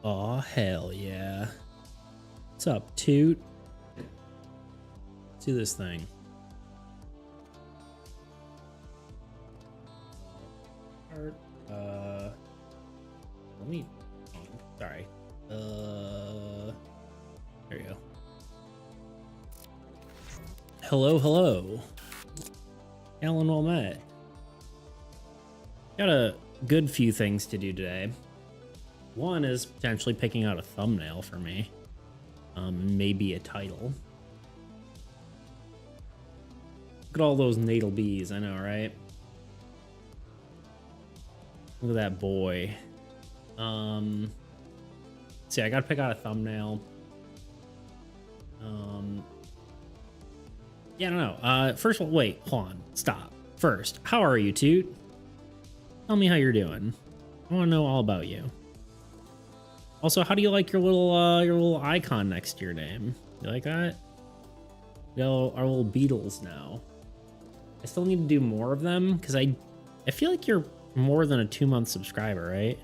Aw, hell yeah. What's up, Toot? Let's do this thing. Let me, sorry. There you go. Hello, hello. Alan, well met. Got a good few things to do today. One is potentially picking out a thumbnail for me. Maybe a title. Look at all those natal bees, I know, right? Look at that boy. See, I gotta pick out a thumbnail. Yeah, I don't know. First of all, wait, hold on, stop. First, how are you, Toot? Tell me how you're doing. I want to know all about you. Also, how do you like your little icon next to your name? You like that? You know, our little beetles now. I still need to do more of them because I feel like you're more than a 2-month subscriber, right?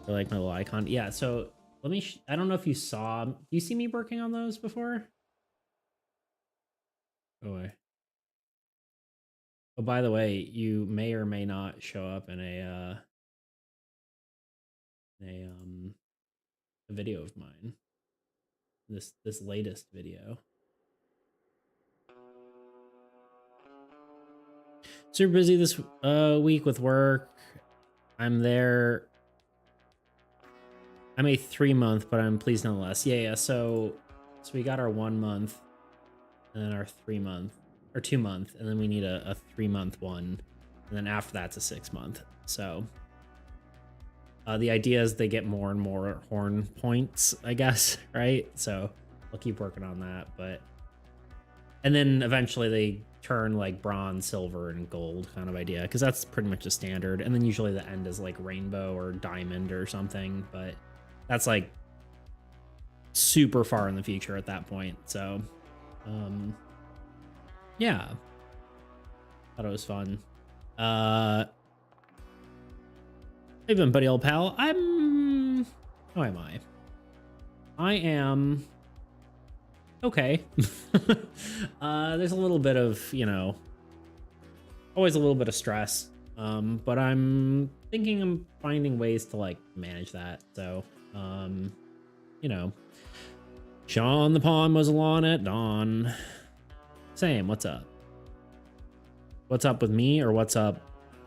I like my little icon. Yeah, so let me, I don't know if you saw, do you see me working on those before? Go away. Oh, by the way, you may or may not show up in a video of mine. This latest video. Super busy this week with work. I'm there. I'm a 3-month, but I'm pleased nonetheless. Yeah. So we got our 1 month, and then our 3-month or 2-month, and then we need a 3-month one, and then after that's a 6-month. So the idea is they get more and more horn points, I guess, right? So I'll keep working on that, and then eventually they turn like bronze, silver, and gold kind of idea, because that's pretty much a standard. And then usually the end is like rainbow or diamond or something, but that's like super far in the future at that point. So yeah, thought it was fun. Hey, been buddy old pal. How am I am okay. There's a little bit of, always a little bit of stress. But I'm thinking I'm finding ways to like manage that. So, Sean the Pawn was along at dawn. Same, what's up? What's up with me, or what's up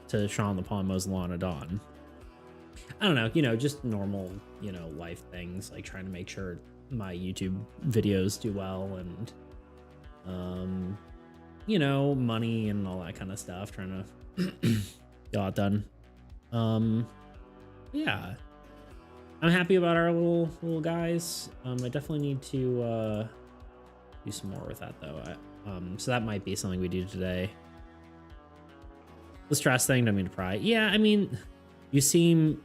to Sean the Pawn mows the lawn at dawn? I don't know, just normal, life things, like trying to make sure my YouTube videos do well, and money and all that kind of stuff, trying to get all that done. Yeah, I'm happy about our little guys. I definitely need to do some more with that though. So that might be something we do today. The stress thing, don't mean to pry. Yeah, I mean, you seem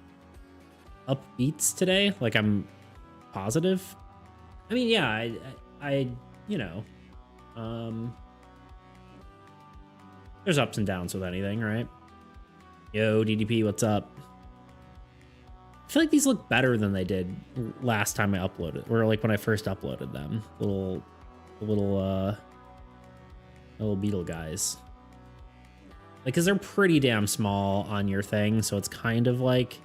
upbeats today, like I'm positive. I mean, yeah, I there's ups and downs with anything, right? Yo, DDP, what's up? I feel like these look better than they did last time I uploaded, or like when I first uploaded them. Little beetle guys. Like, cause they're pretty damn small on your thing, so it's kind of like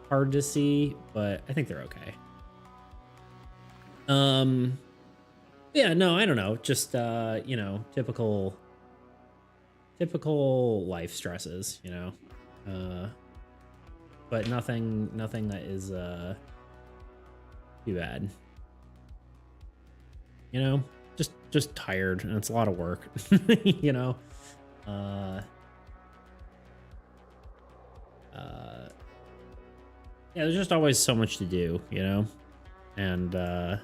hard to see, but I think they're okay. Yeah, no, I don't know. Just typical life stresses, but nothing that is too bad. Just tired, and it's a lot of work. Yeah, there's just always so much to do, and I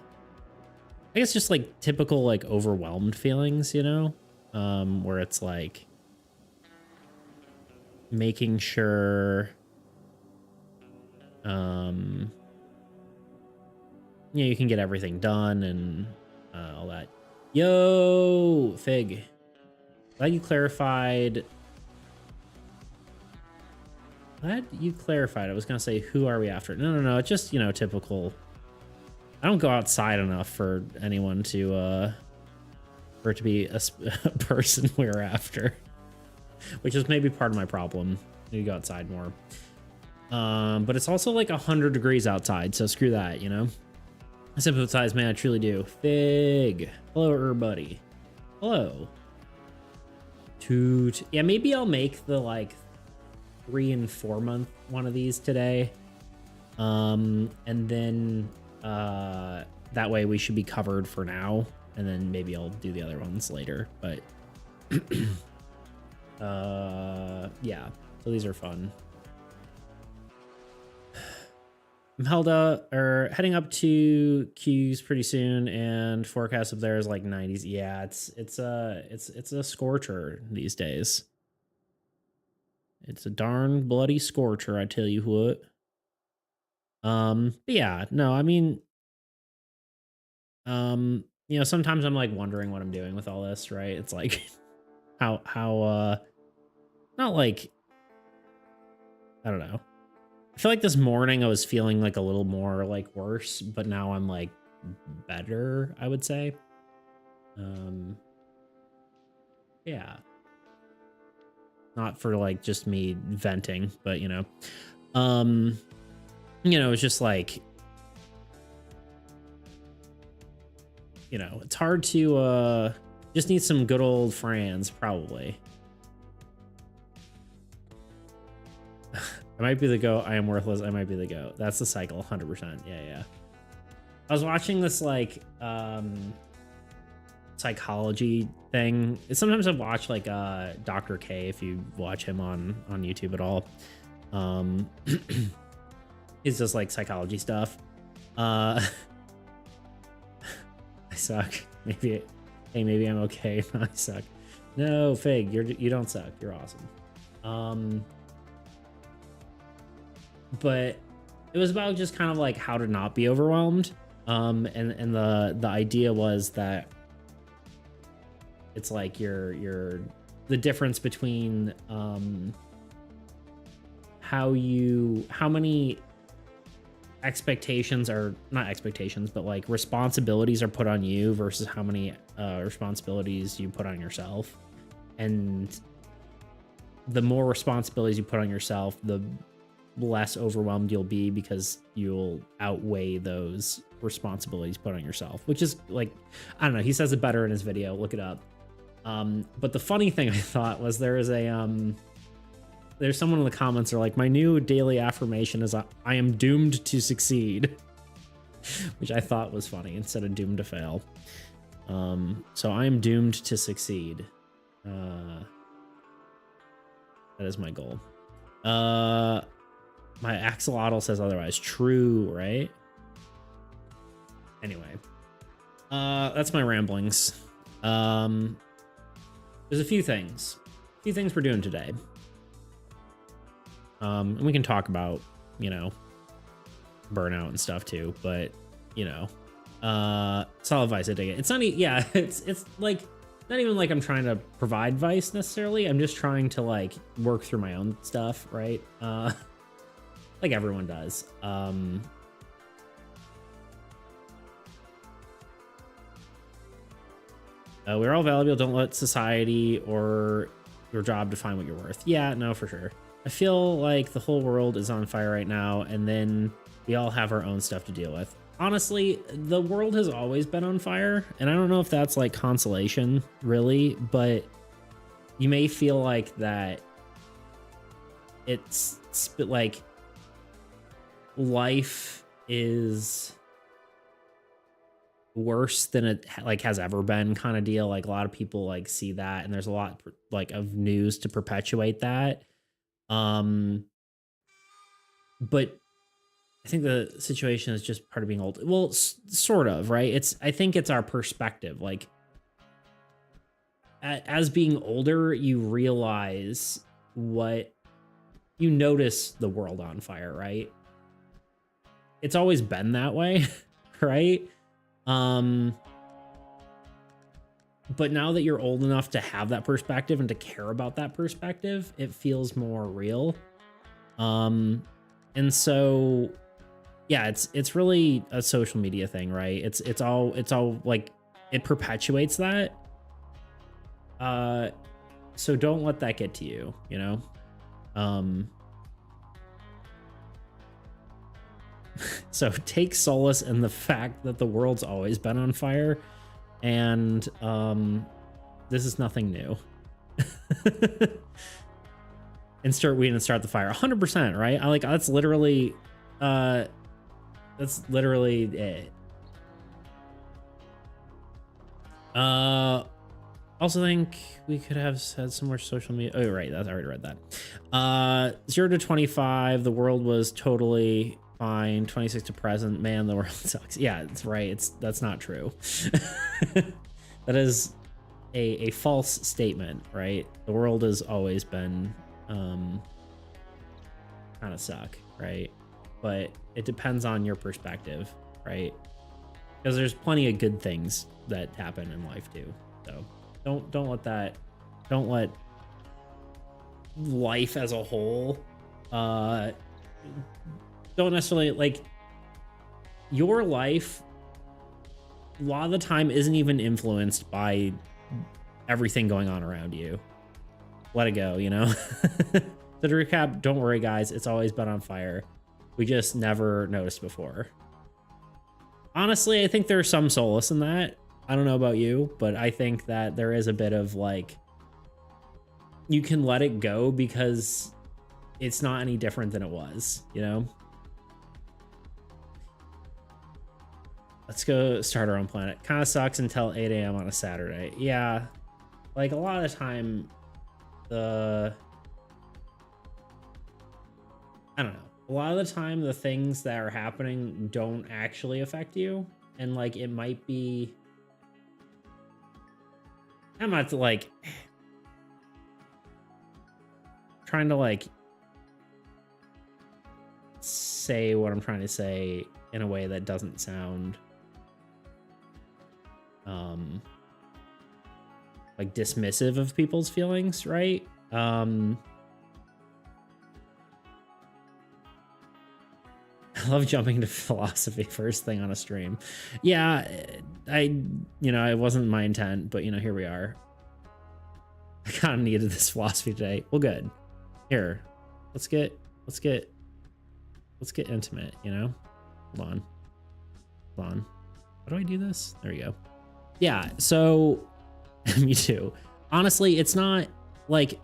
guess just like typical like overwhelmed feelings, where it's like making sure you can get everything done and all that. Yo, Fig, glad you clarified Glad you clarified. I was gonna say, who are we after? No. It's just, you know, typical. I don't go outside enough for anyone to for it to be a person we're after, which is maybe part of my problem. You go outside more. But it's also like 100 degrees outside, so screw that, you know? I sympathize, man, I truly do. Fig. Hello, everybody. Hello. Toot. Yeah, maybe I'll make the like 3 and 4 month one of these today. And then that way we should be covered for now. And then maybe I'll do the other ones later. But yeah, so these are fun. I'm heading up to Q's pretty soon, and forecast up there is like 90s. Yeah, it's a scorcher these days. It's a darn bloody scorcher, I tell you what. But yeah, no, I mean, you know, sometimes I'm like wondering what I'm doing with all this, right? It's like how not like, I don't know. I feel like this morning I was feeling like a little more like worse, but now I'm like better, I would say. Yeah. Not for like just me venting, but you know, it's just like, you know, it's hard to just need some good old friends, probably. I might be the GOAT. I am worthless. I might be the GOAT. That's the cycle. 100%. Yeah. I was watching this like psychology thing. Sometimes I watch like Dr. K, if you watch him on YouTube at all. It's just like psychology stuff. I suck. Maybe I'm okay. I suck. No, Fig, you don't suck. You're awesome. But it was about just kind of like how to not be overwhelmed. And the idea was that it's like the difference between how many expectations are not expectations, but like responsibilities are put on you versus how many responsibilities you put on yourself. And the more responsibilities you put on yourself, the less overwhelmed you'll be, because you'll outweigh those responsibilities put on yourself, which is like, I don't know, he says it better in his video, look it up. But the funny thing I thought was there's someone in the comments are like, my new daily affirmation is I am doomed to succeed, which I thought was funny instead of doomed to fail. So I am doomed to succeed. That is my goal. My axolotl says otherwise. True, right? Anyway, that's my ramblings. There's a few things we're doing today. And we can talk about, you know, burnout and stuff too, but you know, solid advice. I dig it. It's not, it's like, not even like I'm trying to provide advice necessarily. I'm just trying to like work through my own stuff, right? Like everyone does. We're all valuable. Don't let society or your job define what you're worth. Yeah, no, for sure. I feel like the whole world is on fire right now, and then we all have our own stuff to deal with. Honestly, the world has always been on fire, and I don't know if that's like consolation, really, but you may feel like that it's like life is worse than it like has ever been, kind of deal. Like a lot of people like see that, and there's a lot like of news to perpetuate that. But I think the situation is just part of being old. Well, sort of, right? I think it's our perspective. Like as being older, you realize you notice the world on fire, right? It's always been that way, right? But now that you're old enough to have that perspective and to care about that perspective, it feels more real. And so yeah, it's really a social media thing, right? It's all like it perpetuates that. So don't let that get to you, you know? So take solace in the fact that the world's always been on fire, and this is nothing new. Insert weed and start the fire. 100%, right? I like that's literally it. Also think we could have said some more social media. Oh, right, that's I already read that. 0 to 25, the world was totally fine. 26 to present, man, the world sucks. Yeah, it's right. That's not true. That is a false statement, right? The world has always been kind of suck, right? But it depends on your perspective, right? Because there's plenty of good things that happen in life too. So don't let life as a whole don't necessarily like your life a lot of the time isn't even influenced by everything going on around you. Let it go, you know. So to recap, don't worry guys, it's always been on fire. We just never noticed before. Honestly, I think there's some solace in that. I don't know about you, but I think that there is a bit of like, you can let it go because it's not any different than it was, you know? Let's go start our own planet. Kind of sucks until 8 a.m. on a Saturday. Yeah, like a lot of the time, I don't know. A lot of the time, the things that are happening don't actually affect you. And like, it might be, I'm not like trying to like say what I'm trying to say in a way that doesn't sound like dismissive of people's feelings, right? I love jumping to philosophy first thing on a stream. Yeah, it wasn't my intent, but here we are. I kind of needed this philosophy today. Well, good. Here, let's get intimate, Hold on. How do I do this? There we go. Yeah, so me too. Honestly, it's not like,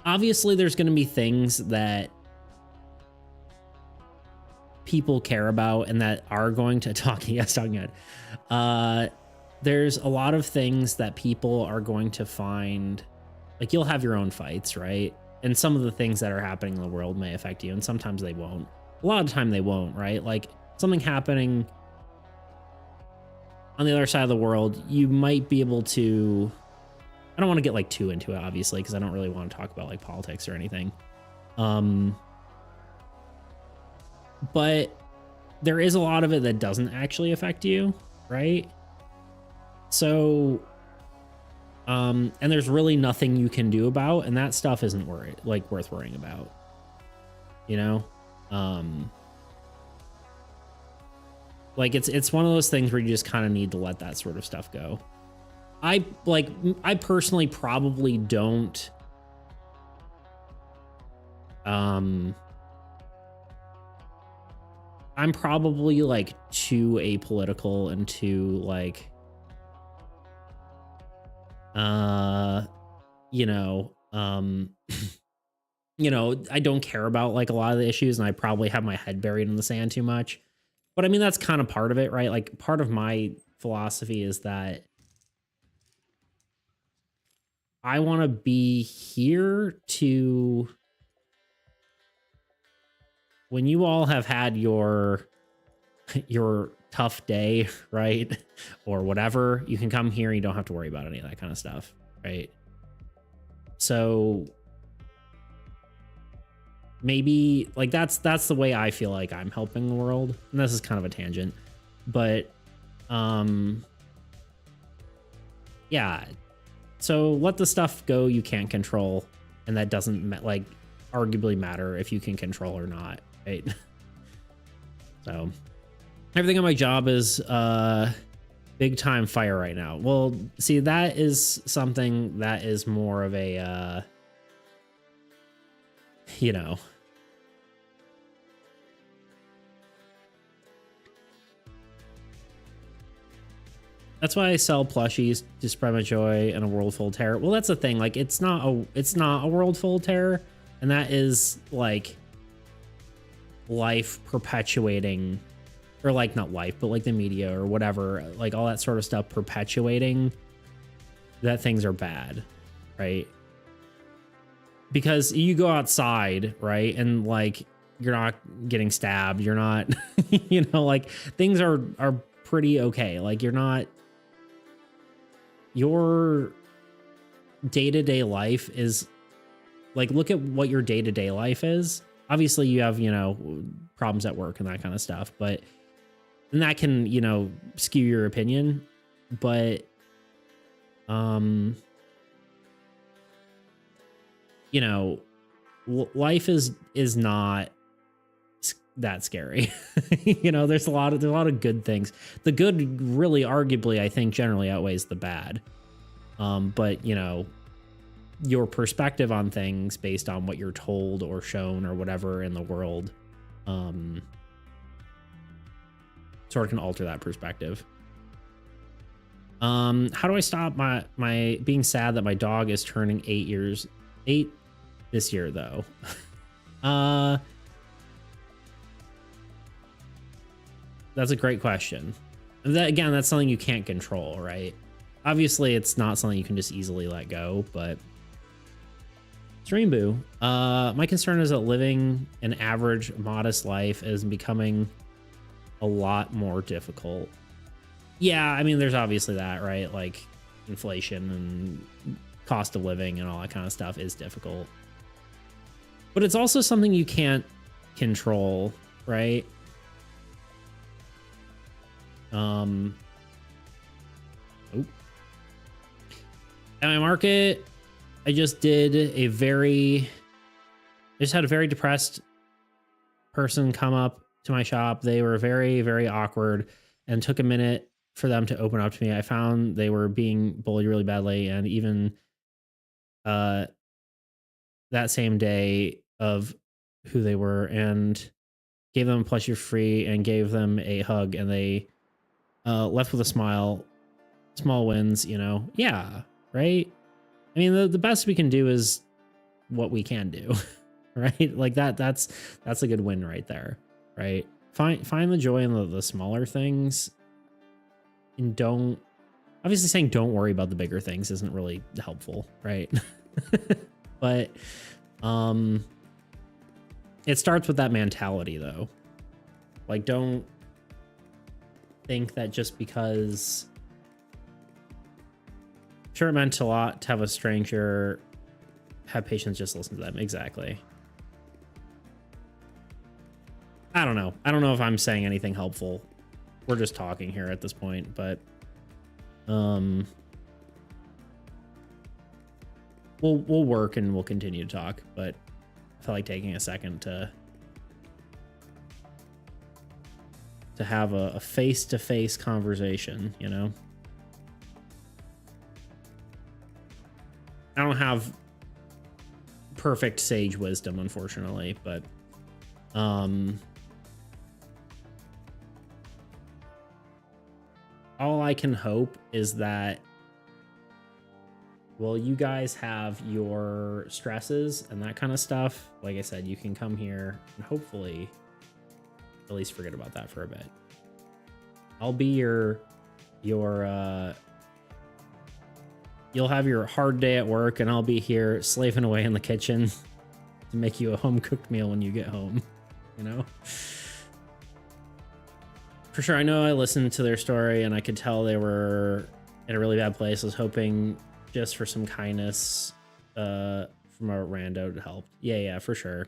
obviously there's going to be things that people care about and that are going to talking head. There's a lot of things that people are going to find, like you'll have your own fights, right? And some of the things that are happening in the world may affect you, and sometimes they won't. A lot of the time they won't, right? Like something happening on the other side of the world, you might be able to, I don't want to get like too into it, obviously, because I don't really want to talk about like politics or anything. But there is a lot of it that doesn't actually affect you, right? So, and there's really nothing you can do about, and that stuff isn't worth worrying about, like it's one of those things where you just kind of need to let that sort of stuff go. I personally probably don't, I'm probably like too apolitical and too like, I don't care about like a lot of the issues, and I probably have my head buried in the sand too much. But I mean, that's kind of part of it, right? Like part of my philosophy is that I want to be here to, when you all have had your tough day, right? Or whatever, you can come here and you don't have to worry about any of that kind of stuff, right? So maybe like that's the way I feel like I'm helping the world. And this is kind of a tangent, but yeah. So let the stuff go you can't control, and that doesn't like arguably matter if you can control or not, right? So everything on my job is big time fire right now. Well, see, that is something that is more of a you know, that's why I sell plushies to spread my joy in a world full of terror. Well, that's the thing. Like, it's not a world full of terror, and that is like life perpetuating, or like not life, but like the media or whatever, like all that sort of stuff perpetuating that things are bad, right? Because you go outside, right, and like you're not getting stabbed, you're not, you know, like things are pretty okay. Like you're not. Your day-to-day life is like, look at what your day-to-day life is. Obviously you have, you know, problems at work and that kind of stuff, but and that can, you know, skew your opinion, but you know, life is not that scary. You know, there's a lot of good things. The good really arguably I think generally outweighs the bad. But you know, your perspective on things based on what you're told or shown or whatever in the world sort of can alter that perspective. How do I stop my being sad that my dog is turning 8 this year though? That's a great question. That, again, that's something you can't control, right? Obviously, it's not something you can just easily let go, but Streamboo, my concern is that living an average, modest life is becoming a lot more difficult. Yeah, I mean, there's obviously that, right? Like inflation and cost of living and all that kind of stuff is difficult. But it's also something you can't control, right? At my market, I just had a very depressed person come up to my shop. They were very, very awkward and took a minute for them to open up to me. I found they were being bullied really badly, and even that same day of who they were, and gave them a plushie free and gave them a hug, and they left with a smile. Small wins, you know. Yeah, right? I mean, the best we can do is what we can do, right? Like that's a good win right there, right? Find the joy in the smaller things, and obviously saying don't worry about the bigger things isn't really helpful, right? But it starts with that mentality though. Like, don't think that just because, sure, it meant a lot to have a stranger have patience, just listen to them. Exactly. I don't know if I'm saying anything helpful. We're just talking here at this point, but we'll work and we'll continue to talk, but I felt like taking a second to have a face-to-face conversation, you know? I don't have perfect sage wisdom, unfortunately, but all I can hope is that, well, you guys have your stresses and that kind of stuff. Like I said, you can come here and hopefully at least forget about that for a bit. I'll be your you'll have your hard day at work, and I'll be here slaving away in the kitchen to make you a home-cooked meal when you get home, you know? For sure, I know I listened to their story, and I could tell they were in a really bad place. I was hoping just for some kindness from a rando to help. Yeah, for sure.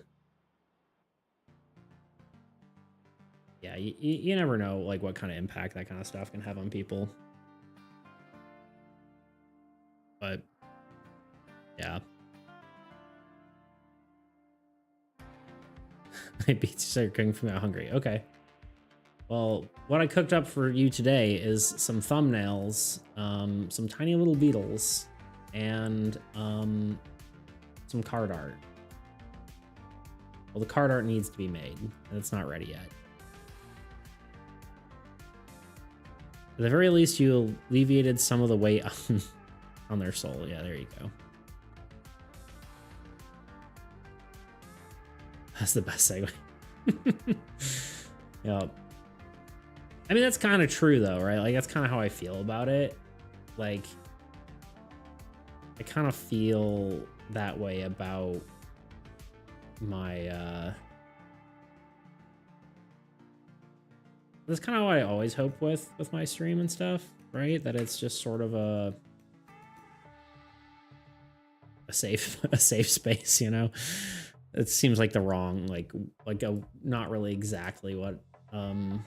Yeah, you never know, like, what kind of impact that kind of stuff can have on people. But yeah. My beats are cooking for me hungry. Okay. Well, what I cooked up for you today is some thumbnails, some tiny little beetles, and some card art. Well, the card art needs to be made, and it's not ready yet. At the very least, you alleviated some of the weight on their soul. Yeah, there you go. That's the best segue. Yep. I mean, that's kind of true, though, right? Like, that's kind of how I feel about it. Like, I kind of feel that way about my, that's kind of what I always hope with my stream and stuff, right? That it's just sort of a safe space, you know? It seems like the wrong, like a not really exactly what, I don't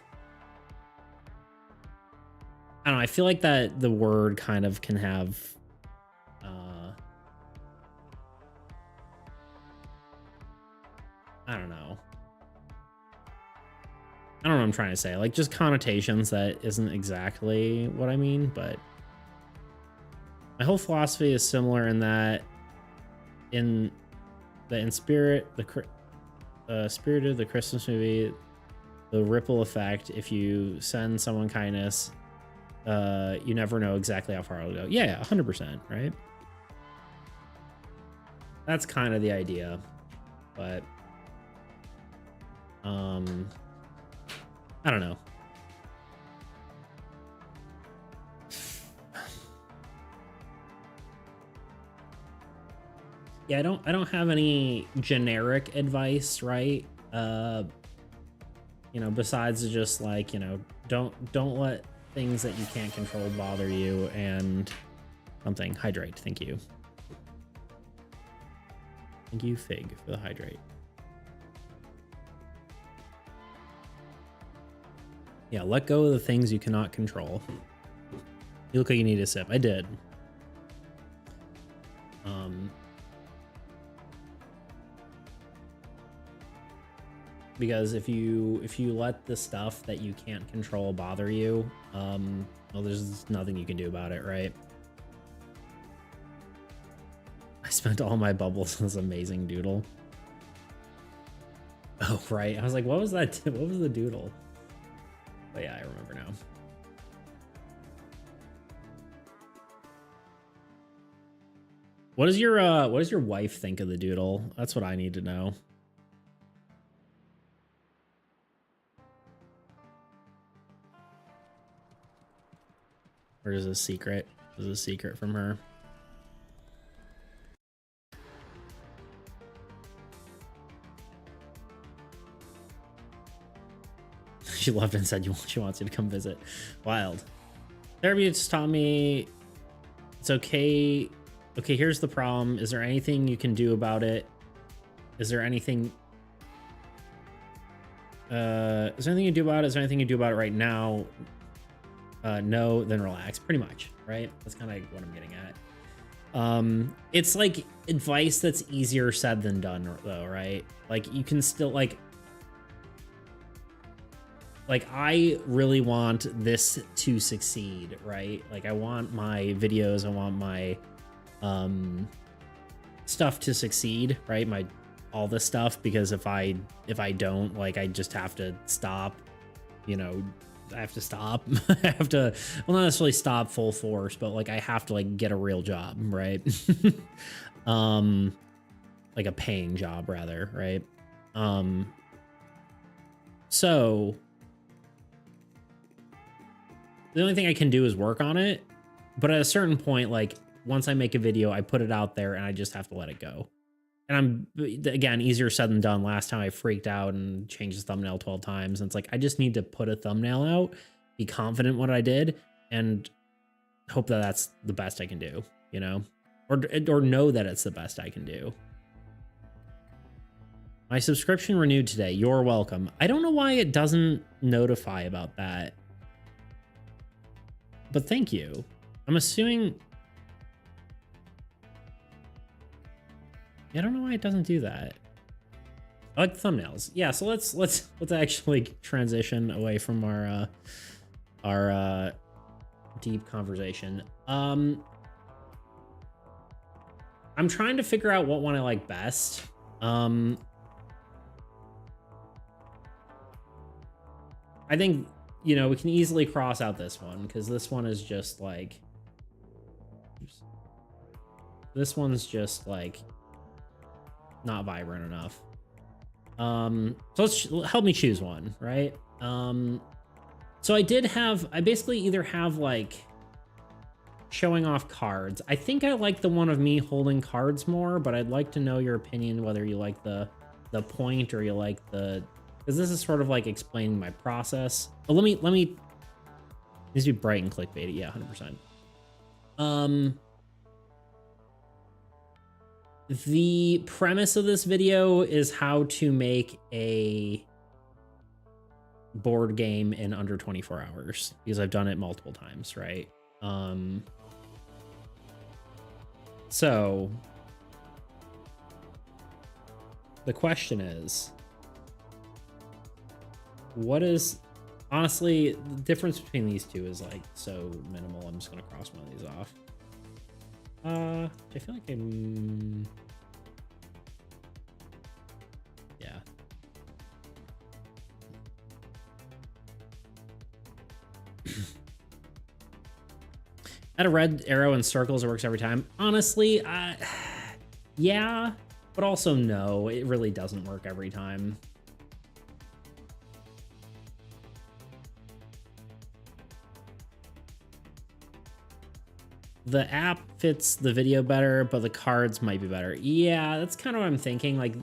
know. I feel like that the word kind of can have, I don't know. I don't know what I'm trying to say. Like, just connotations that isn't exactly what I mean, but my whole philosophy is similar in that in spirit, Spirited, the Christmas movie, the ripple effect, if you send someone kindness, you never know exactly how far it'll go. Yeah, 100%, right? That's kind of the idea, but I don't know. Yeah, I don't have any generic advice, right? You know, besides just like, you know, don't let things that you can't control bother you, and something. Hydrate. Thank you. Thank you, Fig, for the hydrate. Yeah, let go of the things you cannot control. You look like you need a sip. I did. Because if you let the stuff that you can't control bother you, well, there's nothing you can do about it, right? I spent all my bubbles on this amazing doodle. Oh, right. I was like, what was that? What was the doodle? But yeah, I remember now. What does your wife think of the doodle? That's what I need to know. Or is it a secret? Is it a secret from her? She loved it and said she wants you to come visit. Wild. Therapy just taught me it's okay. Okay, here's the problem. Is there anything you can do about it? Is there anything is there anything you do about it? Is there anything you do about it right now? No, then relax. Pretty much, right? That's kind of what I'm getting at. It's like advice that's easier said than done, though, right? Like, you can still like I really want this to succeed, right? Like, I want my videos, I want my stuff to succeed, right? All this stuff, because if I don't, like, I just have to stop, you know, I have to stop. I have to, well, not necessarily stop full force, but like I have to like get a real job, right? Like a paying job rather, right? So the only thing I can do is work on it, but at a certain point, like once I make a video, I put it out there and I just have to let it go. And again, easier said than done. Last time I freaked out and changed the thumbnail 12 times. And it's like, I just need to put a thumbnail out, be confident in what I did, and hope that that's the best I can do, you know, or know that it's the best I can do. My subscription renewed today. You're welcome. I don't know why it doesn't notify about that, but thank you. I'm assuming. I don't know why it doesn't do that. I like the thumbnails. Yeah, so let's actually transition away from our deep conversation. I'm trying to figure out what one I like best. I think, you know, we can easily cross out this one because this one is just like, oops. This one's just like not vibrant enough. So let's help me choose one, right? So I basically either have like showing off cards. I think I like the one of me holding cards more, but I'd like to know your opinion, whether you like the point or you like the, because this is sort of like explaining my process. But let me needs to be bright and clickbaity. Yeah, 100%. The premise of this video is how to make a board game in under 24 hours because I've done it multiple times, right? So the question is, what is, honestly, the difference between these two is like so minimal. I'm just gonna cross one of these off. I feel like I'm, yeah. Add a red arrow in circles, it works every time. Honestly, yeah, but also no, it really doesn't work every time. The app fits the video better, but the cards might be better. Yeah, that's kind of what I'm thinking, like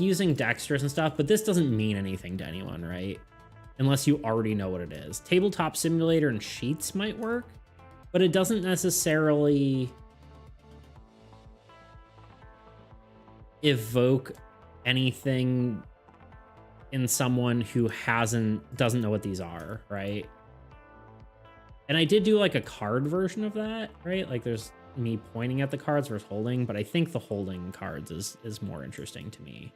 using Dexterous and stuff, but this doesn't mean anything to anyone, right? Unless you already know what it is. Tabletop Simulator and Sheets might work, but it doesn't necessarily evoke anything in someone who doesn't know what these are, right? And I did do like a card version of that, right? Like there's me pointing at the cards versus holding, but I think the holding cards is more interesting to me.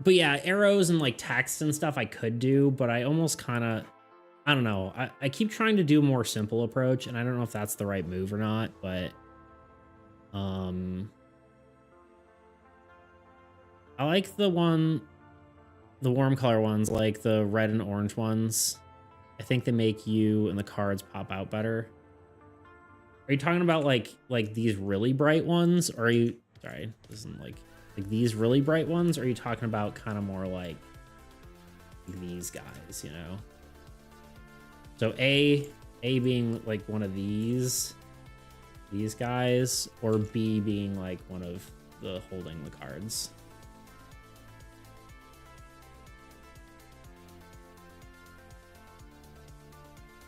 But yeah, arrows and like text and stuff I could do, but I almost kind of, I don't know. I keep trying to do a more simple approach, and I don't know if that's the right move or not, but I like the warm color ones, like the red and orange ones. I think they make you and the cards pop out better. Are you talking about like these really bright ones? Or are you, sorry, this isn't like these really bright ones? Or are you talking about kind of more like these guys, you know? So A being like one of these guys, or B being like one of the holding the cards.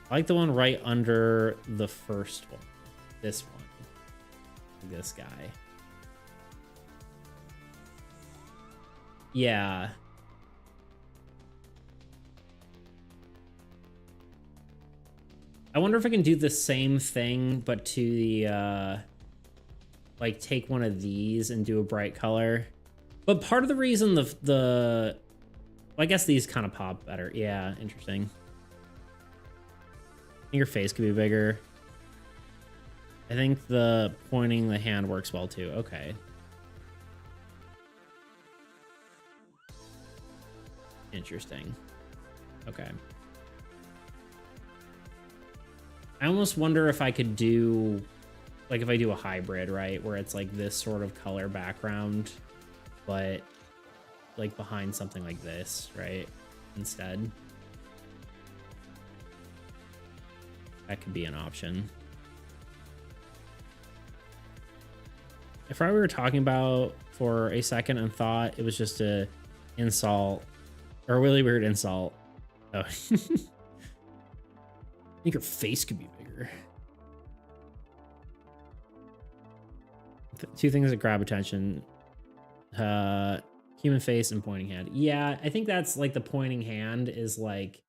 I like the one right under the first one. This one. This guy. Yeah. I wonder if I can do the same thing, but to the, like take one of these and do a bright color. But part of the reason well, I guess these kind of pop better. Yeah, interesting. Your face could be bigger. I think the pointing the hand works well too. Okay. Interesting. Okay. I almost wonder if I could do, like if I do a hybrid, right? Where it's like this sort of color background, but like behind something like this, right? Instead. That could be an option. If I were talking about for a second and thought it was just a insult, or a really weird insult. Oh. I think your face could be bigger. Two things that grab attention. Human face and pointing hand. Yeah, I think that's like the pointing hand is like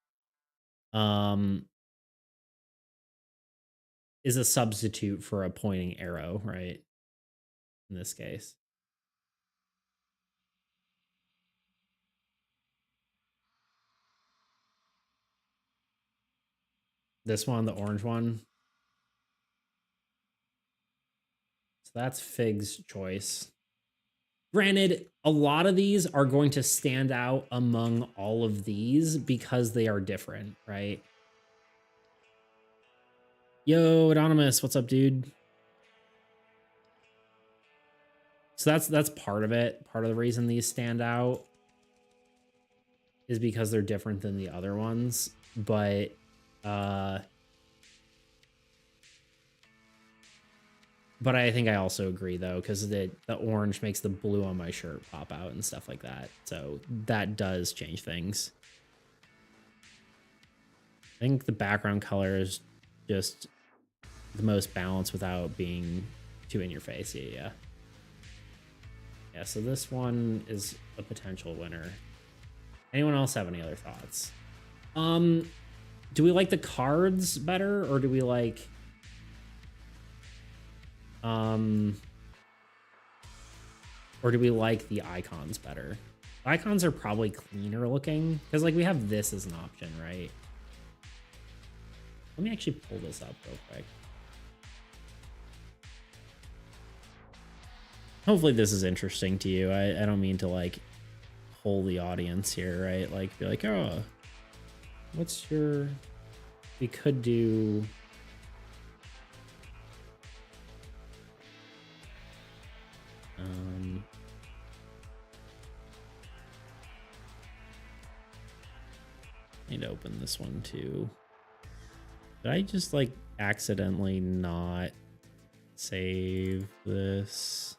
is a substitute for a pointing arrow, right? in this case. This one, the orange one. So that's Fig's choice. Granted, a lot of these are going to stand out among all of these because they are different, right? Yo, Anonymous, what's up, dude? So that's part of it. Part of the reason these stand out is because they're different than the other ones. But I think I also agree though, because the orange makes the blue on my shirt pop out and stuff like that. So that does change things. I think the background color is just the most balanced without being too in your face. Yeah. Yeah, so this one is a potential winner. Anyone else have any other thoughts? Do we like the cards better, or do we like or do we like the icons better? Icons are probably cleaner looking because like we have this as an option, right? Let me actually pull this up real quick. Hopefully this is interesting to you. I don't mean to like hold the audience here, right? Like be like, oh, what's your... We could do... I need to open this one too. Did I just like accidentally not save this?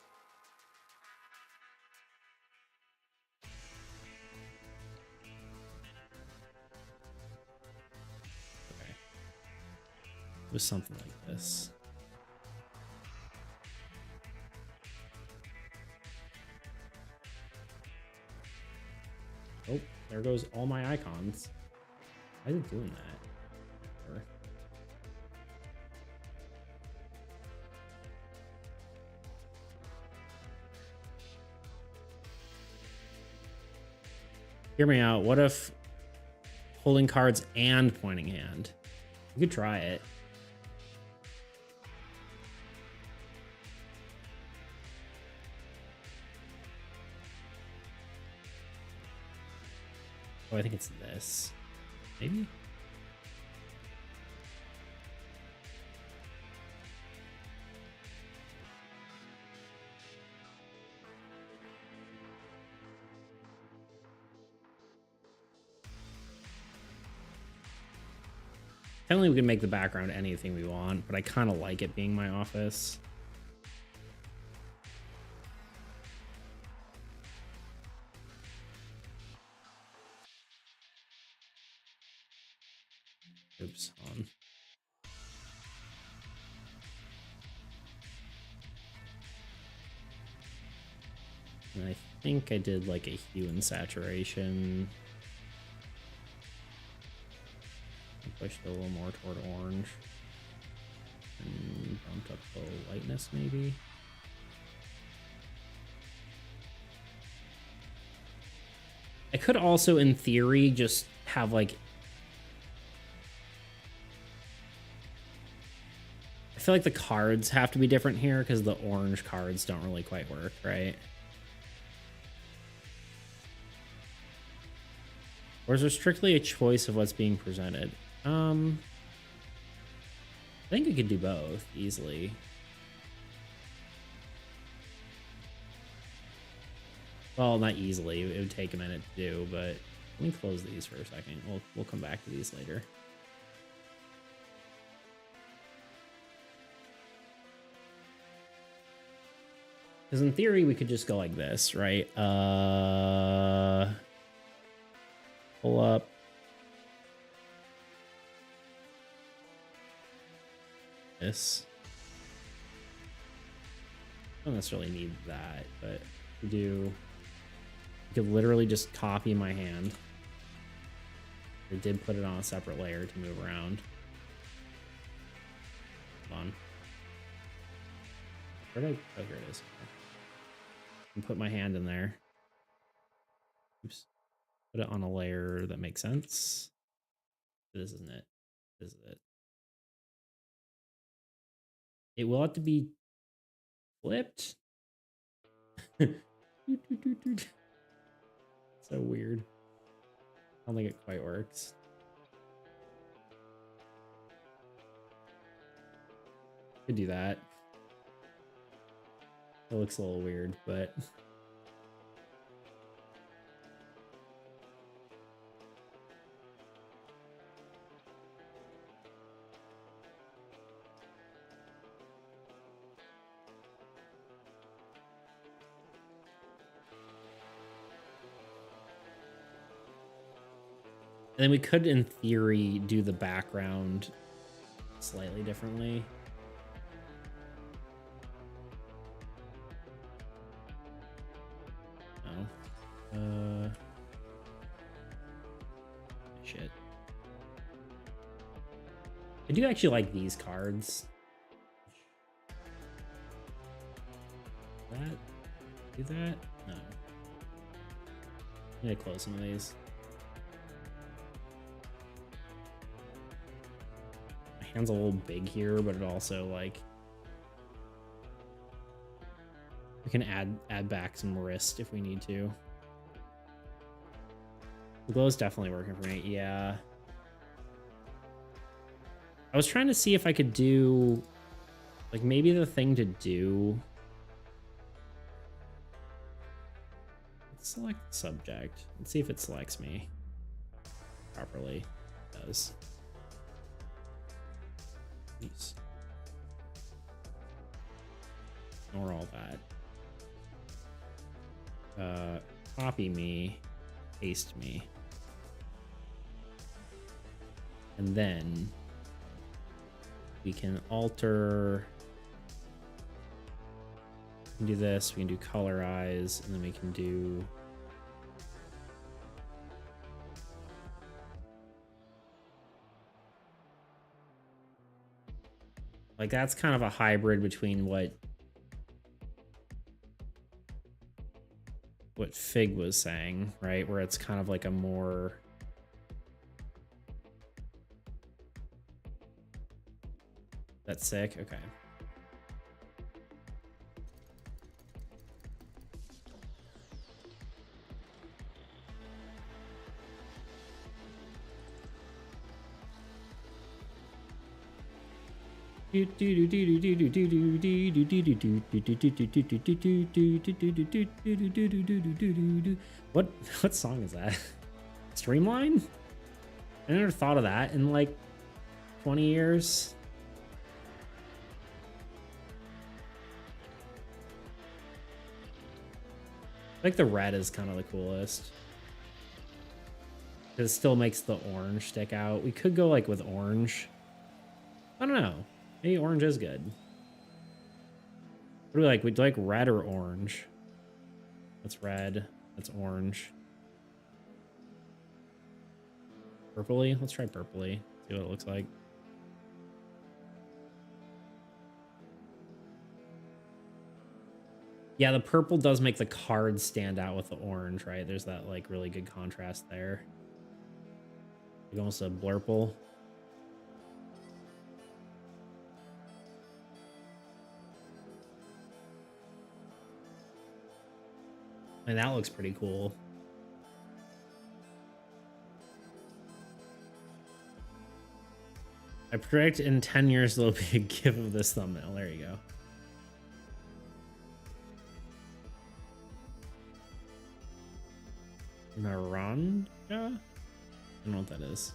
Okay. It was something like this. Oh, there goes all my icons. Why is it doing that? Or... Hear me out. What if holding cards and pointing hand? You could try it. Oh, I think it's this. Maybe? Technically, we can make the background anything we want, but I kind of like it being my office. Oops, on. And I think I did like a hue and saturation. I pushed it a little more toward orange. And bumped up the lightness maybe. I could also, in theory, just have like... I feel like the cards have to be different here because the orange cards don't really quite work, right? Or is there strictly a choice of what's being presented? I think we could do both easily. Well, not easily. It would take a minute to do, but let me close these for a second. We'll come back to these later. Because in theory, we could just go like this, right? Pull up. This. I don't necessarily need that, but we do. You could literally just copy my hand. I did put it on a separate layer to move around. Hold on. Where did I... Oh, here it is. and put my hand in there. Oops. Put it on a layer that makes sense. This isn't it. This is it. It will have to be flipped. So weird. I don't think it quite works. Could do that. It looks a little weird, but and then we could, in theory, do the background slightly differently. No. Shit. I do actually like these cards. That? Do that? No. I'm gonna close some of these. My hand's a little big here, but it also like we can add back some wrist if we need to. The glow's definitely working for me. Yeah. I was trying to see if I could do like maybe the thing to do. Let's select subject. Let's see if it selects me properly. It does. Jeez. Ignore all that. Copy me, paste me. And then we can alter, we can do this, we can do colorize, and then we can do like that's kind of a hybrid between what Fig was saying, right? Where it's kind of like a more that's sick. Okay. What song is that? Streamline? I never thought of that in like 20 years. I think the red is kind of the coolest. It still makes the orange stick out. We could go like with orange. I don't know. Maybe orange is good. What do we like? We'd like red or orange. That's red. That's orange. Purpley? Let's try purpley. See what it looks like. Yeah, the purple does make the cards stand out with the orange, right? There's that like really good contrast there. Like almost a blurple. And that looks pretty cool. I predict in 10 years there'll be a GIF of this thumbnail. There you go. Naranja? I don't know what that is.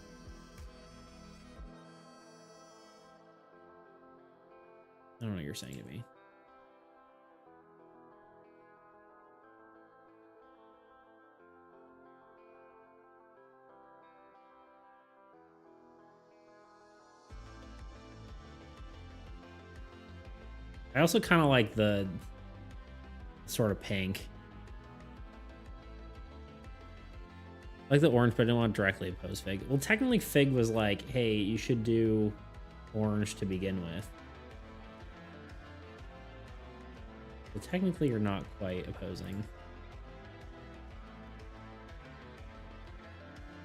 I don't know what you're saying to me. I also kind of like the sort of pink. I like the orange, but I didn't want to directly oppose Fig. Well, technically Fig was like, hey, you should do orange to begin with. So technically you're not quite opposing.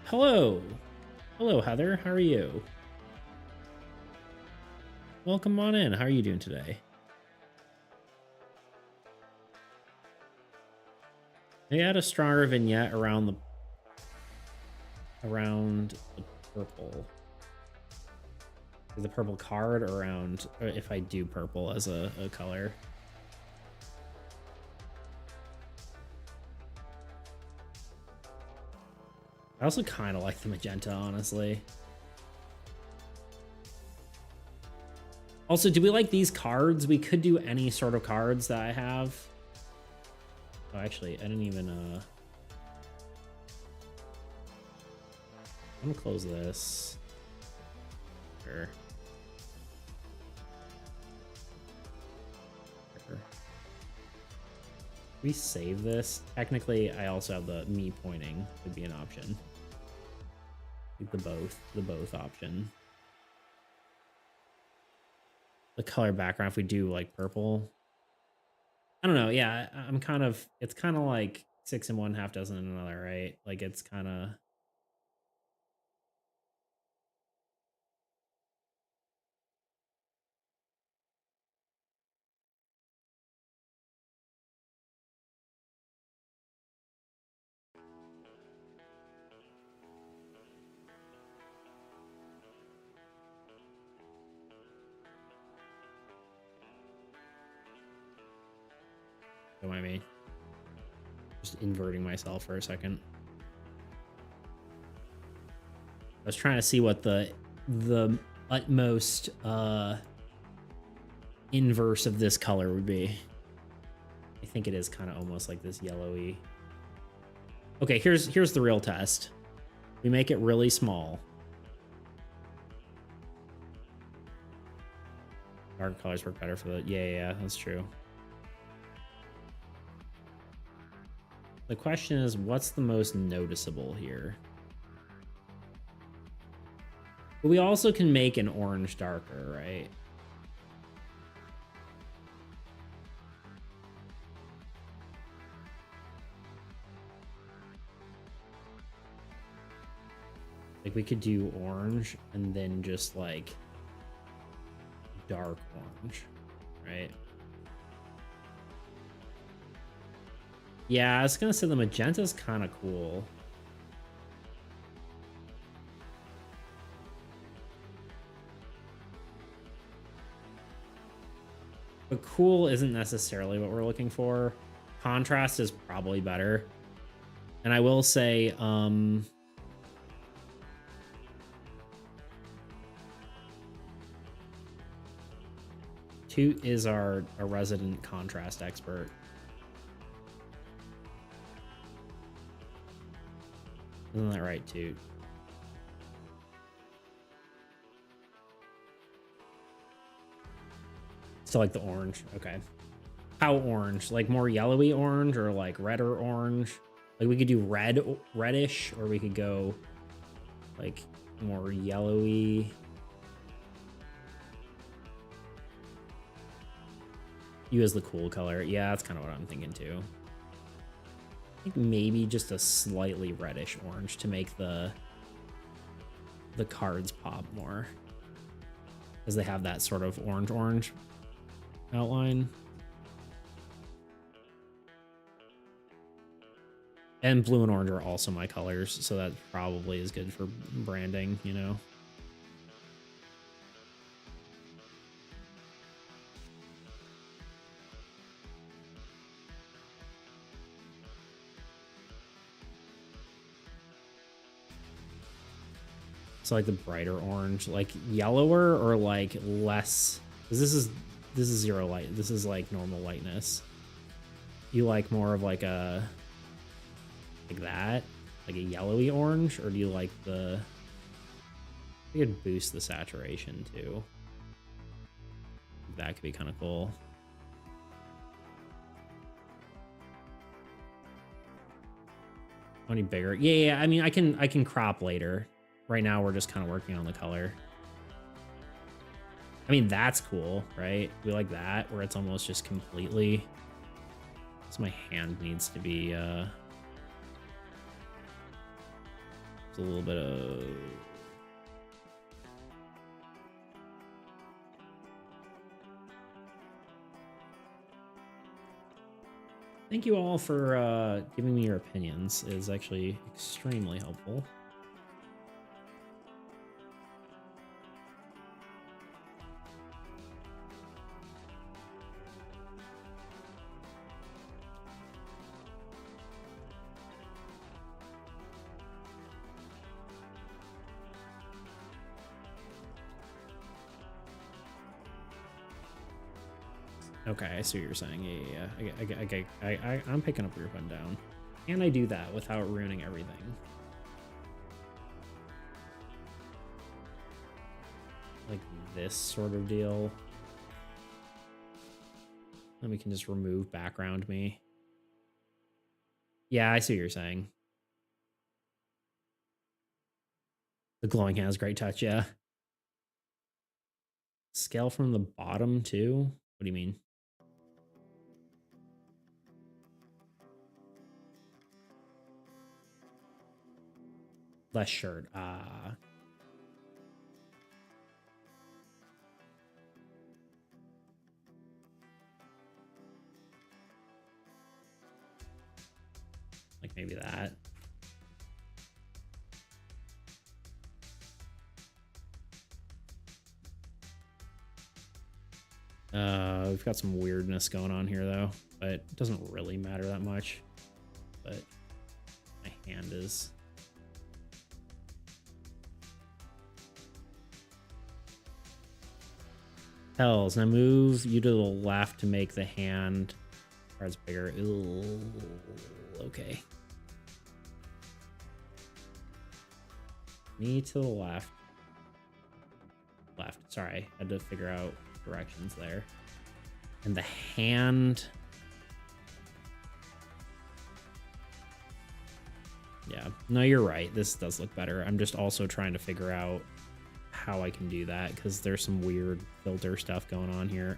Hello. Hello, Heather. How are you? Welcome on in. How are you doing today? They add a stronger vignette around the purple. The purple card around, or if I do purple as a color. I also kind of like the magenta, honestly. Also, do we like these cards? We could do any sort of cards that I have. Oh, actually, I didn't even, I'm gonna close this. Sure. We save this. Technically, I also have the me pointing would be an option. Like the both option. The color background, if we do like purple. I don't know. Yeah, I'm kind of, it's kind of like 6 in one, half dozen in another, right? Like it's kind of. Don't mind me. Just inverting myself for a second. I was trying to see what the utmost inverse of this color would be. I think it is kind of almost like this yellowy. Okay, here's the real test. We make it really small. Dark colors work better for the, yeah, that's true. The question is, what's the most noticeable here? But we also can make an orange darker, right? Like we could do orange and then just like dark orange, right? Yeah, I was gonna say the magenta's kind of cool. But cool isn't necessarily what we're looking for. Contrast is probably better. And I will say, Toot is a resident contrast expert. Isn't that right, Toot? Still like the orange. Okay. How orange? Like more yellowy orange or like redder orange? Like we could do reddish, or we could go like more yellowy. You as the cool color. Yeah, that's kind of what I'm thinking too. I think maybe just a slightly reddish orange to make the cards pop more, because they have that sort of orange outline. And blue and orange are also my colors, so that probably is good for branding, you know. So like the brighter orange, like yellower, or like less, because this is zero light. This is like normal lightness. You like more of like a like that, like a yellowy orange, or do you like the? You could boost the saturation too. That could be kind of cool. Any bigger? Yeah. I mean, I can crop later. Right now, we're just kind of working on the color. I mean, that's cool, right? We like that, where it's almost just completely So my hand needs to be it's a little bit of thank you all for giving me your opinions. It is actually extremely helpful. Okay, I see what you're saying. Yeah. I'm picking up where you're putting down. Can I do that without ruining everything? Like this sort of deal. Then we can just remove background me. Yeah, I see what you're saying. The glowing hand has great touch, yeah. Scale from the bottom too? What do you mean? Less shirt. Like maybe that. We've got some weirdness going on here though, but it doesn't really matter that much. But my hand is. Hells, now move you to the left to make the hand cards bigger. Ooh, okay. Me to the left. Left. Sorry, I had to figure out directions there. And the hand. Yeah, no, you're right. This does look better. I'm just also trying to figure out how I can do that because there's some weird filter stuff going on here.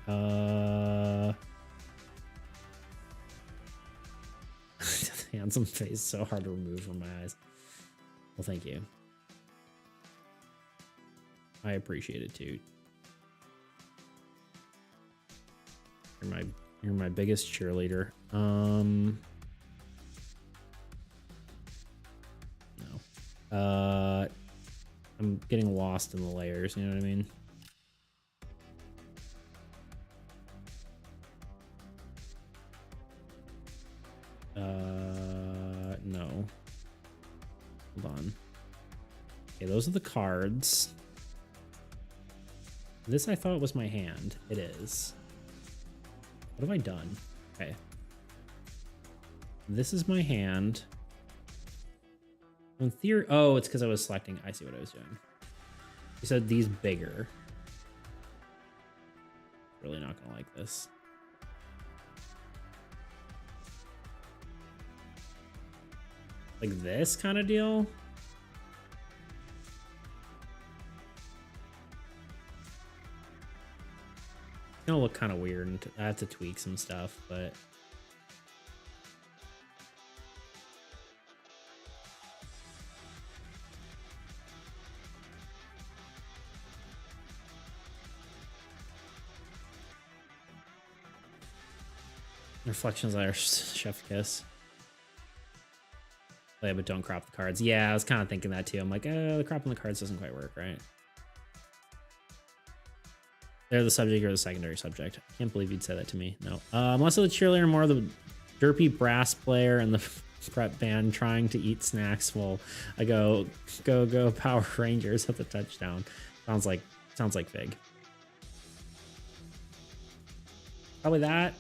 Handsome face, so hard to remove from my eyes. Well, thank you. I appreciate it too. You're my biggest cheerleader. No. I'm getting lost in the layers, you know what I mean? No. Hold on. Okay, those are the cards. This I thought was my hand. It is. What have I done? Okay. This is my hand. In theory, oh, it's because I was selecting. I see what I was doing. You said these bigger. Really not gonna like this. Like this kind of deal. It's gonna look kind of weird, and I have to tweak some stuff, but. Reflections are chef kiss. Oh, yeah, but don't crop the cards. Yeah, I was kind of thinking that too. I'm like, the crop on the cards doesn't quite work, right? They're the subject or the secondary subject. I can't believe you'd say that to me. No. I'm less of the cheerleader, more of the derpy brass player and the prep band trying to eat snacks while I go Power Rangers at the touchdown. Sounds like Fig. Probably that.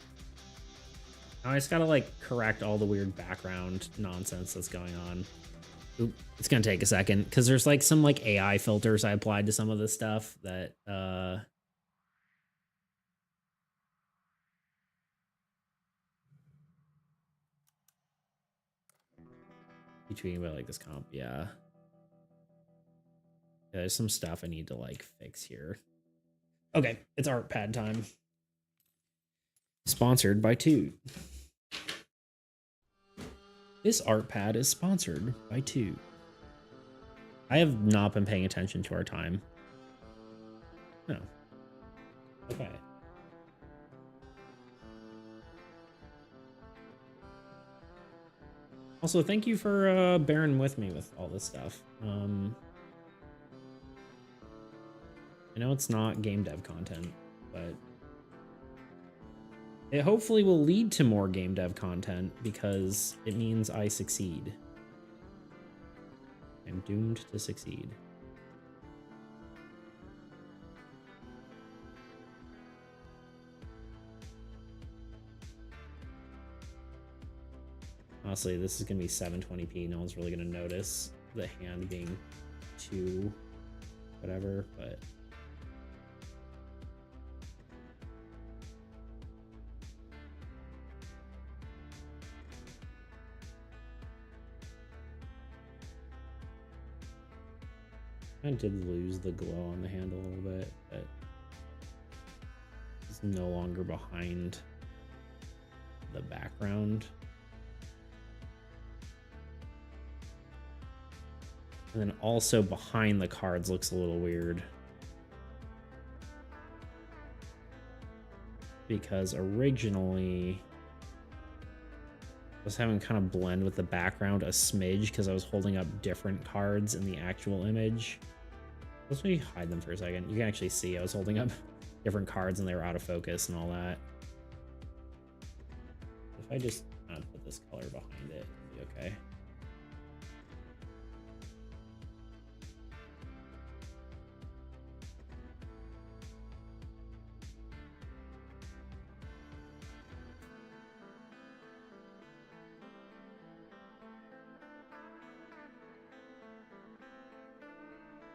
I just gotta like correct all the weird background nonsense that's going on. Oop, it's gonna take a second because there's like some like AI filters I applied to some of this stuff that you tweeting about like this comp, yeah. There's some stuff I need to like fix here. Okay, it's art pad time. Sponsored by Toot. This art pad is sponsored by Two. I have not been paying attention to our time. No. Okay. Also, thank you for bearing with me with all this stuff. I know it's not game dev content, but it hopefully will lead to more game dev content because it means I succeed. I'm doomed to succeed. Honestly, this is going to be 720p. No one's really going to notice the hand being too whatever, but... I did lose the glow on the hand a little bit, but it's no longer behind the background. And then also behind the cards looks a little weird. Because originally I was having kind of blend with the background a smidge because I was holding up different cards in the actual image. Let's maybe hide them for a second. You can actually see I was holding up different cards and they were out of focus and all that. If I just kind of put this color behind it, it'll be okay.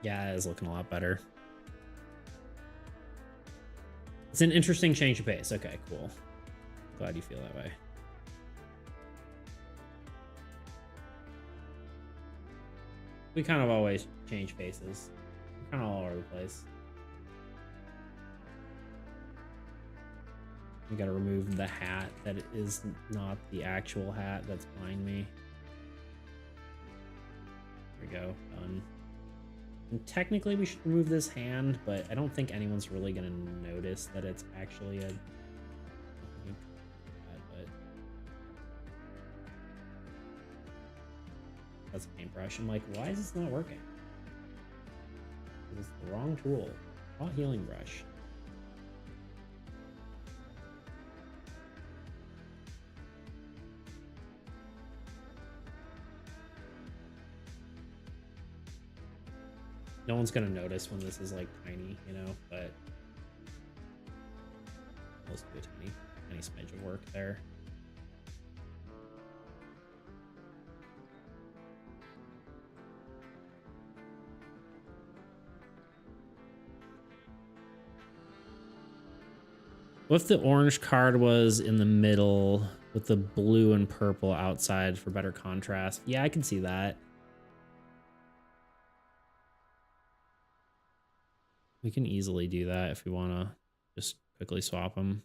Yeah, it is looking a lot better. It's an interesting change of pace. Okay, cool. Glad you feel that way. We kind of always change paces. We're kind of all over the place. We gotta remove the hat that is not the actual hat that's behind me. There we go, done. And technically we should remove this hand, but I don't think anyone's really gonna notice that it's actually a... But that's a paintbrush. I'm like, why is this not working? It's the wrong tool. Not healing brush. No one's gonna notice when this is like tiny, you know, but let's do a tiny smidge of work there. What if the orange card was in the middle with the blue and purple outside for better contrast? Yeah, I can see that. We can easily do that if we want to just quickly swap them.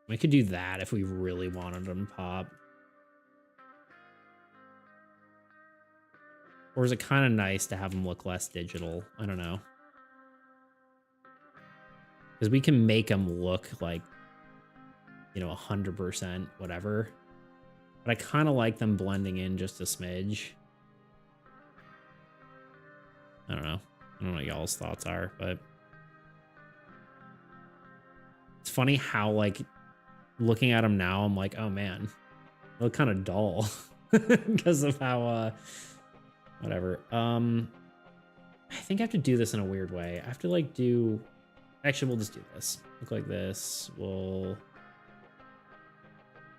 We could do that if we really wanted them to pop. Or is it kind of nice to have them look less digital? I don't know. Because we can make them look like, you know, 100% whatever. But I kind of like them blending in just a smidge. I don't know. I don't know what y'all's thoughts are, but... It's funny how, like, looking at them now, I'm like, oh man, they look kind of dull. Because of how, whatever. I think I have to do this in a weird way. I have to, like, do... Actually, we'll just do this. Look like this. We'll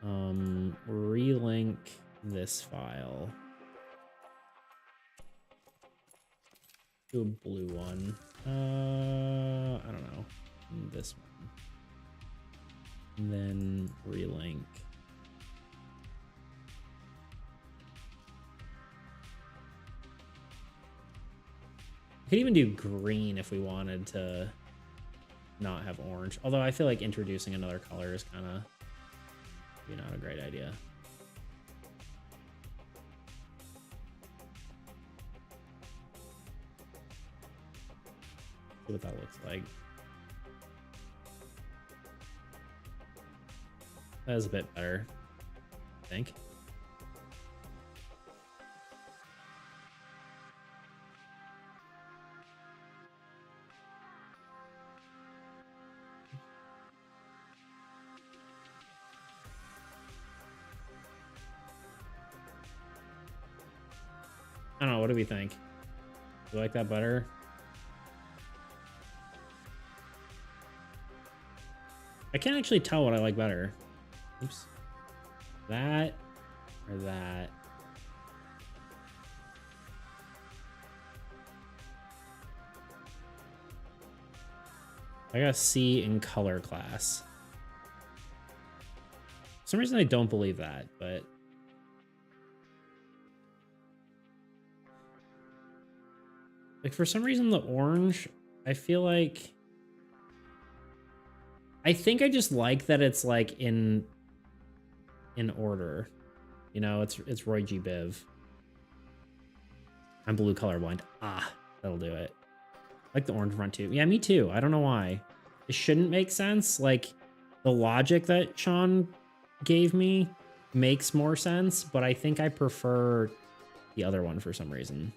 relink this file to a blue one. I don't know. This one. And then relink We could even do green if we wanted to not have orange. Although I feel like introducing another color is kind of maybe not a great idea. See what that looks like. That is a bit better, I think. I don't know, what do we think? Do you like that better? I can't actually tell what I like better. Oops. That or that? I got a C in color class. For some reason I don't believe that, but like for some reason the orange, I feel like I think I just like that it's like in order. You know, it's Roy G. Biv. I'm blue colorblind. Ah, that'll do it. I like the orange front too. Yeah, me too. I don't know why. It shouldn't make sense. Like the logic that Sean gave me makes more sense, but I think I prefer the other one for some reason.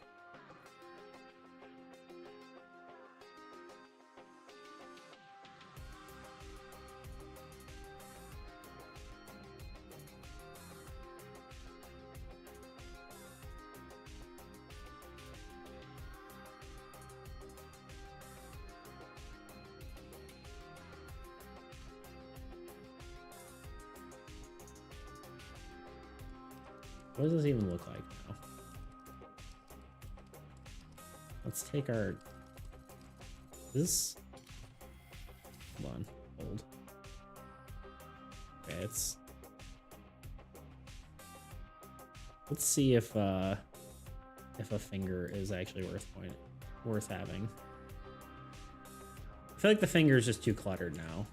What does this even look like now? Let's take our... This... Hold on. Hold. Okay, it's... Let's see if a finger is actually worth having. I feel like the finger is just too cluttered now.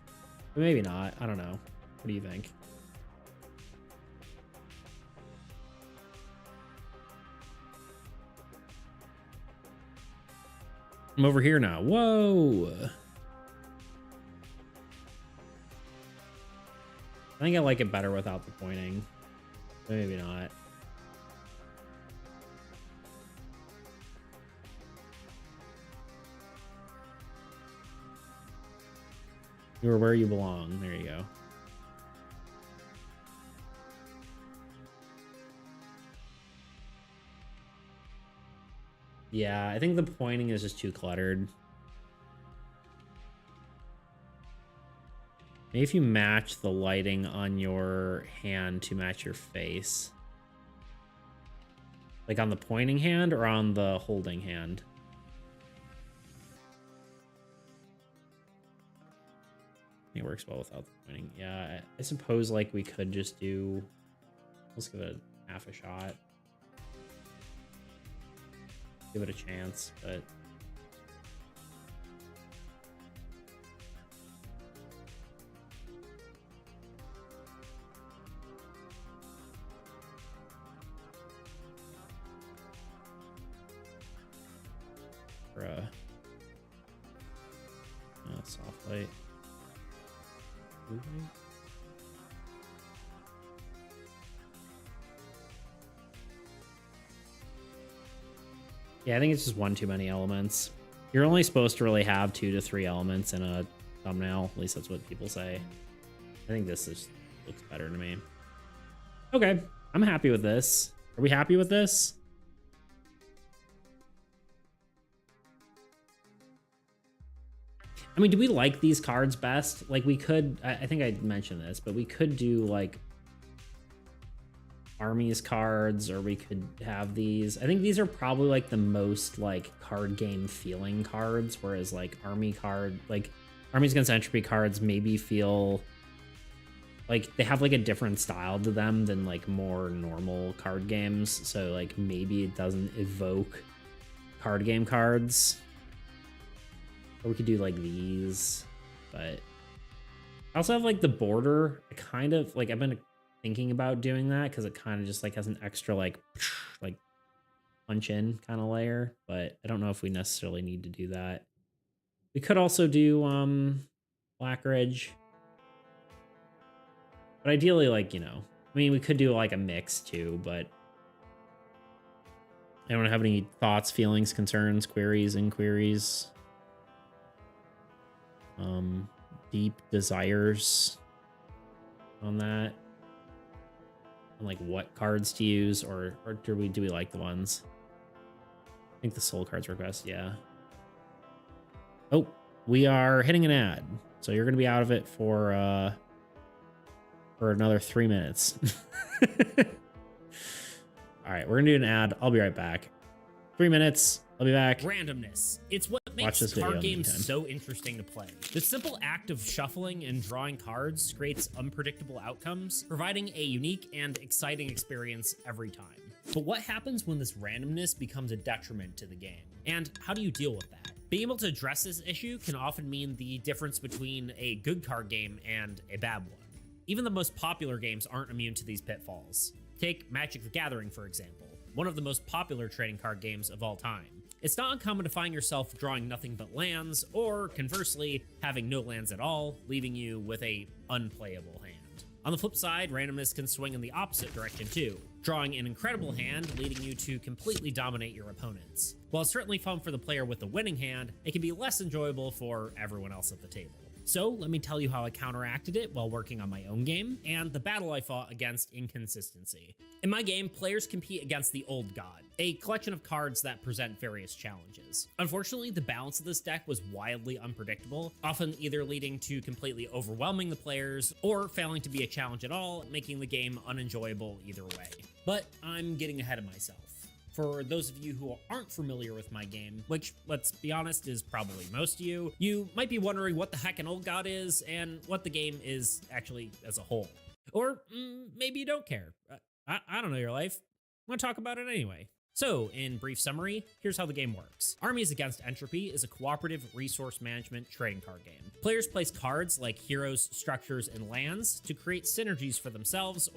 But maybe not. I don't know. What do you think? I'm over here now. Whoa. I think I like it better without the pointing. Maybe not. You are where you belong. There you go. Yeah, I think the pointing is just too cluttered. Maybe if you match the lighting on your hand to match your face. Like on the pointing hand or on the holding hand? I think it works well without the pointing. Yeah, I suppose like we could just do... Let's give it half a shot. Give it a chance, but... For a... soft light. Blue light? Yeah, I think it's just one too many elements. You're only supposed to really have 2 to 3 elements in a thumbnail. At least that's what people say. I think this just looks better to me. Okay, I'm happy with this. Are we happy with this? I mean, do we like these cards best? Like we could, I think I mentioned this, but we could do like armies cards, or we could have these. I think these are probably like the most like card game feeling cards, whereas like armies against entropy cards maybe feel like they have like a different style to them than like more normal card games. So like maybe it doesn't evoke card game cards. Or we could do like these, but I also have like the border. I kind of like, I've been thinking about doing that because it kind of just like has an extra like punch in kind of layer, but I don't know if we necessarily need to do that. We could also do Black Ridge, but ideally, like, you know, I mean, we could do like a mix too, but I don't have any thoughts, feelings, concerns, queries, inquiries, deep desires on that, and like what cards to use, or do we like the ones? I think the soul cards work best. Yeah. Oh, we are hitting an ad, so you're gonna be out of it for another 3 minutes. All right, we're gonna do an ad. I'll be right back. 3 minutes. I'll be back. Randomness. It's what makes card games so interesting to play. The simple act of shuffling and drawing cards creates unpredictable outcomes, providing a unique and exciting experience every time. But what happens when this randomness becomes a detriment to the game? And how do you deal with that? Being able to address this issue can often mean the difference between a good card game and a bad one. Even the most popular games aren't immune to these pitfalls. Take Magic the Gathering, for example, one of the most popular trading card games of all time. It's not uncommon to find yourself drawing nothing but lands, or conversely, having no lands at all, leaving you with a unplayable hand. On the flip side, randomness can swing in the opposite direction too, drawing an incredible hand, leading you to completely dominate your opponents. While it's certainly fun for the player with the winning hand, it can be less enjoyable for everyone else at the table. So let me tell you how I counteracted it while working on my own game, and the battle I fought against inconsistency. In my game, players compete against the Old God, a collection of cards that present various challenges. Unfortunately, the balance of this deck was wildly unpredictable, often either leading to completely overwhelming the players, or failing to be a challenge at all, making the game unenjoyable either way. But I'm getting ahead of myself. For those of you who aren't familiar with my game, which, let's be honest, is probably most of you, you might be wondering what the heck an Old God is and what the game is actually as a whole. Or maybe you don't care. I don't know your life. I'm going to talk about it anyway. So, in brief summary, here's how the game works. Armies Against Entropy is a cooperative resource management trading card game. Players place cards like heroes, structures, and lands to create synergies for themselves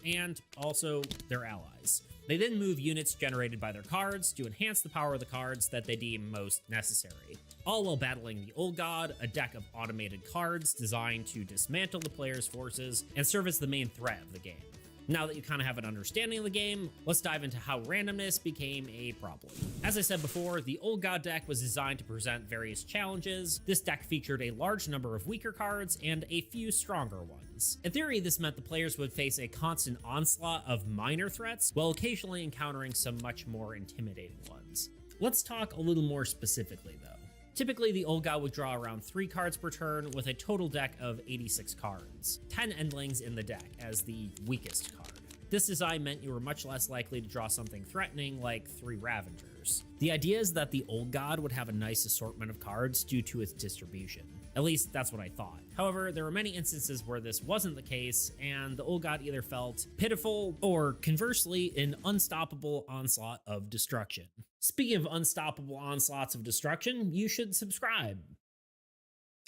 and also their allies. They then move units generated by their cards to enhance the power of the cards that they deem most necessary, all while battling the Old God, a deck of automated cards designed to dismantle the player's forces and serve as the main threat of the game. Now that you kind of have an understanding of the game, let's dive into how randomness became a problem. As I said before, the Old God deck was designed to present various challenges. This deck featured a large number of weaker cards and a few stronger ones. In theory, this meant the players would face a constant onslaught of minor threats, while occasionally encountering some much more intimidating ones. Let's talk a little more specifically though. Typically, the Old God would draw around 3 cards per turn with a total deck of 86 cards, 10 Endlings in the deck as the weakest card. This design meant you were much less likely to draw something threatening like 3 Ravengers. The idea is that the Old God would have a nice assortment of cards due to its distribution. At least that's what I thought. However, there were many instances where this wasn't the case, and the Old God either felt pitiful or, conversely, an unstoppable onslaught of destruction. Speaking of unstoppable onslaughts of destruction, you should subscribe.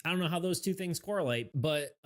I don't know how those two things correlate, but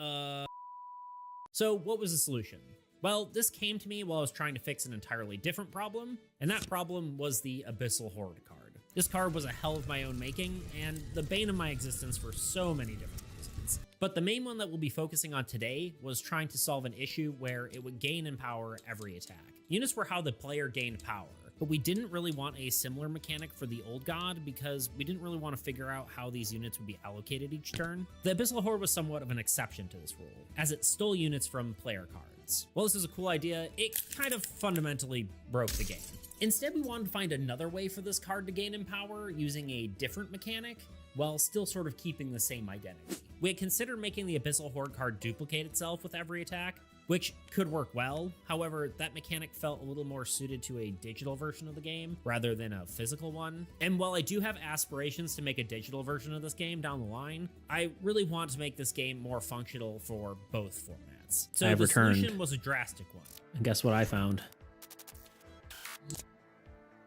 So what was the solution? Well, this came to me while I was trying to fix an entirely different problem, and that problem was the Abyssal Horde card. This card was a hell of my own making, and the bane of my existence for so many different reasons. But the main one that we'll be focusing on today was trying to solve an issue where it would gain in power every attack. Units were how the player gained power, but we didn't really want a similar mechanic for the Old God because we didn't really want to figure out how these units would be allocated each turn. The Abyssal Horde was somewhat of an exception to this rule, as it stole units from player cards. While this is a cool idea, it kind of fundamentally broke the game. Instead, we wanted to find another way for this card to gain in power using a different mechanic, while still sort of keeping the same identity. We had considered making the Abyssal Horde card duplicate itself with every attack, which could work well. However, that mechanic felt a little more suited to a digital version of the game rather than a physical one. And while I do have aspirations to make a digital version of this game down the line, I really want to make this game more functional for both formats. So the solution was a drastic one. And guess what I found?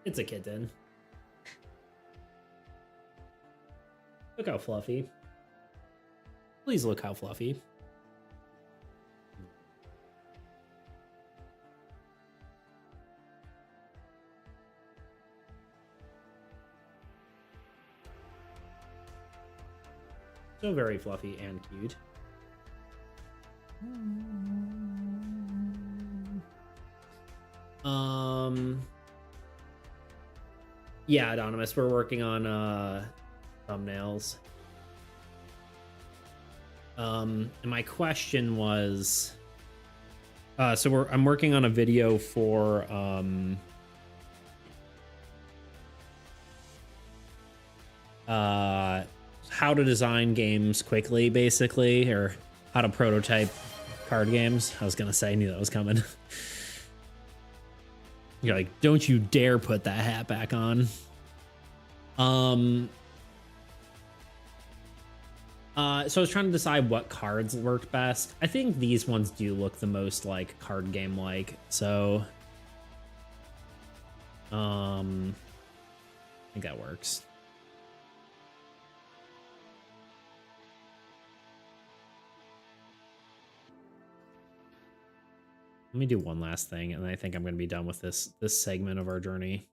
It's a kitten. Look how fluffy. Please look how fluffy. So very fluffy and cute. Yeah, Anonymous, we're working on thumbnails. And my question was, I'm working on a video for how to design games quickly, basically, or how to prototype card games. I was gonna say, I knew that was coming. You're like, don't you dare put that hat back on. So I was trying to decide what cards worked best. I think these ones do look the most like card game like. So I think that works. Let me do one last thing, and I think I'm going to be done with this segment of our journey.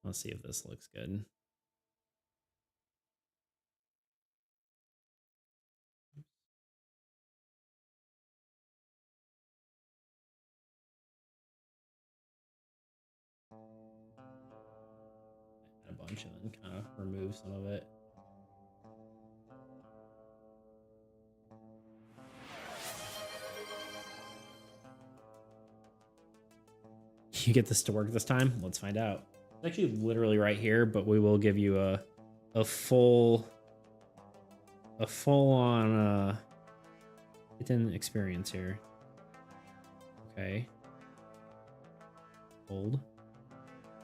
Let's see if this looks good. Add a bunch and then kind of remove some of it. You get this to work this time? Let's find out. It's actually literally right here, but we will give you a full on hidden experience here. Okay. Hold.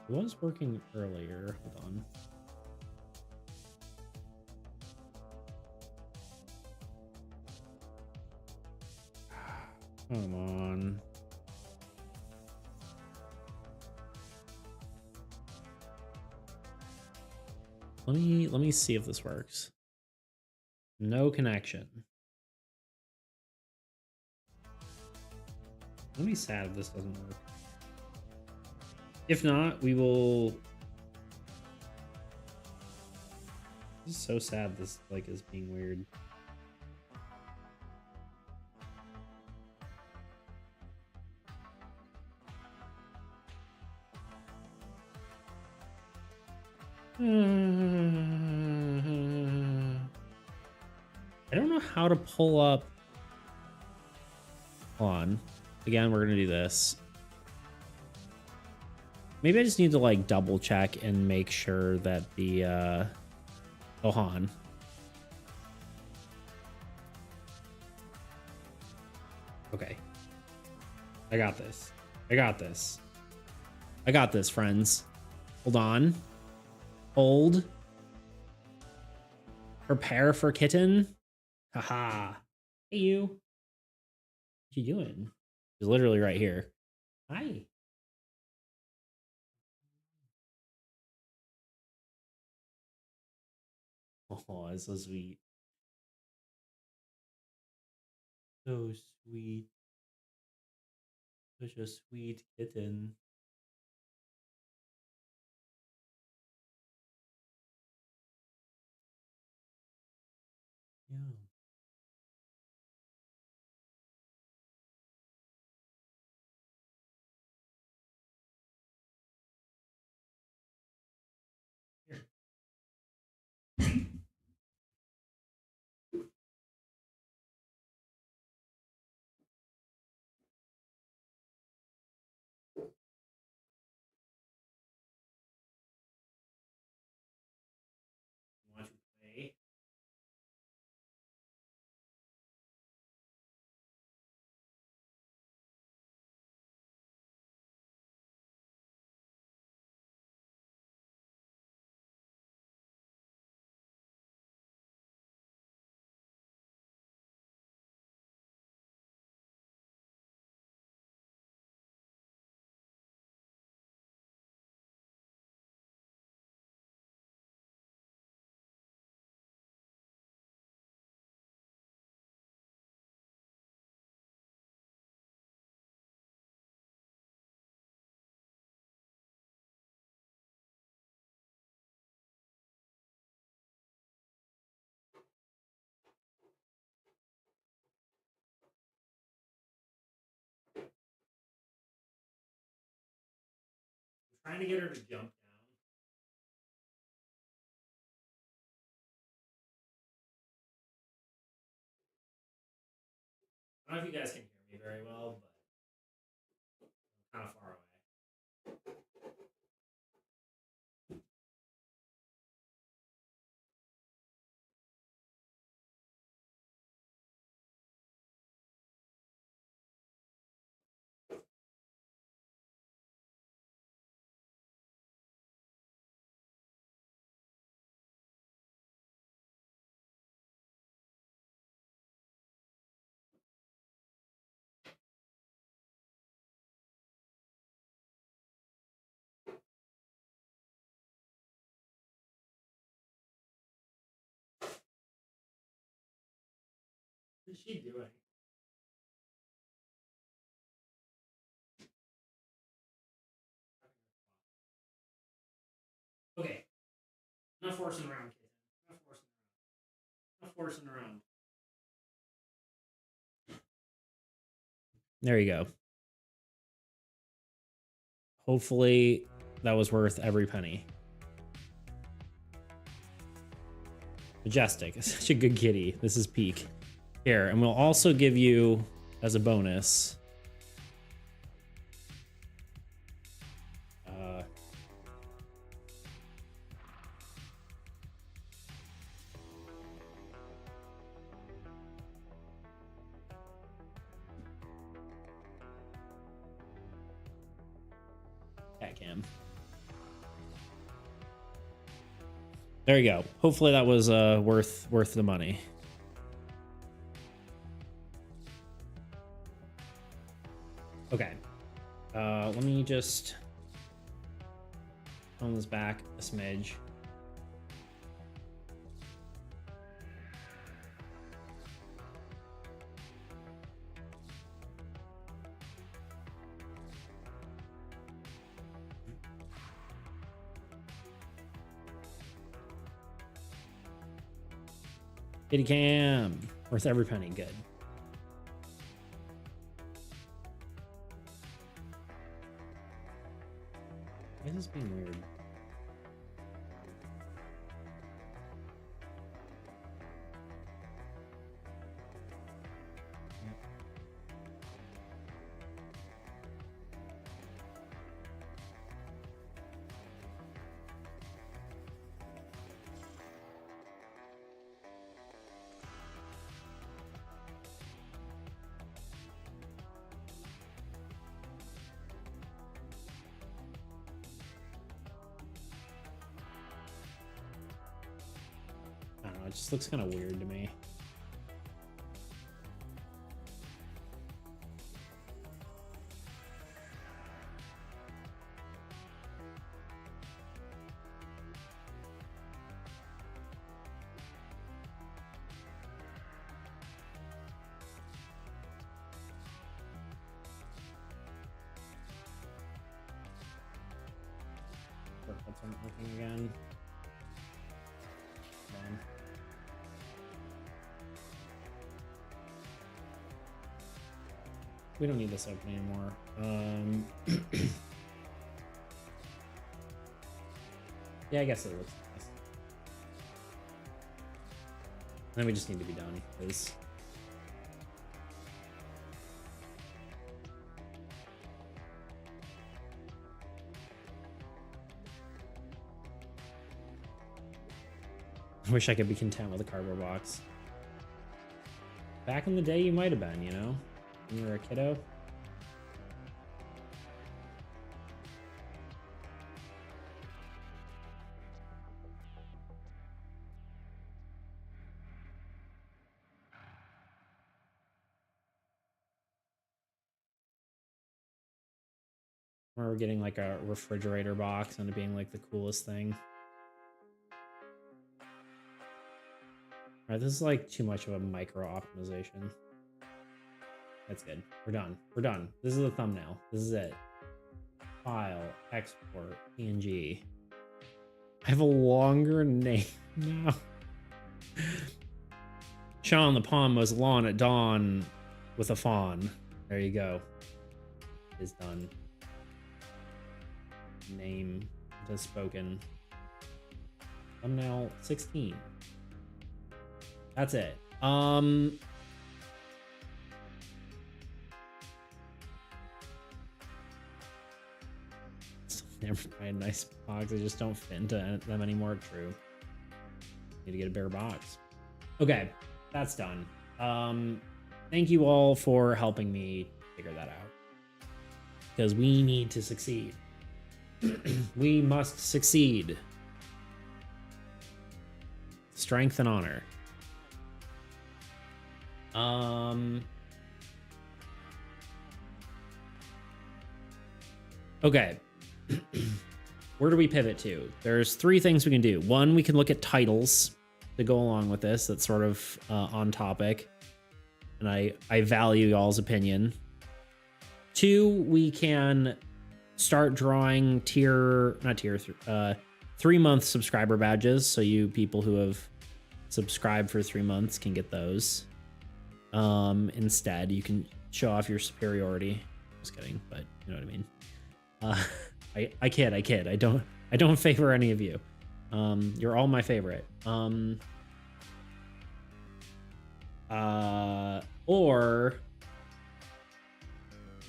It was working earlier. Hold on. Come on. Let me see if this works. No connection. I'm gonna be sad if this doesn't work. If not, we will. This is so sad. This like is being weird. I don't know how to pull up. Hold on. Again, we're gonna do this. Maybe I just need to like double check and make sure that the oh, hold on. Okay. I got this. I got this. I got this, friends. Hold on. Hold. Prepare for kitten. Haha. Hey, you. What you doing? He's literally right here. Hi. Oh, it's so sweet. So sweet. Such a sweet kitten. Yeah. Want to play? trying to get her to jump down. I don't know if you guys can hear me very well, but I'm kind of far away. What is she doing? Okay. Enough forcing around, kids. Enough forcing around. Enough forcing around. There you go. Hopefully that was worth every penny. Majestic. Such a good kitty. This is peak. Here, and we'll also give you, as a bonus, cat cam. There you go. Hopefully that was worth the money. Okay. Let me just tone this back a smidge. Kitty cam. Worth every penny. Good. Why is this being weird? I don't know, it just looks kind of weird to me. Shortcuts aren't working again. Fine. We don't need this open anymore. Yeah, I guess it looks nice. Then we just need to be done, because I wish I could be content with a cardboard box. Back in the day, you might have been, you know? When you were a kiddo. I remember getting like a refrigerator box and it being like the coolest thing. Alright, this is like too much of a micro optimization. That's good. We're done. We're done. This is the thumbnail. This is it. File, export, PNG. I have a longer name now. Sean the Pawn mows lawn at dawn with a fawn. There you go. It's done. name has spoken. Thumbnail 16. That's it. Never buy a nice box. I just don't fit into them anymore. True. Need to get a bigger box. Okay, that's done. Thank you all for helping me figure that out. Because we need to succeed. We must succeed. Strength and honor. Okay. Where do we pivot to? There's 3 things we can do. 1, we can look at titles to go along with this. That's sort of on topic. And I value y'all's opinion. 2, we can start drawing 3-month subscriber badges. So you people who have subscribed for 3 months can get those. Instead, you can show off your superiority. Just kidding, but you know what I mean. I kid. I don't favor any of you. You're all my favorite. Or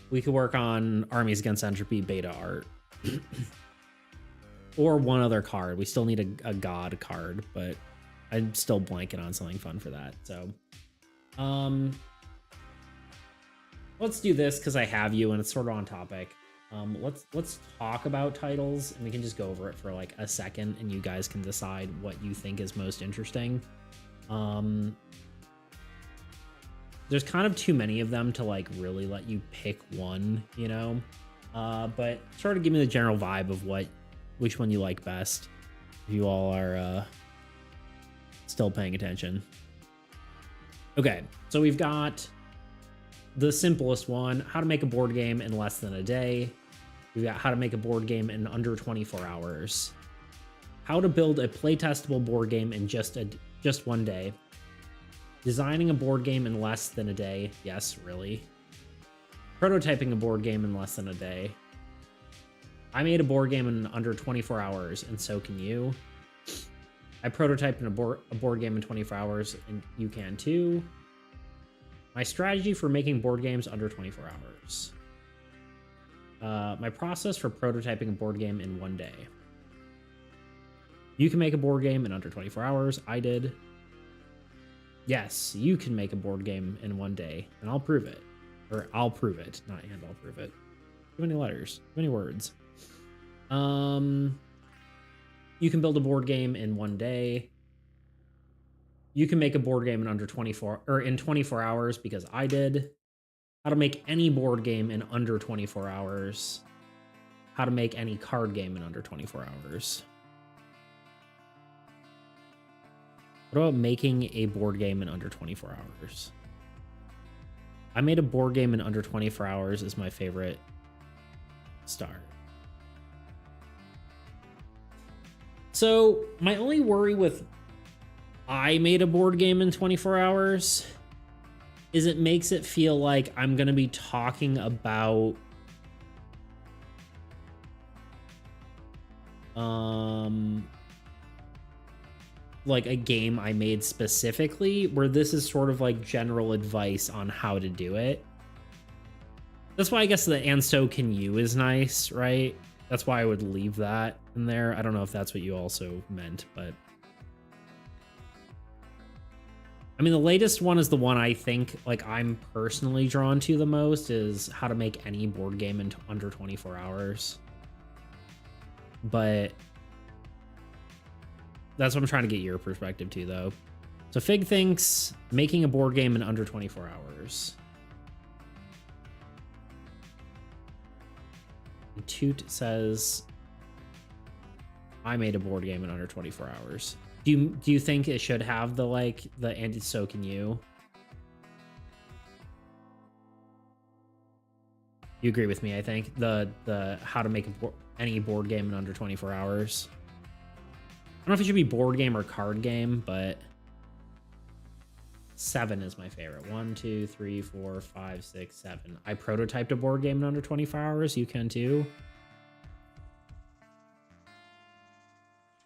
we could work on Armies Against Entropy beta art. Or one other card. We still need a god card, but I'm still blanking on something fun for that. So, let's do this because I have you and it's sort of on topic. Let's talk about titles and we can just go over it for like a second and you guys can decide what you think is most interesting. There's kind of too many of them to like really let you pick one, you know, but sort of give me the general vibe of which one you like best. If you all are still paying attention. Okay, so we've got the simplest one, how to make a board game in less than a day. We've got how to make a board game in under 24 hours. How to build a playtestable board game in just one day. Designing a board game in less than a day. Yes, really. Prototyping a board game in less than a day. I made a board game in under 24 hours, and so can you. I prototyped a board game in 24 hours, and you can too. My strategy for making board games under 24 hours. My process for prototyping a board game in 1 day. You can make a board game in under 24 hours. I did. Yes, you can make a board game in 1 day, and I'll prove it. Or I'll prove it, not and I'll prove it. Too many letters, too many words. You can build a board game in 1 day. You can make a board game in under 24 hours because I did. How to make any board game in under 24 hours. How to make any card game in under 24 hours. What about making a board game in under 24 hours? I made a board game in under 24 hours is my favorite start. So my only worry with I made a board game in 24 hours is it makes it feel like I'm going to be talking about like a game I made specifically, where this is sort of like general advice on how to do it. That's why I guess the "and so can you" is nice, right? That's why I would leave that in there. I don't know if that's what you also meant, but I mean, the latest one is the one I think like I'm personally drawn to the most, is how to make any board game in under 24 hours. But that's what I'm trying to get your perspective to, though. So Fig thinks making a board game in under 24 hours. And Toot says I made a board game in under 24 hours. Do you think it should have the and so can you? You agree with me, I think. The how to make any board game in under 24 hours. I don't know if it should be board game or card game, but 7 is my favorite. 1, 2, 3, 4, 5, 6, 7. I prototyped a board game in under 24 hours. You can too.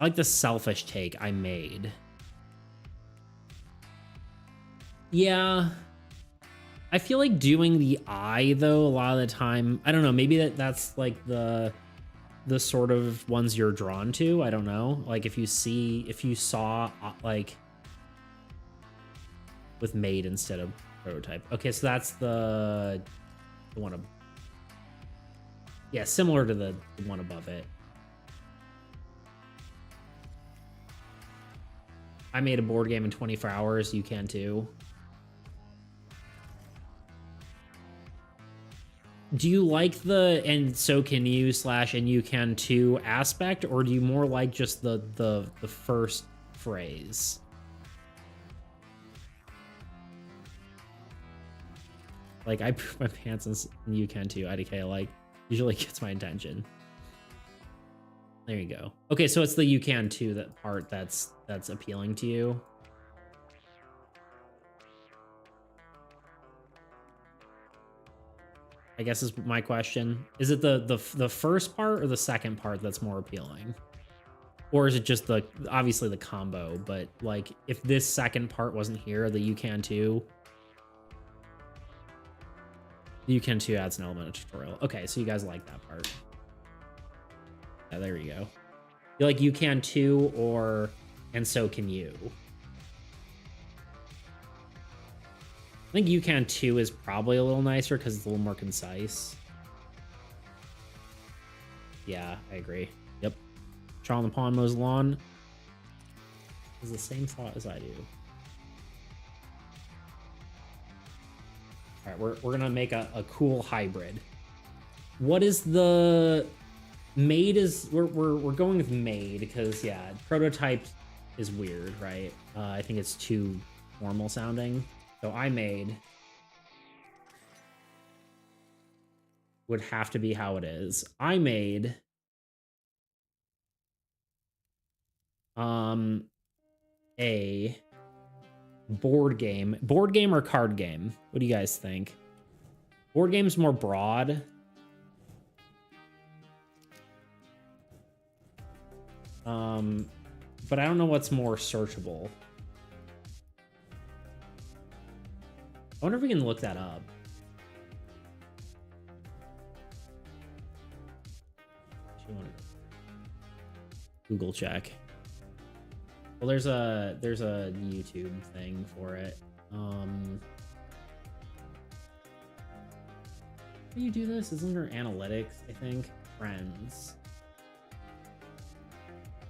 I like the selfish take I made. Yeah. I feel like doing the eye though a lot of the time. I don't know, maybe that's like the sort of ones you're drawn to. I don't know. Like if you saw like with made instead of prototype. Okay, so that's the one yeah, similar to the one above it. I made a board game in 24 hours. You can too. Do you like the and so can you / and you can too aspect, or do you more like just the first phrase? Like I poop my pants and you can too. IDK like usually gets my attention. There you go. Okay, so it's the you can too that part that's appealing to you. I guess is my question. Is it the first part or the second part that's more appealing? Or is it just obviously the combo, but like if this second part wasn't here, the you can too. You can too adds an element of tutorial. Okay, so you guys like that part. Yeah, there you go. You like you can too, or and so can you. I think you can too is probably a little nicer because it's a little more concise. Yeah, I agree. Yep. Shaw on the pond mows the lawn. Is the same thought as I do. All right, we're gonna make a cool hybrid. What is the made? Is we're going with made because yeah, prototype is weird, right? I think it's too formal sounding. So I made would have to be how it is. I made a board game or card game. What do you guys think? Board game's more broad. But I don't know what's more searchable. I wonder if we can look that up. Google check. Well, there's a YouTube thing for it. How do you do this? Isn't there analytics? I think friends.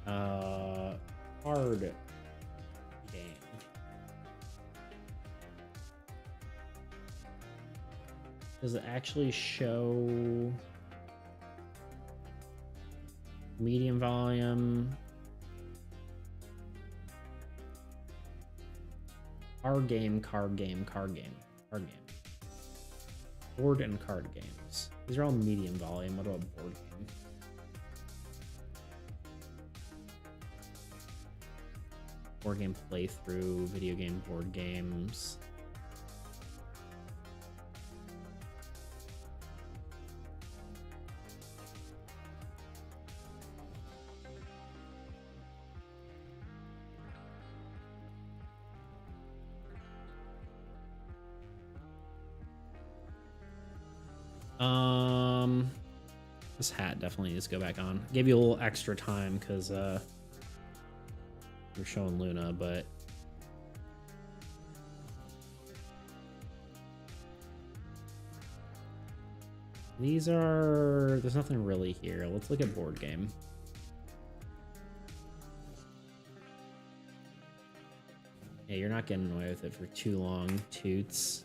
Card game. Does it actually show medium volume? Card game. Board and card games. These are all medium volume. What about board game? Board game playthrough, video game board games. This hat definitely needs to go back on. Gave you a little extra time because you're showing Luna, but these are, there's nothing really here. Let's look at board game. Yeah, you're not getting away with it for too long, Toots.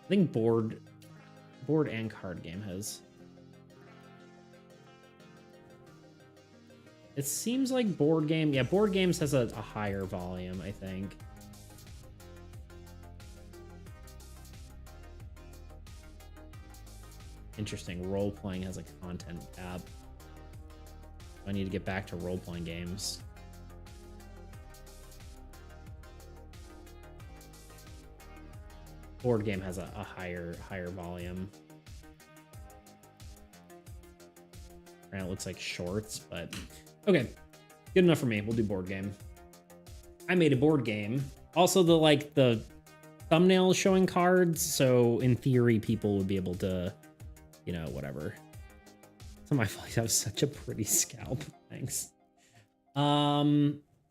I think board and card game has. It seems like board game. Yeah, board games has a higher volume, I think. Interesting. Role-playing has a content tab. I need to get back to role-playing games. Board game has a higher volume. Right, it looks like shorts, but okay. Good enough for me. We'll do board game. I made a board game. Also, the thumbnail is showing cards, so in theory, people would be able to, you know, whatever. It's not my fault. That was such a pretty scalp. Thanks.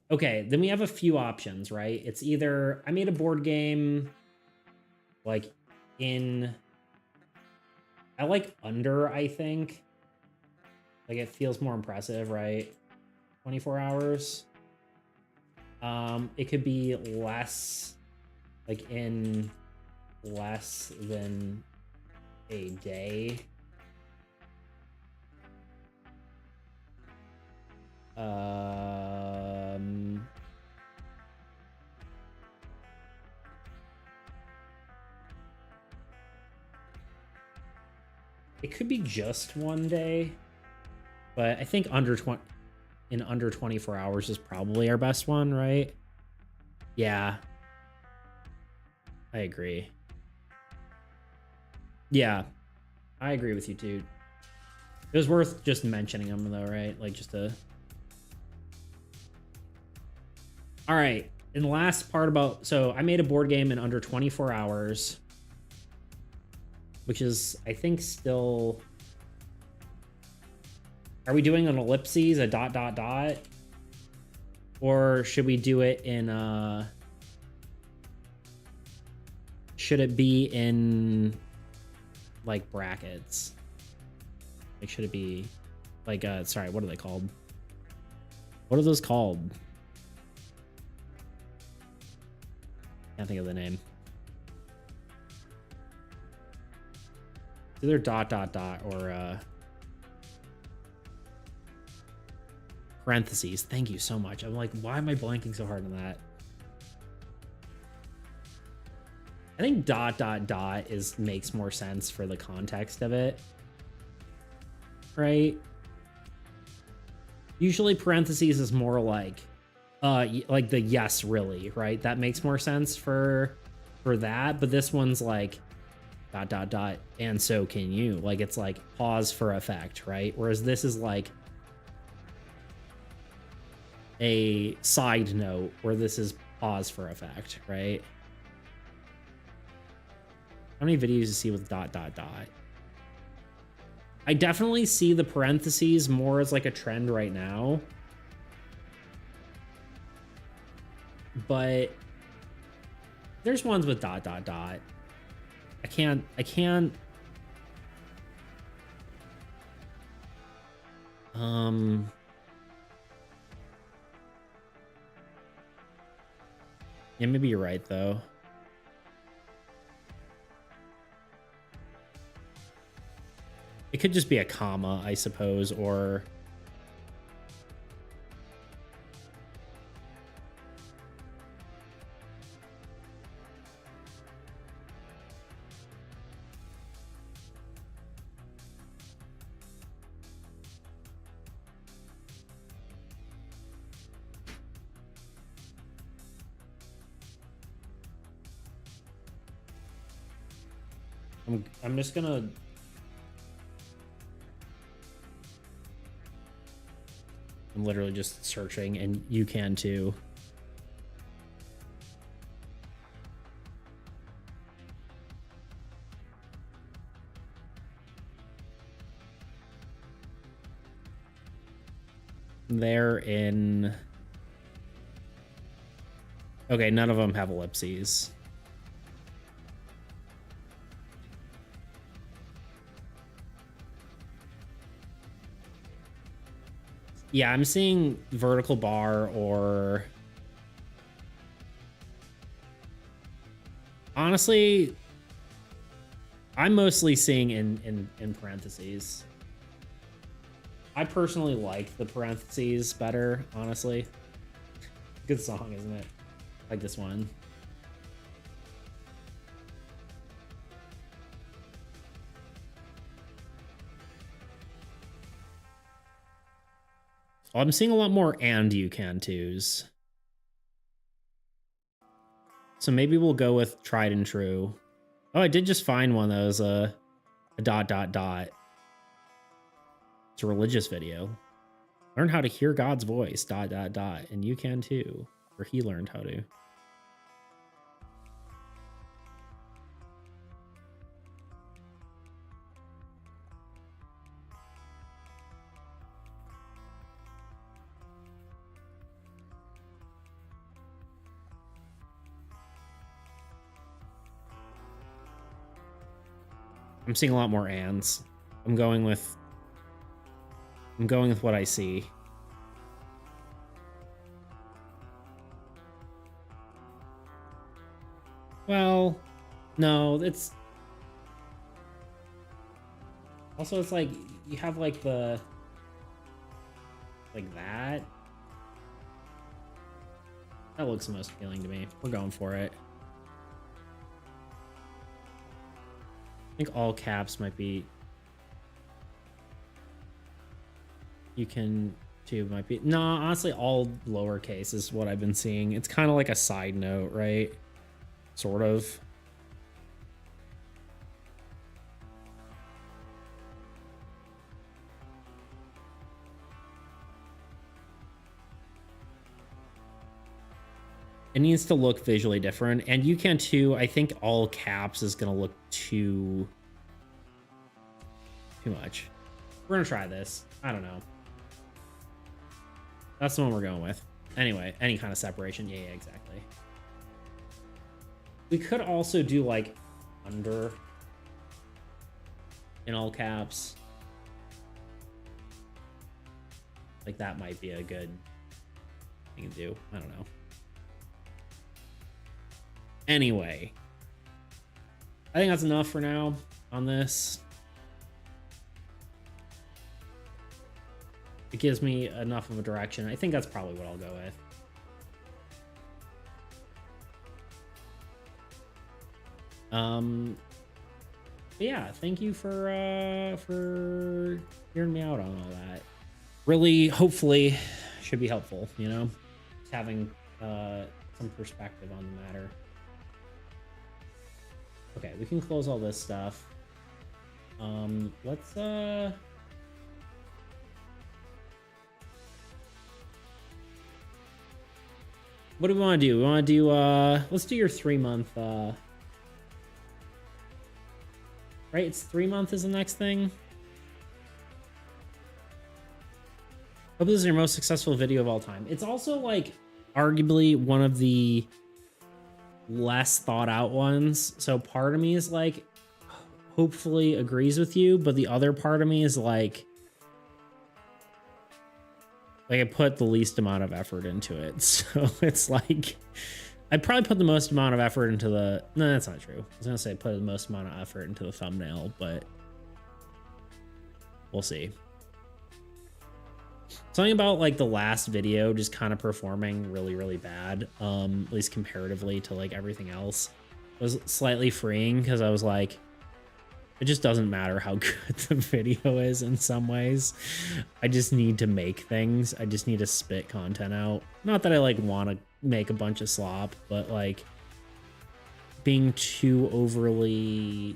Okay, then we have a few options, right? It's either I made a board game like I like under, I think. Like it feels more impressive, right? 24 hours. It could be less, like in less than a day. It could be just one day, but I think under 24 hours is probably our best one, right? Yeah. I agree. Yeah. I agree with you too. It was worth just mentioning them though, right? Like just a... All right. And the last part about... So I made a board game in under 24 hours. Which is, I think, still... Are we doing an ellipses, a ... Or should we do it in... Should it be in, like, brackets? Like, should it be... Like, sorry, what are they called? What are those called? Can't think of the name. Either ... or parentheses. Thank you so much. I'm like, why am I blanking so hard on that? I think ... makes more sense for the context of it. Right? Usually parentheses is more like the yes, really, right? That makes more sense for that, but this one's like ... and so can you. Like, it's like pause for effect, right? Whereas this is like a side note where this is pause for effect, right? How many videos do you see with ... I definitely see the parentheses more as like a trend right now. But there's ones with ... I can't yeah, maybe you're right though. It could just be a comma, I suppose, or I'm just gonna... I'm literally just searching, and you can too. They're in... Okay, none of them have ellipses. Yeah, I'm seeing vertical bar or... Honestly, I'm mostly seeing in parentheses. I personally like the parentheses better, honestly. Good song, isn't it? Like this one. Oh, I'm seeing a lot more and you can twos. So maybe we'll go with tried and true. Oh, I did just find one that was a ... It's a religious video. Learn how to hear God's voice, ... And you can too. Or he learned how to. I'm seeing a lot more ands. I'm going with what I see. Well, no, it's also, it's like you have like the like that. That looks the most appealing to me. We're going for it. I think all caps might be. You can too, might be. No, honestly, all lowercase is what I've been seeing. It's kind of like a side note, right? Sort of. It needs to look visually different, and you can too. I think all caps is gonna look too much. We're gonna try this. I don't know. That's the one we're going with. Anyway, any kind of separation. Yeah, exactly. We could also do like under in all caps. Like that might be a good thing to do. I don't know. Anyway, I think that's enough for now on this. It gives me enough of a direction. I think that's probably what I'll go with. But yeah, thank you for hearing me out on all that. Really, hopefully, should be helpful, you know? Just having some perspective on the matter. Okay, we can close all this stuff. Let's what do we want to do? We want to do let's do your 3-month right, it's 3-month is the next thing. Hope this is your most successful video of all time. It's also like arguably one of the less thought out ones. So part of me is like, hopefully agrees with you, but the other part of me is like I put the least amount of effort into it. So it's like, I'd probably put the most amount of effort into the, no, that's not true. I was gonna say put the most amount of effort into the thumbnail, but we'll see. Something about like the last video just kind of performing really, really bad, at least comparatively to like everything else, was slightly freeing because I was like, it just doesn't matter how good the video is in some ways. I just need to make things. I just need to spit content out. Not that I like want to make a bunch of slop, but like being too overly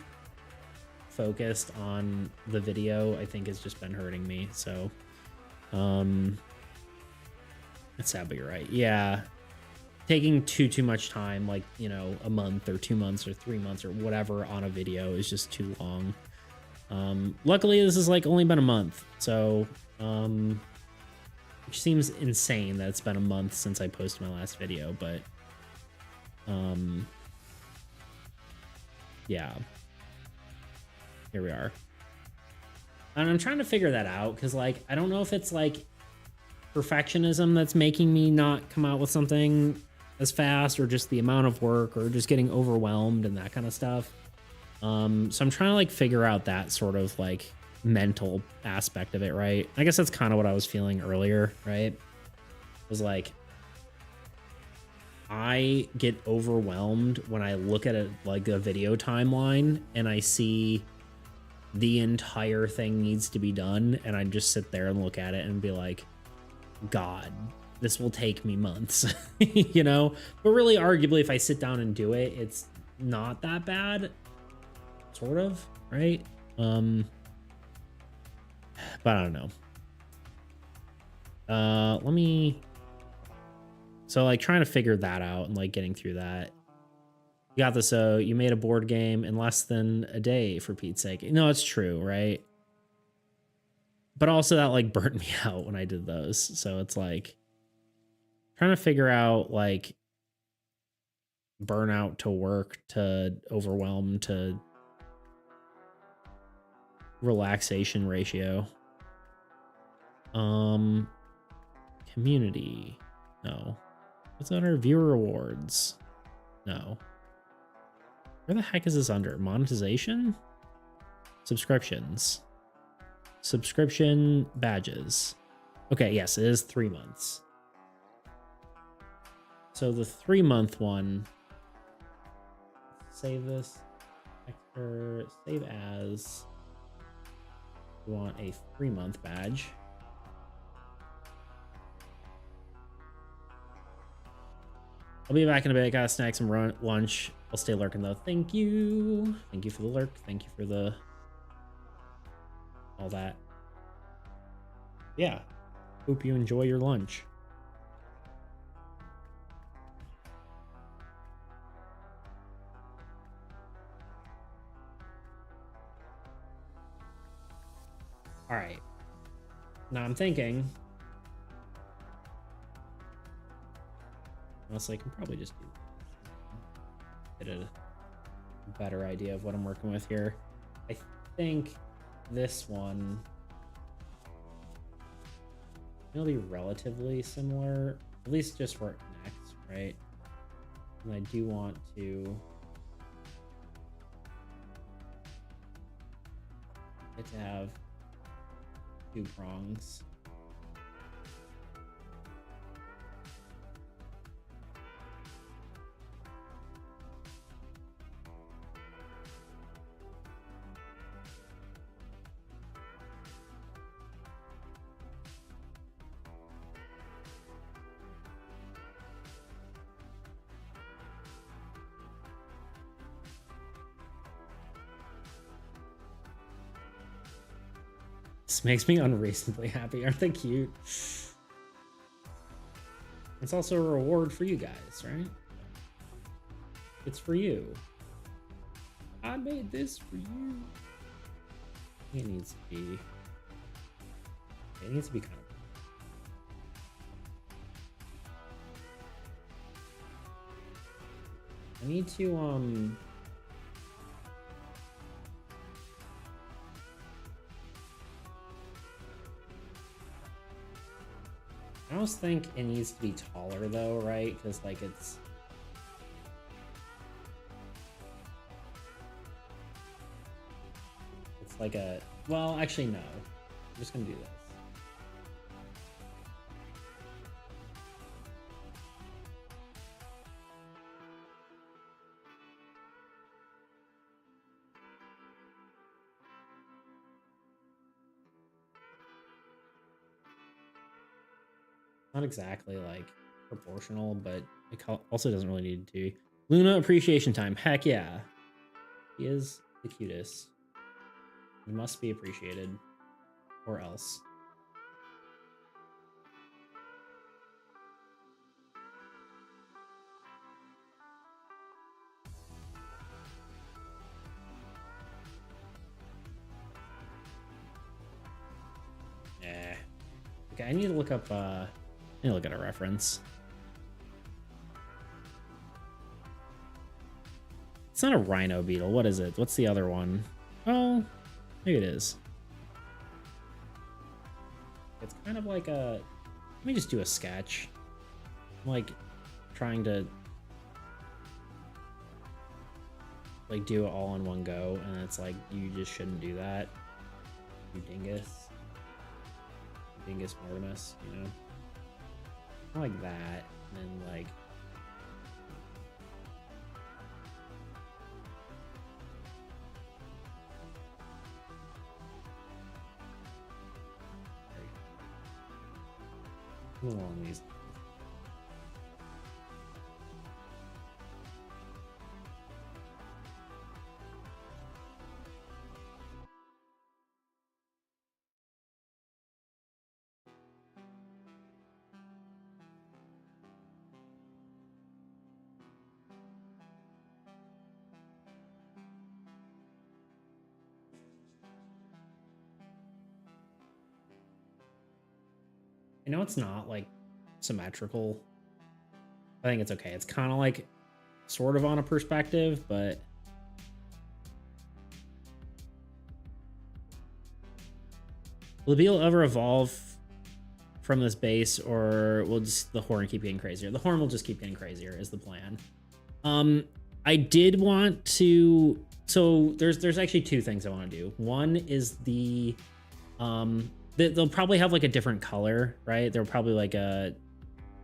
focused on the video, I think has just been hurting me. So, that's sad, but you're right. Yeah. Taking too much time, like, you know, a month or 2 months or 3 months or whatever on a video is just too long. Luckily this has like only been a month, so which seems insane that it's been a month since I posted my last video, but yeah, here we are. And I'm trying to figure that out because like I don't know if it's like perfectionism that's making me not come out with something as fast, or just the amount of work, or just getting overwhelmed and that kind of stuff. So I'm trying to like figure out that sort of like mental aspect of it, right? I guess that's kind of what I was feeling earlier, right? It was like I get overwhelmed when I look at it like a video timeline and I see the entire thing needs to be done, and I just sit there and look at it and be like, God, this will take me months, you know? But really, arguably, if I sit down and do it, it's not that bad, sort of, right? but I don't know. Let me. So like trying to figure that out and like getting through that. You got this. So you made a board game in less than a day, for Pete's sake. No, it's true, right? But also that like burnt me out when I did those. So it's like trying to figure out like burnout to work to overwhelm to relaxation ratio. Community. No. What's under viewer rewards? No. Where the heck is this under? Monetization? Subscriptions. Subscription badges. Okay, yes, it is 3 months. So the 3-month one, save this, extra, save as, we want a 3-month badge. I'll be back in a bit. Gotta snack some lunch. I'll stay lurking though. Thank you. Thank you for the lurk. Thank you for the all that. Yeah. Hope you enjoy your lunch. All right. Now I'm thinking. Honestly, I can probably just do get a better idea of what I'm working with here. I think this one will be relatively similar, at least just where it connects, right? And I do want to it to have 2 prongs. This makes me unreasonably happy. Aren't they cute? It's also a reward for you guys, right? It's for you. I made this for you. It needs to be... It needs to be kind of... I need to, I almost think it needs to be taller though, right? Because like it's like a, well, actually no. I'm just gonna do this. Not exactly like proportional, but it also doesn't really need to be. Luna appreciation time. Heck yeah. He is the cutest. He must be appreciated. Or else. Yeah. Okay, I need to look up I need to look at a reference. It's not a rhino beetle. What is it? What's the other one? Oh, maybe it is. It's kind of like a... Let me just do a sketch. I'm like trying to like do it all in one go, and it's like you just shouldn't do that. You dingus. Dingus Mortimus, you know? Kind of like that, and then like along these I know it's not like symmetrical. I think it's okay. It's kind of like sort of on a perspective, but will the beetle ever evolve from this base, or will just the horn keep getting crazier? The horn will just keep getting crazier is the plan. I did want to, so there's actually two things I want to do. One is the they'll probably have like a different color, right? They'll probably like a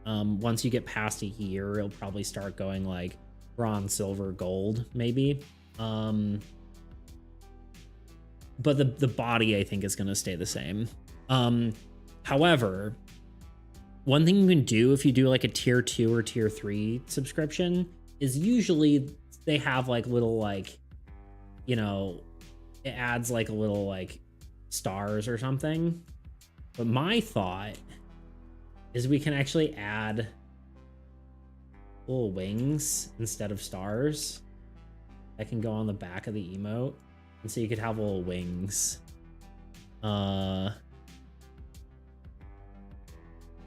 once you get past a year, it'll probably start going like bronze, silver, gold, maybe. But the body I think is going to stay the same. However, one thing you can do if you do like a tier 2 or tier 3 subscription is usually they have like little like, you know, it adds like a little like stars or something. But my thought is we can actually add little wings instead of stars that can go on the back of the emote. And so you could have little wings.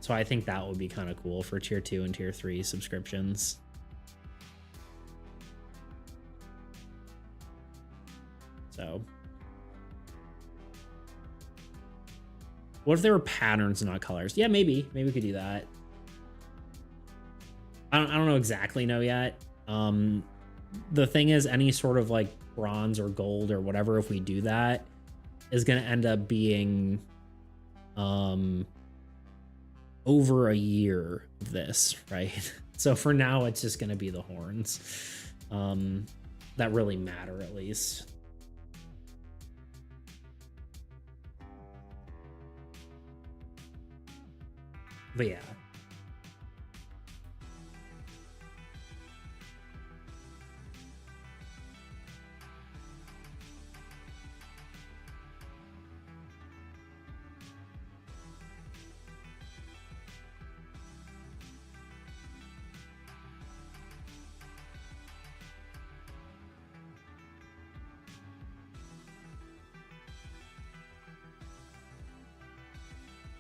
So I think that would be kind of cool for tier 2 and tier 3 subscriptions. So what if there were patterns, not colors? Yeah, maybe we could do that. I don't know exactly yet. The thing is, any sort of like bronze or gold or whatever, if we do that, is going to end up being over a year of this, right? So for now, it's just going to be the horns that really matter, at least. But yeah.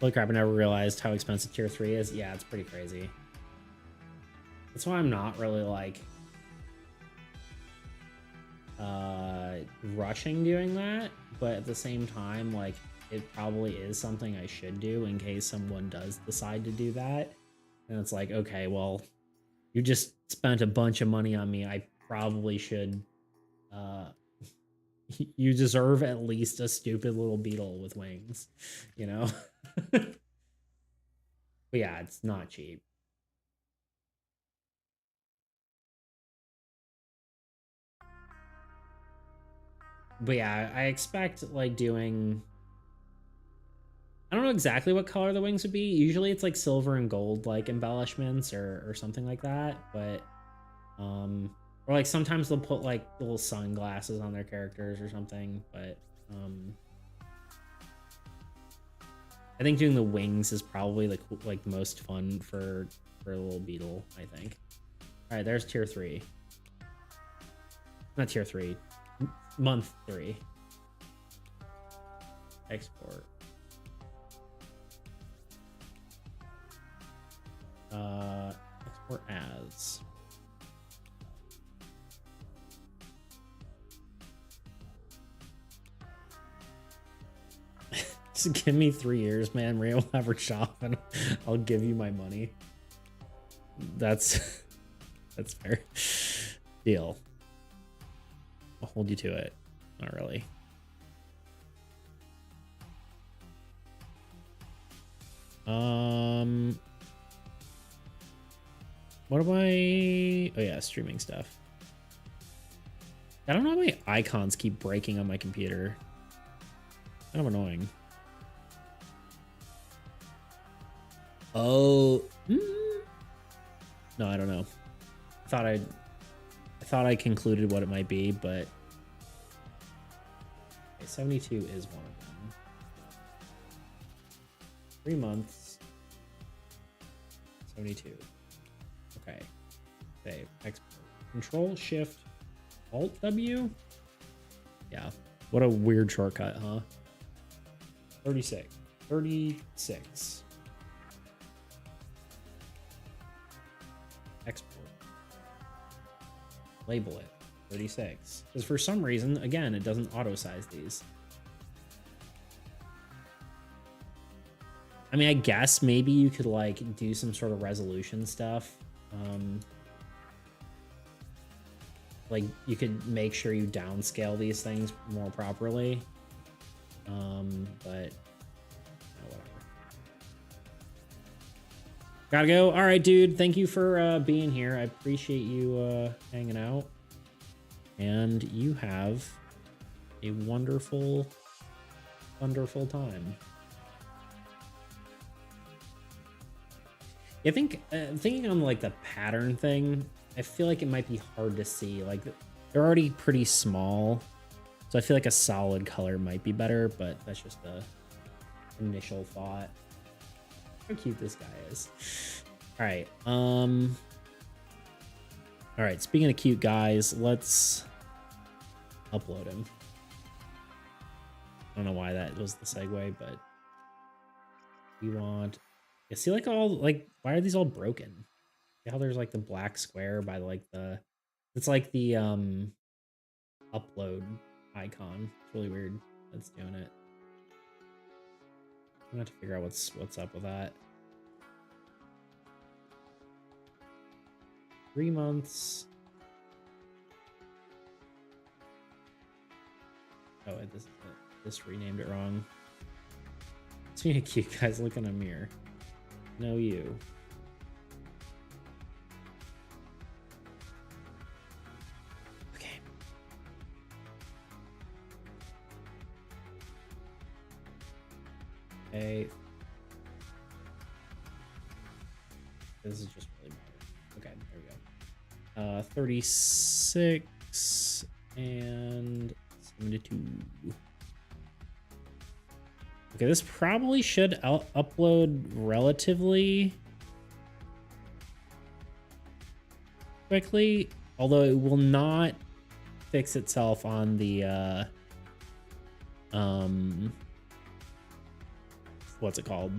Holy crap, I never realized how expensive tier 3 is. Yeah, it's pretty crazy. That's why I'm not really like rushing doing that, but at the same time, like, it probably is something I should do in case someone does decide to do that. And it's like, okay, well, you just spent a bunch of money on me. I probably should you deserve at least a stupid little beetle with wings, you know? But yeah, it's not cheap. But yeah, I expect like doing, I don't know exactly what color the wings would be. Usually it's like silver and gold like embellishments or something like that, but or like sometimes they'll put like little sunglasses on their characters or something, but I think doing the wings is probably like the most fun for a little beetle, I think. All right, there's tier 3. Not tier 3. Month 3. Export. Export as. Just give me 3 years, man. Maria will have her shop and I'll give you my money. That's fair. Deal. I'll hold you to it. Not really. What am I? Oh yeah, streaming stuff. I don't know why my icons keep breaking on my computer. Kind of annoying. Oh, no, I don't know. I thought I concluded what it might be, but okay, 72 is one of them. 3 months. 72. Okay. Save. Export. Control Shift Alt W. Yeah. What a weird shortcut, huh? 36. 36. export. Label it 36. Because for some reason, again, it doesn't auto size these. I mean, I guess maybe you could like do some sort of resolution stuff. Like you could make sure you downscale these things more properly. But whatever. Gotta go. All right, dude. Thank you for being here. I appreciate you hanging out. And you have a wonderful, wonderful time. I think thinking on like the pattern thing, I feel like it might be hard to see. Like they're already pretty small, so I feel like a solid color might be better. But that's just a initial thought. How cute this guy is. All right. All right. Speaking of cute guys, let's upload him. I don't know why that was the segue, but we want. You see, like all like, why are these all broken? See how there's like the black square by like the, it's like the upload icon. It's really weird. That's doing it. I'm gonna have to figure out what's up with that. 3 months. Oh, this is it. Just renamed it wrong. Speaking of cute guys, look in a mirror. No, you. Okay. Okay. This is just really minor. Okay, there we go. 36 and 72. Okay, this probably should upload relatively quickly, although it will not fix itself on the what's it called?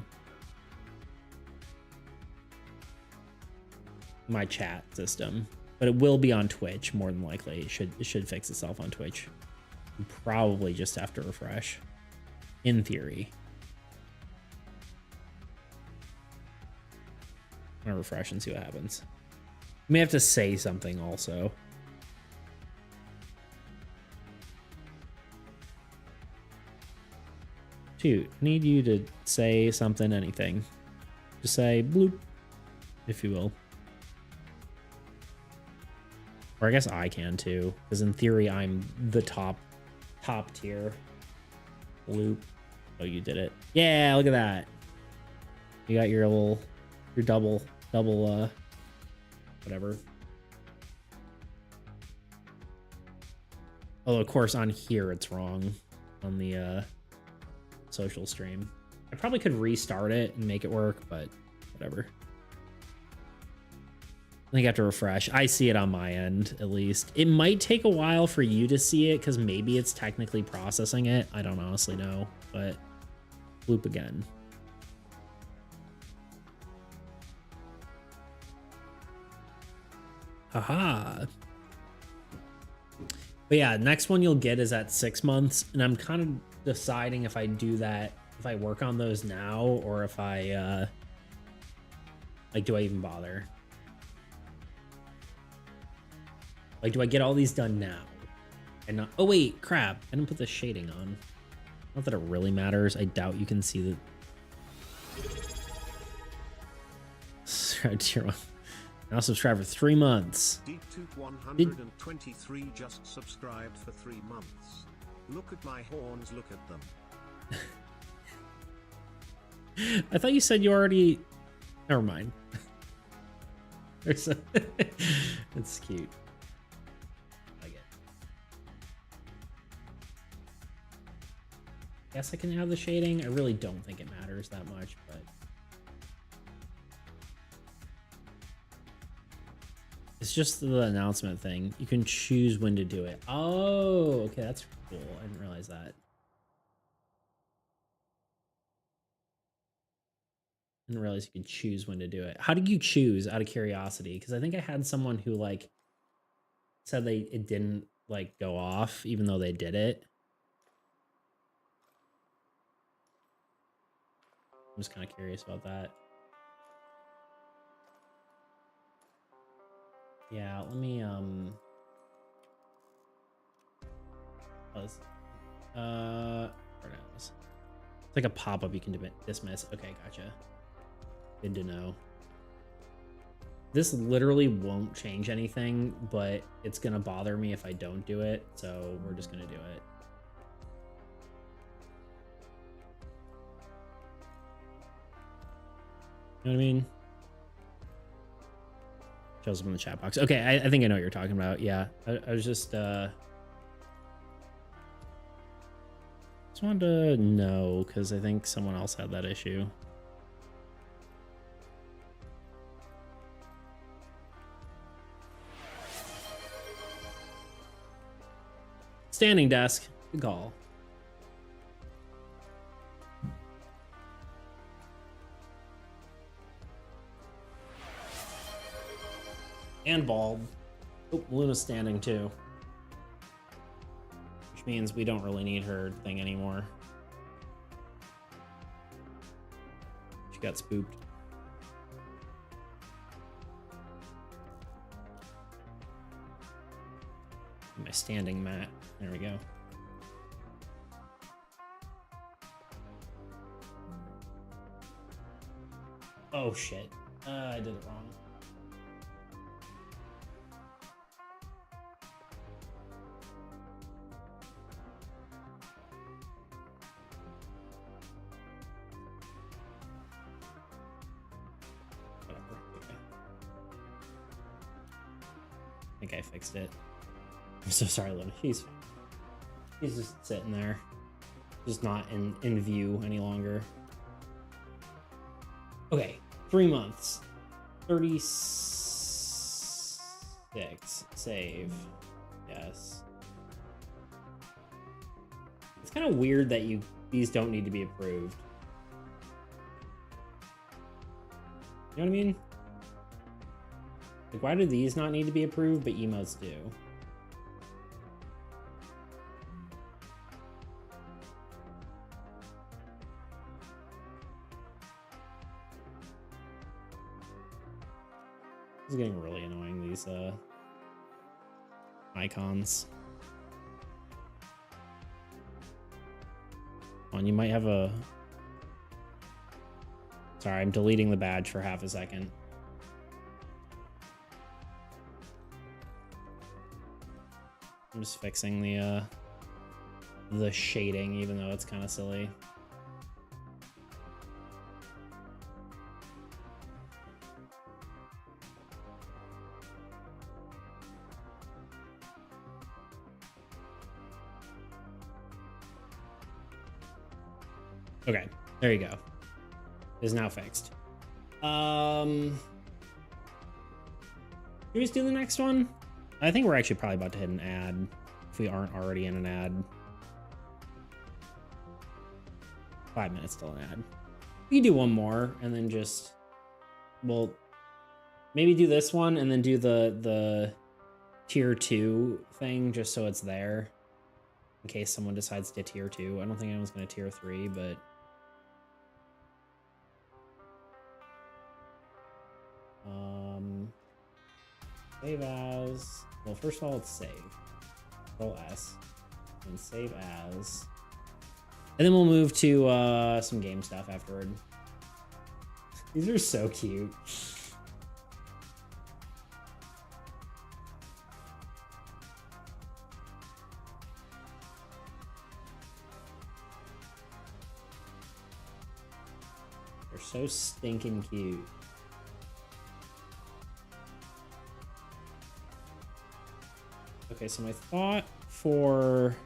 My chat system, but it will be on Twitch more than likely. It should fix itself on Twitch. You probably just have to refresh. In theory. I'm gonna refresh and see what happens. We may have to say something also. Shoot, need you to say something, anything. Just say bloop, if you will. Or I guess I can too, because in theory I'm the top tier. Loop. Oh, you did it. Yeah, look at that. You got your double whatever. Oh, of course on here it's wrong on the social stream. I probably could restart it and make it work, but whatever. I think I have to refresh. I see it on my end, at least. It might take a while for you to see it, because maybe it's technically processing it. I don't honestly know, but loop again. Haha. But yeah, next one you'll get is at 6 months, and I'm kind of deciding if I do that, if I work on those now, or if I, like, do I even bother? Like, do I get all these done now? And not, oh wait, crap, I didn't put the shading on. Not that it really matters. I doubt you can see the... Now subscribe for 3 months. DeepTooth123 just subscribed for 3 months. Look at my horns, look at them. I thought you said you already... Never mind. There's a... It's cute. Guess I can have the shading. I really don't think it matters that much, but it's just the announcement thing. You can choose when to do it. Oh, okay, that's cool. I didn't realize that. didn't realize you could choose when to do it. How did you choose, out of curiosity? Because I think I had someone who like said it didn't like go off even though they did it. I'm just kind of curious about that. Yeah, let me it's like a pop-up you can dismiss. Okay, gotcha. Good to know. This literally won't change anything, but it's gonna bother me if I don't do it, so we're just gonna do it. You know what I mean? Shows up in the chat box. Okay, I think I know what you're talking about. Yeah, I was just wanted to know because I think someone else had that issue. Standing desk. Good call. And bald. Oh, Luna's standing too. Which means we don't really need her thing anymore. She got spooked. My standing mat. There we go. Oh shit. I did it wrong. I think I fixed it. I'm so sorry, Luna. He's just sitting there. Just not in view any longer. Okay, 3 months. 36. Save. Yes. It's kind of weird that these don't need to be approved. You know what I mean? Like, why do these not need to be approved, but emotes do? It's getting really annoying, these icons. You might have a... Sorry, I'm deleting the badge for half a second. I'm just fixing the shading, even though it's kind of silly. Okay, there you go. Is now fixed. Should we just do the next one? I think we're actually probably about to hit an ad if we aren't already in an ad. 5 minutes till an ad. We can do one more and then just, well, maybe do this one and then do the tier 2 thing just so it's there in case someone decides to tier 2. I don't think anyone's going to tier 3, but save as, well, first of all, it's save. Control S and save as, and then we'll move to some game stuff afterward. These are so cute. They're so stinking cute. Okay, so my thought for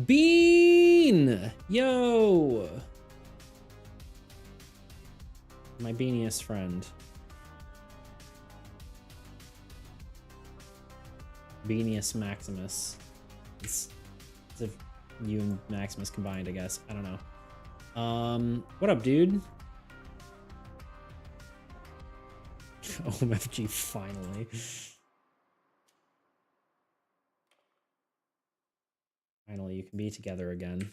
Bean! Yo! My beaniest friend. Beaniest Maximus. It's as if you and Maximus combined, I guess. I don't know. What up, dude? OMFG, finally. Finally, you can be together again.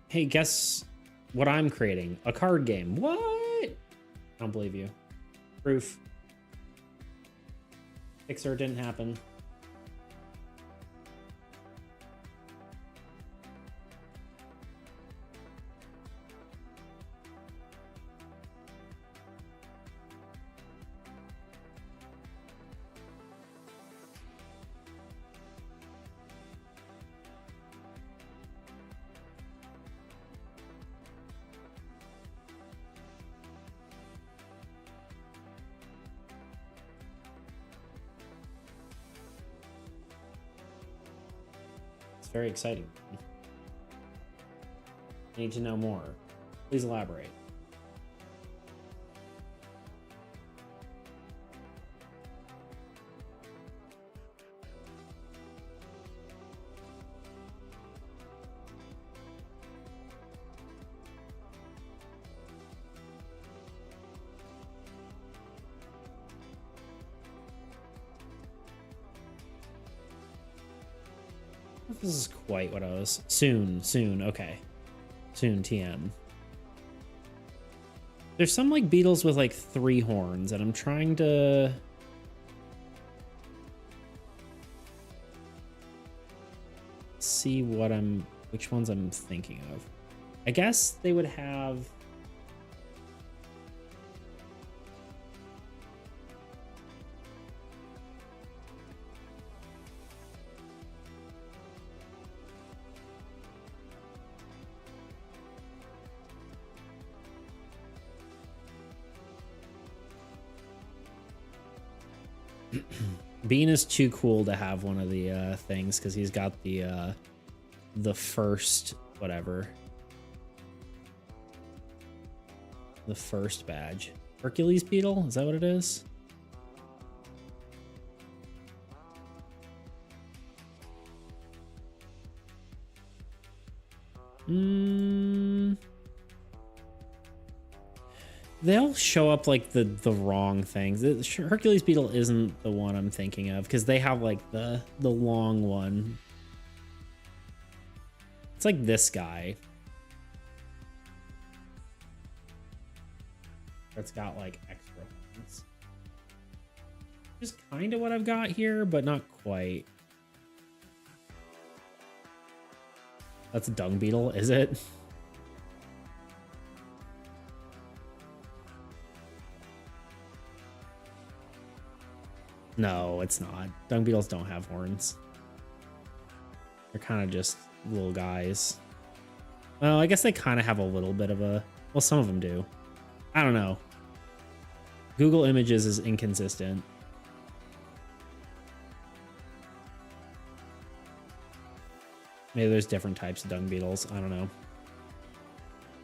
Hey, guess what I'm creating? A card game. What? I don't believe you. Proof. Pixar didn't happen. Very exciting. I need to know more. Please elaborate. This is quite what I was. Soon, okay. Soon, TM. There's some like beetles with like 3 horns, and I'm trying to see which ones I'm thinking of. I guess they would have. Bean is too cool to have one of the things because he's got the first whatever. The first badge. Hercules beetle? Is that what it is? They'll show up like the wrong things. Hercules beetle isn't the one I'm thinking of because they have like the long one. It's like this guy. That's got like extra ones. Just kind of what I've got here, but not quite. That's a dung beetle, is it? No, it's not. Dung beetles don't have horns. They're kind of just little guys. Well, I guess they kind of have a little bit of a... Well, some of them do. I don't know. Google Images is inconsistent. Maybe there's different types of dung beetles. I don't know.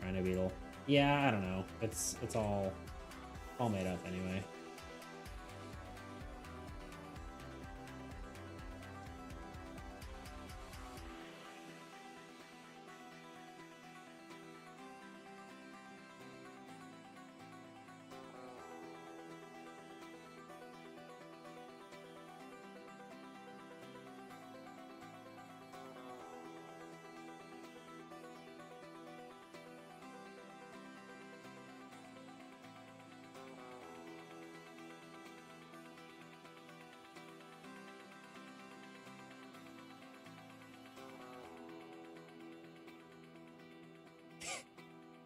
Rhino beetle. Yeah, I don't know. It's all made up anyway.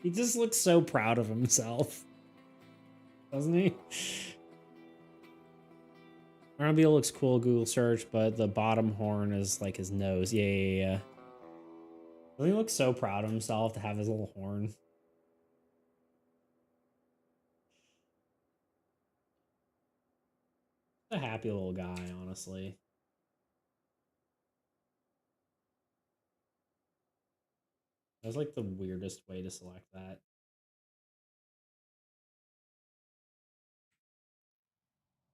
He just looks so proud of himself. Doesn't he? Rhino beetle looks cool, Google search, but the bottom horn is like his nose. Yeah. Doesn't he look so proud of himself to have his little horn? A happy little guy, honestly. That was like the weirdest way to select that.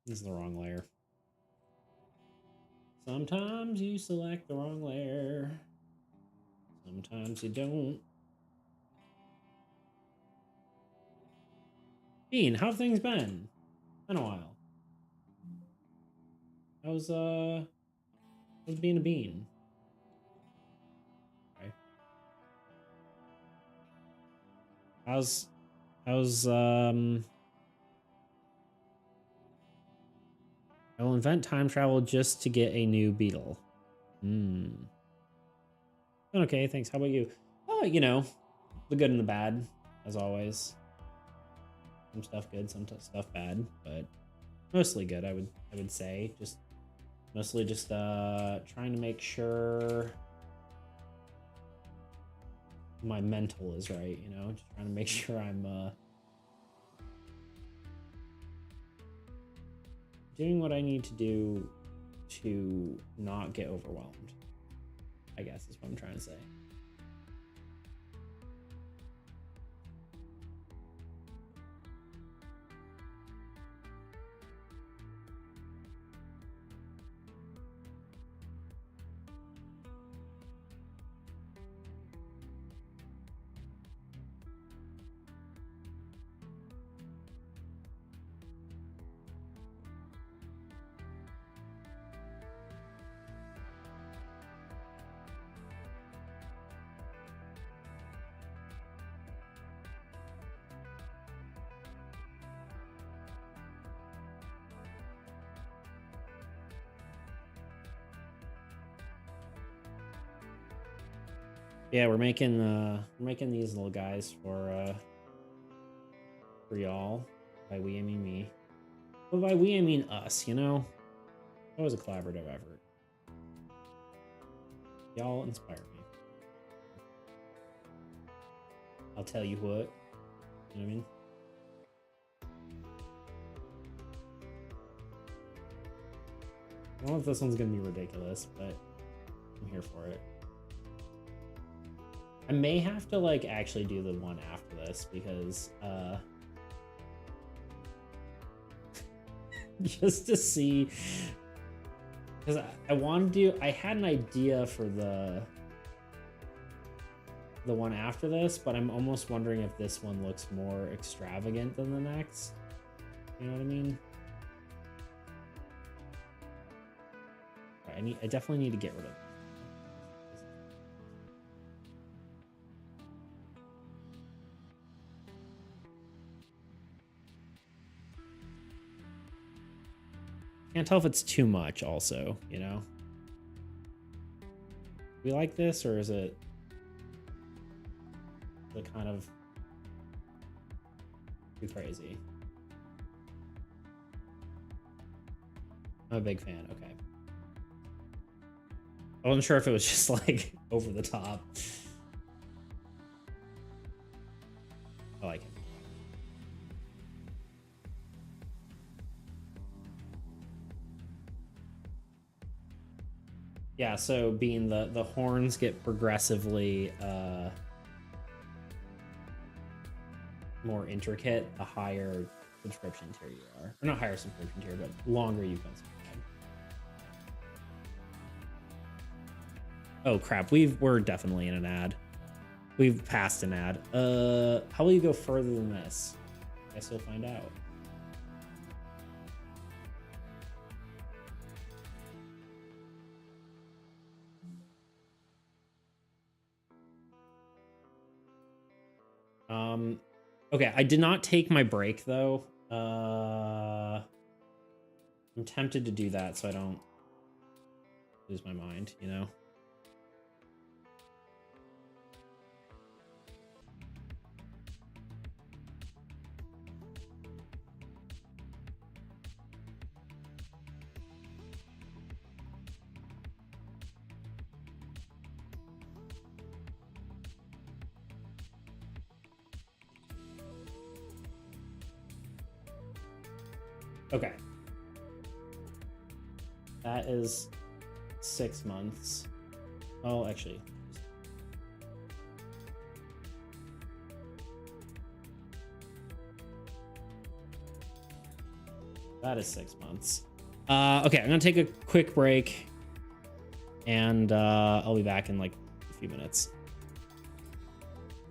This is the wrong layer. Sometimes you select the wrong layer. Sometimes you don't. Bean, how have things been? Been a while. How's being a bean? Okay. How's I will invent time travel just to get a new beetle. Okay, thanks. How about you? Oh, you know, the good and the bad, as always. Some stuff good, some stuff bad, but mostly good. I would say mostly just trying to make sure my mental is right. You know, just trying to make sure I'm doing what I need to do to not get overwhelmed, I guess is what I'm trying to say. Yeah, we're making these little guys for y'all. By we I mean me. But by we I mean us, you know? That was a collaborative effort. Y'all inspire me. I'll tell you what. You know what I mean? I don't know if this one's gonna be ridiculous, but I'm here for it. I may have to like actually do the one after this because just to see, because I want to do, I had an idea for the one after this, but I'm almost wondering if this one looks more extravagant than the next. You know what I mean? I definitely need to get rid of it. Can't tell if it's too much also, you know? We like this, or is it the kind of too crazy? I'm a big fan, okay. I wasn't sure if it was just like over the top. I like it. Yeah, so being the horns get progressively more intricate the higher subscription tier you are. Or not higher subscription tier, but longer you've been subscribed. Oh crap, we're definitely in an ad. We've passed an ad. How will you go further than this? I guess you'll find out. Okay, I did not take my break though. I'm tempted to do that so I don't lose my mind, you know? Okay. That is 6 months. Oh, actually. That is 6 months. Okay, I'm gonna take a quick break, and I'll be back in like a few minutes.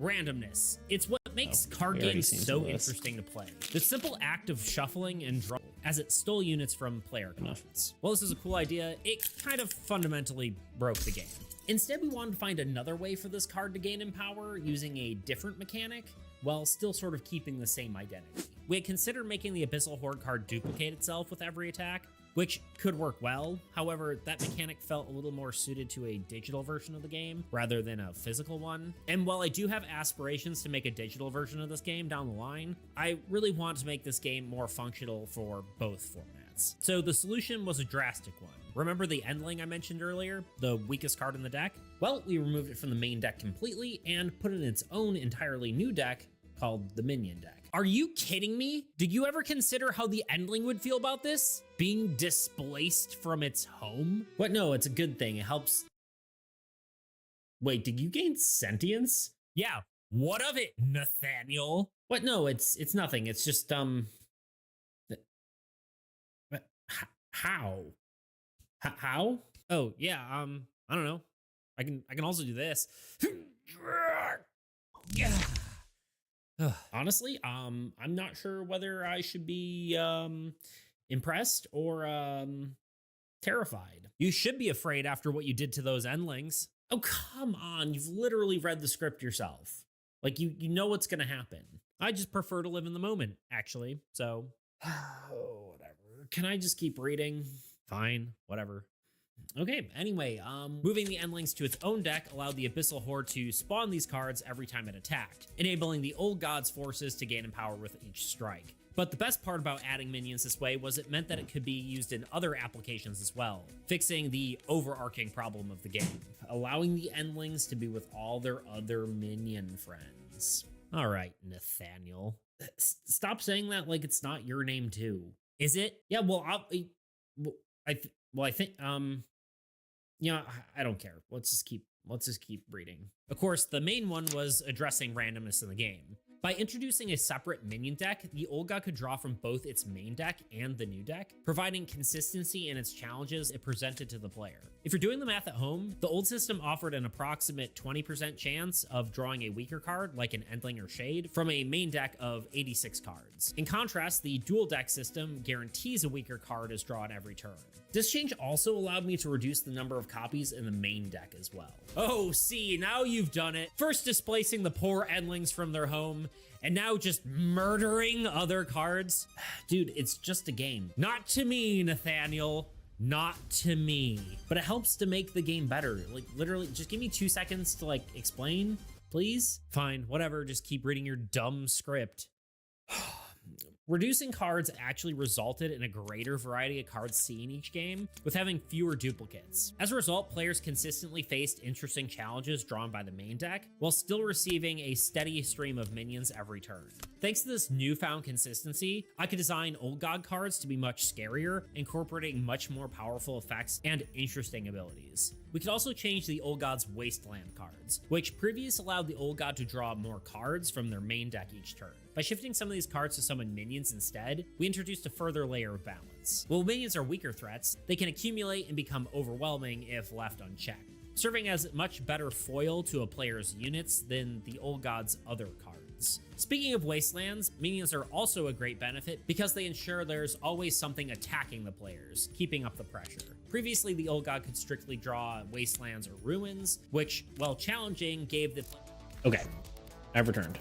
Randomness. It's what makes card games so interesting to play. The simple act of shuffling and drawing, as it stole units from player cards. Well, this is a cool idea. It kind of fundamentally broke the game. Instead, we wanted to find another way for this card to gain in power using a different mechanic, while still sort of keeping the same identity. We had considered making the Abyssal Horde card duplicate itself with every attack, which could work well. However, that mechanic felt a little more suited to a digital version of the game rather than a physical one. And while I do have aspirations to make a digital version of this game down the line, I really want to make this game more functional for both formats. So the solution was a drastic one. Remember the Endling I mentioned earlier, the weakest card in the deck? Well, we removed it from the main deck completely and put it in its own entirely new deck called the Minion deck. Are you kidding me? Did you ever consider how the Endling would feel about this? Being displaced from its home? What? No, it's a good thing. It helps. Wait, did you gain sentience? Yeah. What of it, Nathaniel? What? No, it's nothing. It's just how? How? Oh, yeah, I don't know. I can also do this. Yeah. Honestly, I'm not sure whether I should be impressed or terrified. You should be afraid after what you did to those Endlings. Oh, come on. You've literally read the script yourself. Like, you know what's gonna happen. I just prefer to live in the moment, actually. So, whatever. Can I just keep reading? Fine, whatever. Okay, anyway, moving the Endlings to its own deck allowed the Abyssal Horde to spawn these cards every time it attacked, enabling the Old God's forces to gain in power with each strike. But the best part about adding minions this way was it meant that it could be used in other applications as well, fixing the overarching problem of the game, allowing the Endlings to be with all their other minion friends. All right, Nathaniel. Stop saying that like it's not your name too. Is it? Yeah, well, I think, yeah, I don't care. Let's just keep reading. Of course, the main one was addressing randomness in the game. By introducing a separate minion deck, the Old God could draw from both its main deck and the new deck, providing consistency in its challenges it presented to the player. If you're doing the math at home, the old system offered an approximate 20% chance of drawing a weaker card, like an Endling or Shade, from a main deck of 86 cards. In contrast, the dual deck system guarantees a weaker card is drawn every turn. This change also allowed me to reduce the number of copies in the main deck as well. Oh, see, now you've done it. First displacing the poor Endlings from their home, and now just murdering other cards. Dude, it's just a game. Not to me, Nathaniel. Not to me. But it helps to make the game better. Like, literally, just give me 2 seconds to, like, explain, please? Fine, whatever, just keep reading your dumb script. Reducing cards actually resulted in a greater variety of cards seen each game, with having fewer duplicates. As a result, players consistently faced interesting challenges drawn by the main deck, while still receiving a steady stream of minions every turn. Thanks to this newfound consistency, I could design Old God cards to be much scarier, incorporating much more powerful effects and interesting abilities. We could also change the Old God's Wasteland cards, which previously allowed the Old God to draw more cards from their main deck each turn. By shifting some of these cards to summon minions instead, we introduced a further layer of balance. While minions are weaker threats, they can accumulate and become overwhelming if left unchecked, serving as much better foil to a player's units than the Old God's other cards. Speaking of Wastelands, minions are also a great benefit because they ensure there's always something attacking the players, keeping up the pressure. Previously, the Old God could strictly draw Wastelands or Ruins, which, while challenging, gave the... Okay, I've returned.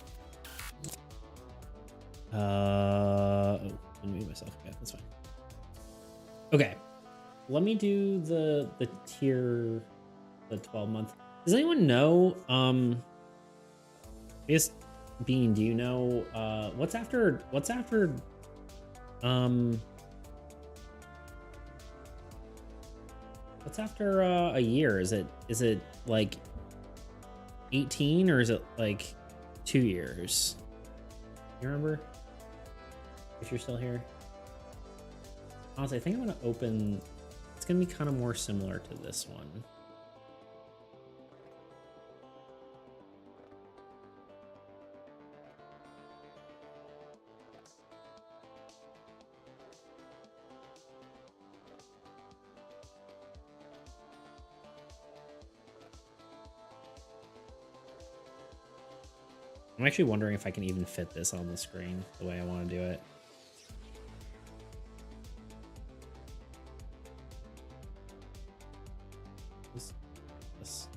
Oh, let me mute myself. Okay, that's fine. Okay, let me do the tier, the 12-month. Does anyone know? I guess, Bean, do you know what's after a year? Is it like 18 or is it like 2 years? You remember? If you're still here. Honestly, I think I'm gonna open. It's gonna be kind of more similar to this one. I'm actually wondering if I can even fit this on the screen the way I want to do it. This.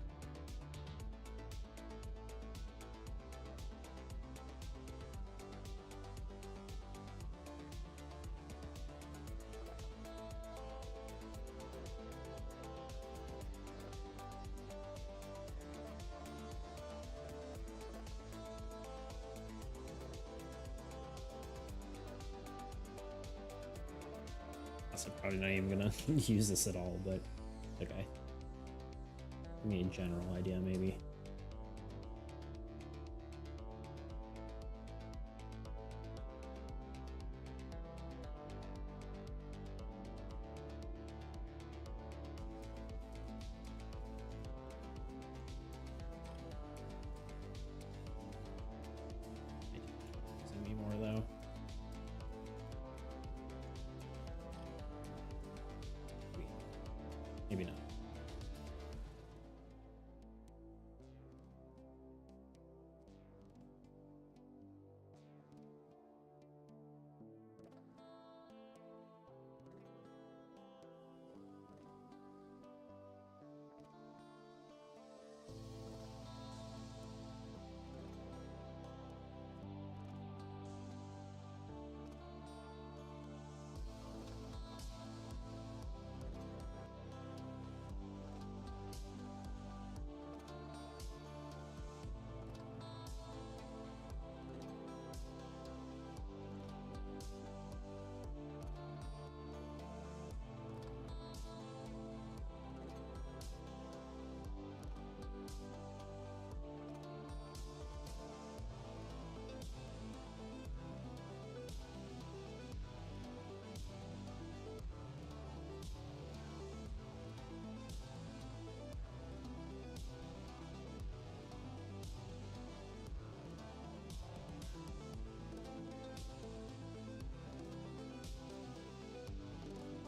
I'm probably not even gonna use this at all, but okay. Give me a general idea, maybe. Send me more though. Maybe not.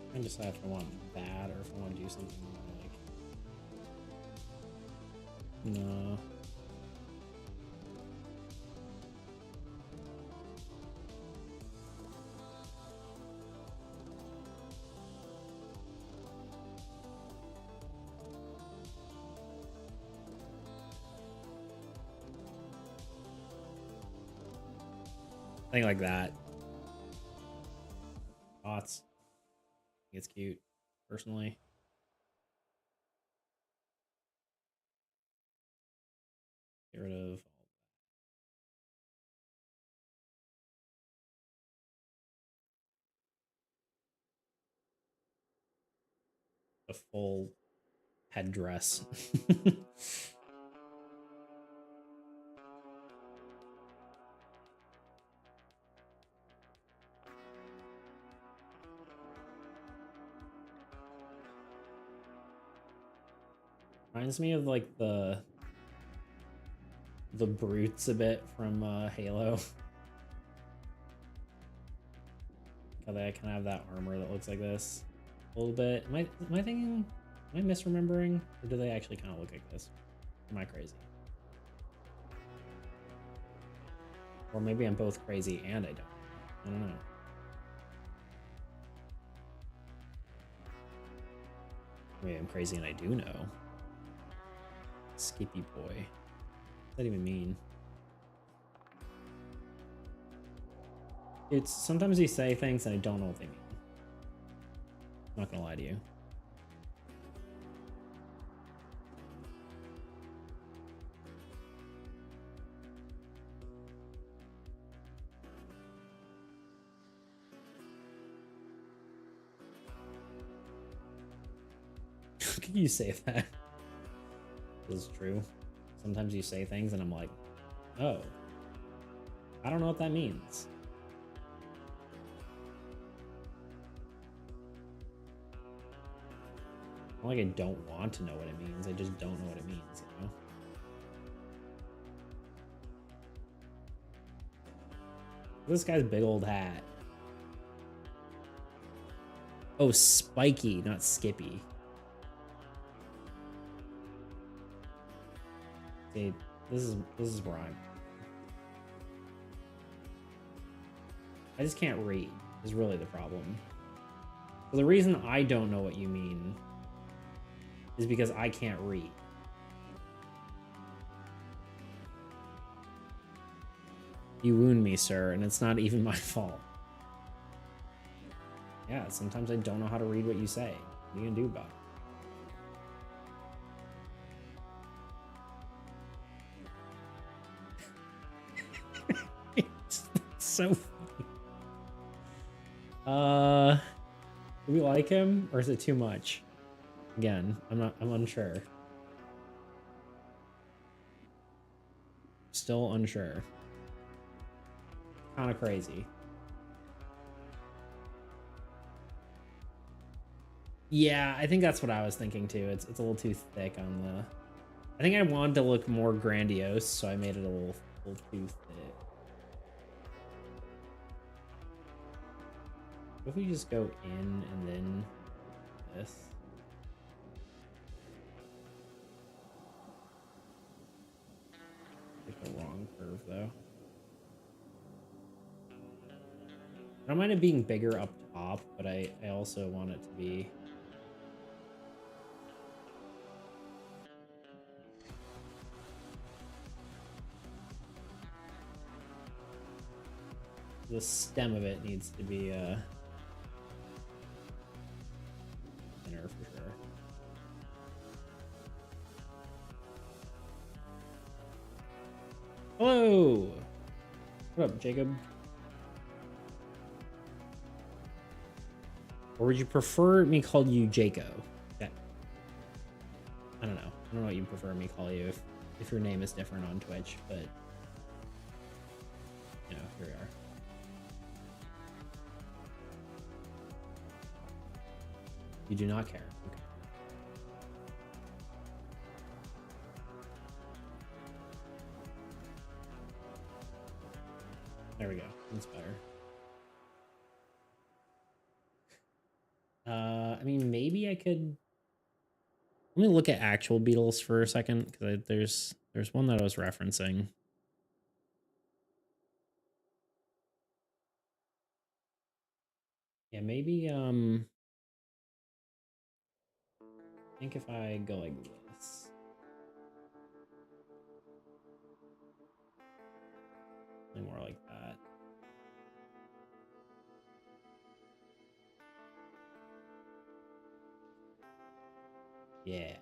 I can decide if I want that or if I want to do something more like... No. Something like that. Thoughts? I think it's cute, personally. Get rid of the full headdress. Reminds me of like the brutes a bit from Halo. How they kind of have that armor that looks like this a little bit. Am I thinking? Am I misremembering, or do they actually kind of look like this? Am I crazy? Or maybe I'm both crazy and I don't know. Maybe I'm crazy and I do know. Skippy boy. What does that even mean? It's sometimes you say things and I don't know what they mean. I'm not gonna lie to you. How can you say that? This is true. Sometimes you say things and I'm like, oh, I don't know what that means. Not like I don't want to know what it means. I just don't know what it means, you know? This guy's big old hat. Oh, Spiky, not Skippy. See, this is where I just can't read is really the problem. So the reason I don't know what you mean is because I can't read. You wound me, sir, and it's not even my fault. Yeah, sometimes I don't know how to read what you say. What are you gonna do about it? It's so funny. Do we like him, or is it too much? Again, I'm unsure. Still unsure. Kind of crazy. Yeah, I think that's what I was thinking too. It's a little too thick on the... I think I wanted to look more grandiose, so I made it a little too thick. What if we just go in and then this? Take the wrong curve though. I don't mind it being bigger up top, but I also want it to be... The stem of it needs to be thinner for sure. Hello! What up, Jacob? Or would you prefer me call you Jaco? Okay. I don't know. I don't know what you prefer me call you if your name is different on Twitch, but you know, here we are. You do not care. Okay. There we go. That's better. I mean, maybe I could... Let me look at actual beetles for a second, because there's one that I was referencing. Yeah, maybe, I think if I go like this. Something more like that. Yeah.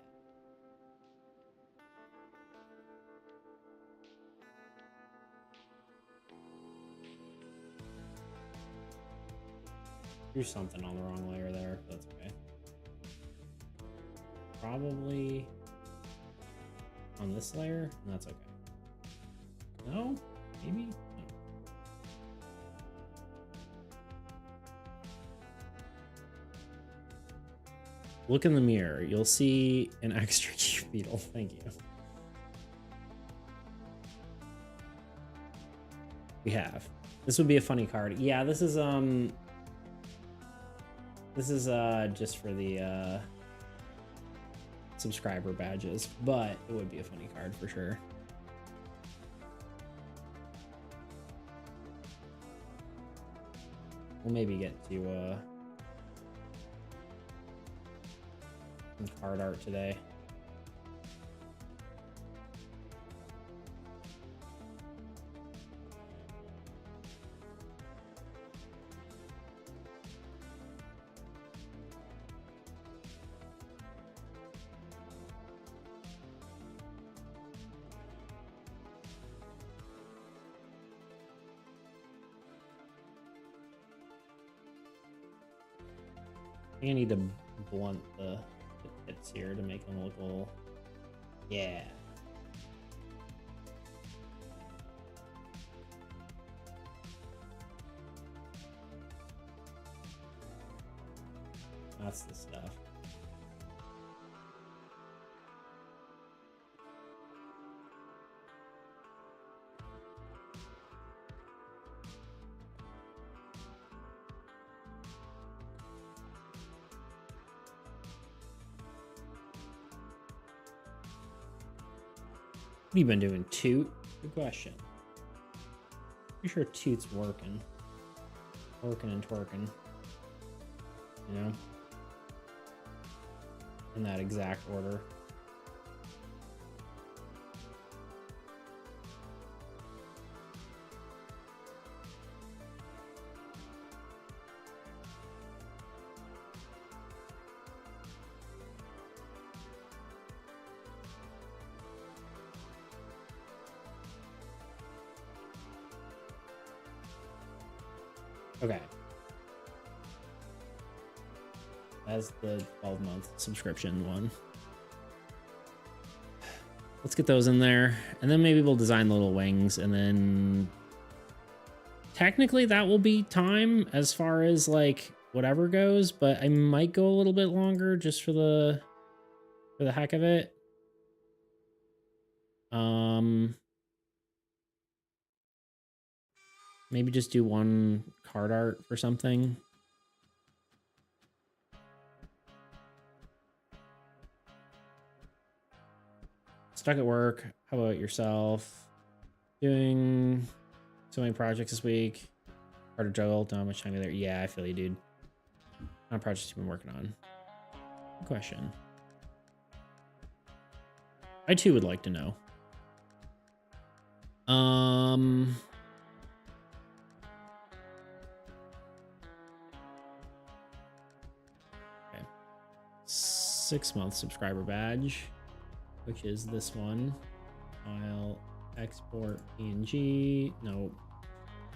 There's something on the wrong layer there. That's okay. Probably on this layer. That's okay. No? Maybe? No. Look in the mirror. You'll see an extra cute beetle. Thank you. We have. This would be a funny card. Yeah, this is just for the subscriber badges, but it would be a funny card for sure. We'll maybe get to some card art today. I think I need to blunt the tips here to make them look a little... Yeah. That's the stuff. What have you been doing, Toot? Good question. Pretty sure Toot's working. Working and twerking. You know? In that exact order. Okay. That's the 12-month subscription one. Let's get those in there. And then maybe we'll design the little wings. And then technically that will be time as far as like whatever goes. But I might go a little bit longer just for the heck of it. Maybe just do one card art for something. Stuck at work. How about yourself? Doing so many projects this week. Hard to juggle. Don't have much time either. Yeah, I feel you, dude. What projects you've been working on? Good question. I too would like to know. Okay. 6-month subscriber badge, which is this one. File, export PNG. No,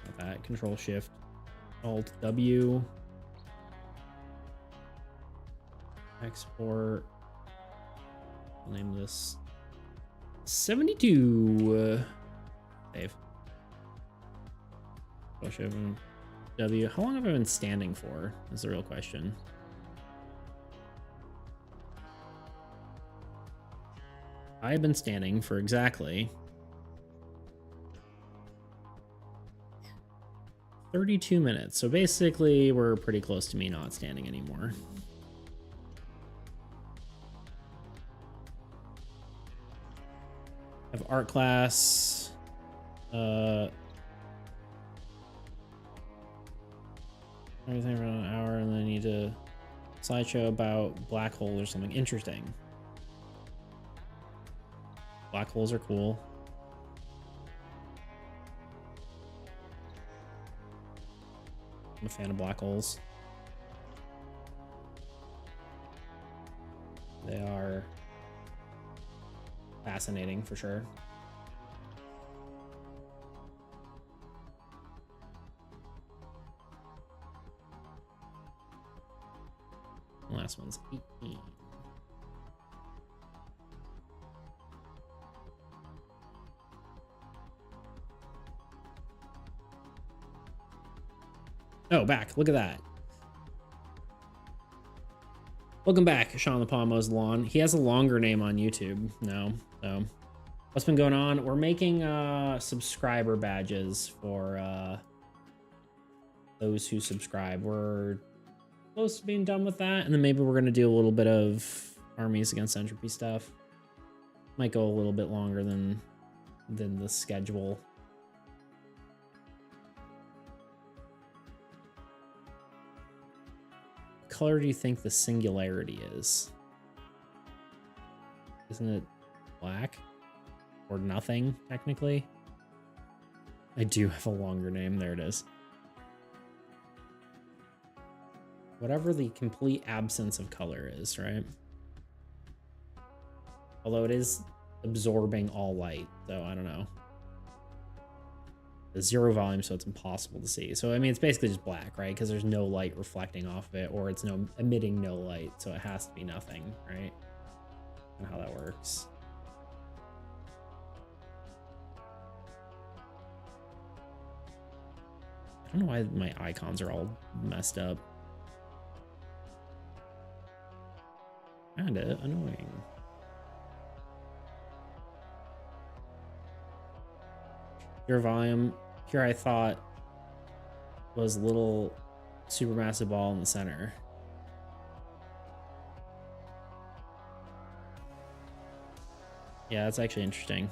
not that. Control Shift, Alt W. Export. I'll name this 72. Save. Control Shift W. How long have I been standing for? Is the real question. I've been standing for exactly 32 minutes. So basically, we're pretty close to me not standing anymore. I have art class. Everything around an hour, and then I need to slideshow about black holes or something interesting. Black holes are cool. I'm a fan of black holes. They are fascinating for sure. The last one's 18. Oh, back. Look at that. Welcome back, Sean the Palmo's Lawn. He has a longer name on YouTube now. So, what's been going on? We're making subscriber badges for those who subscribe. We're close to being done with that, and then maybe we're gonna do a little bit of Armies Against Entropy stuff. Might go a little bit longer than the schedule. Color do you think the singularity is? Isn't it black or nothing technically? I do have a longer name. There it is. Whatever the complete absence of color is, right? Although it is absorbing all light, so I don't know. The 0 volume, so it's impossible to see. So I mean, it's basically just black, right? Because there's no light reflecting off of it, or it's emitting no light, so it has to be nothing, right? And how that works. I don't know why my icons are all messed up. Kinda annoying. Your volume. Here I thought was little supermassive ball in the center. Yeah, that's actually interesting.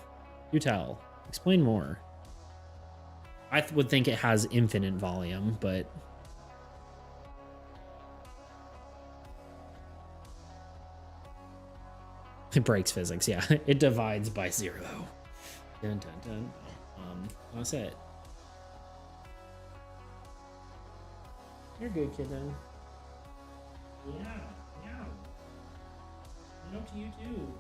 You tell. Explain more. I would think it has infinite volume, but... It breaks physics, yeah. It divides by 0. Dun, dun, dun. That's it. You're good, kid, then. Yeah, yeah. You know, to you too.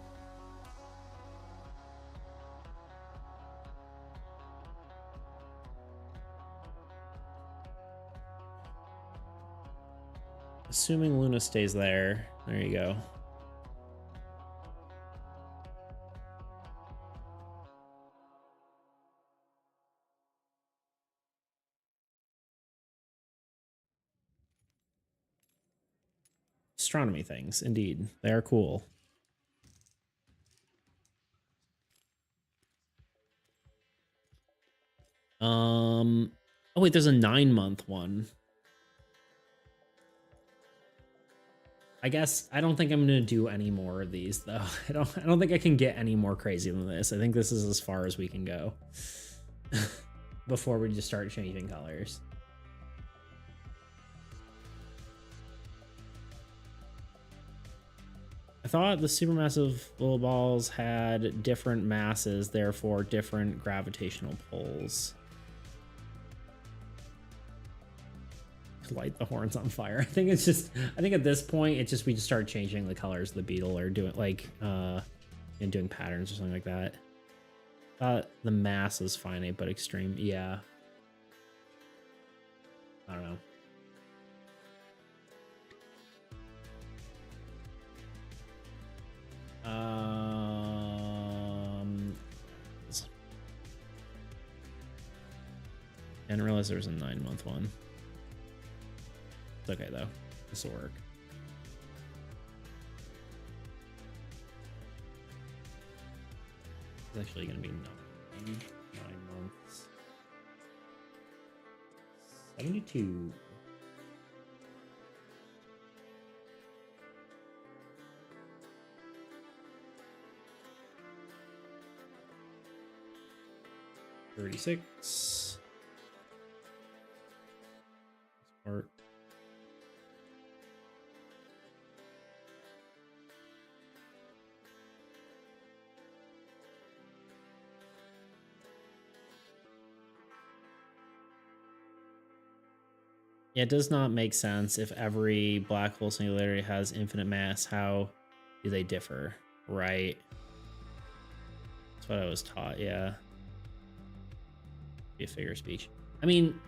Assuming Luna stays there. There you go. Astronomy things, indeed. They are cool. Oh wait, there's a 9-month one. I guess I don't think I'm gonna do any more of these though. I don't think I can get any more crazy than this. I think this is as far as we can go before we just start changing colors. I thought the supermassive little balls had different masses, therefore different gravitational pulls. Light the horns on fire. I think it's just, I think at this point it's just we just start changing the colors of the beetle or doing like and doing patterns or something like that. The mass is finite but extreme. Yeah, I don't know. I didn't realize there was a 9-month one. It's okay though. This will work. It's actually going to be 9 months. 72. $36. Part. Yeah, it does not make sense if every black hole singularity has infinite mass. How do they differ? Right. That's what I was taught, yeah. Be a figure of speech. I mean,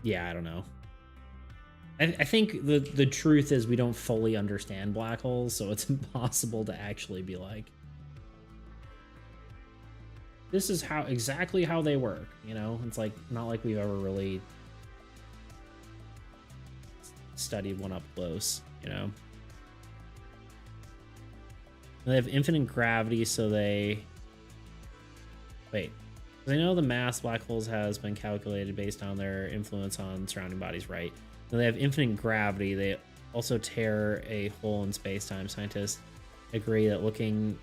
yeah, I don't know. I think the truth is we don't fully understand black holes, so it's impossible to actually be like, this is how exactly how they work, you know? It's like not like we've ever really studied one up close, you know? They have infinite gravity, so they... Wait. They know the mass black holes has been calculated based on their influence on surrounding bodies, right? Now they have infinite gravity. They also tear a hole in space-time. Scientists agree that looking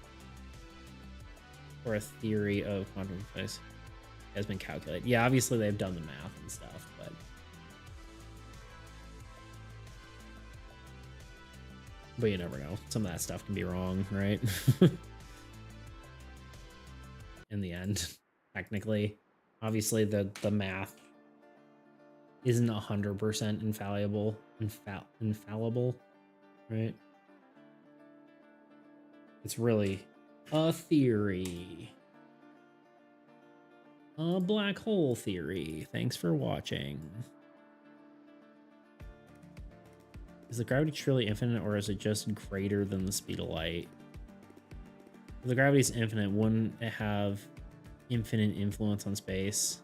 for a theory of quantum physics has been calculated. Yeah, obviously they've done the math and stuff, but you never know. Some of that stuff can be wrong, right? In the end, technically. Obviously, the math isn't 100% infallible, right? It's really a theory. A black hole theory. Thanks for watching. Is the gravity truly infinite, or is it just greater than the speed of light? If the gravity is infinite, wouldn't it have infinite influence on space?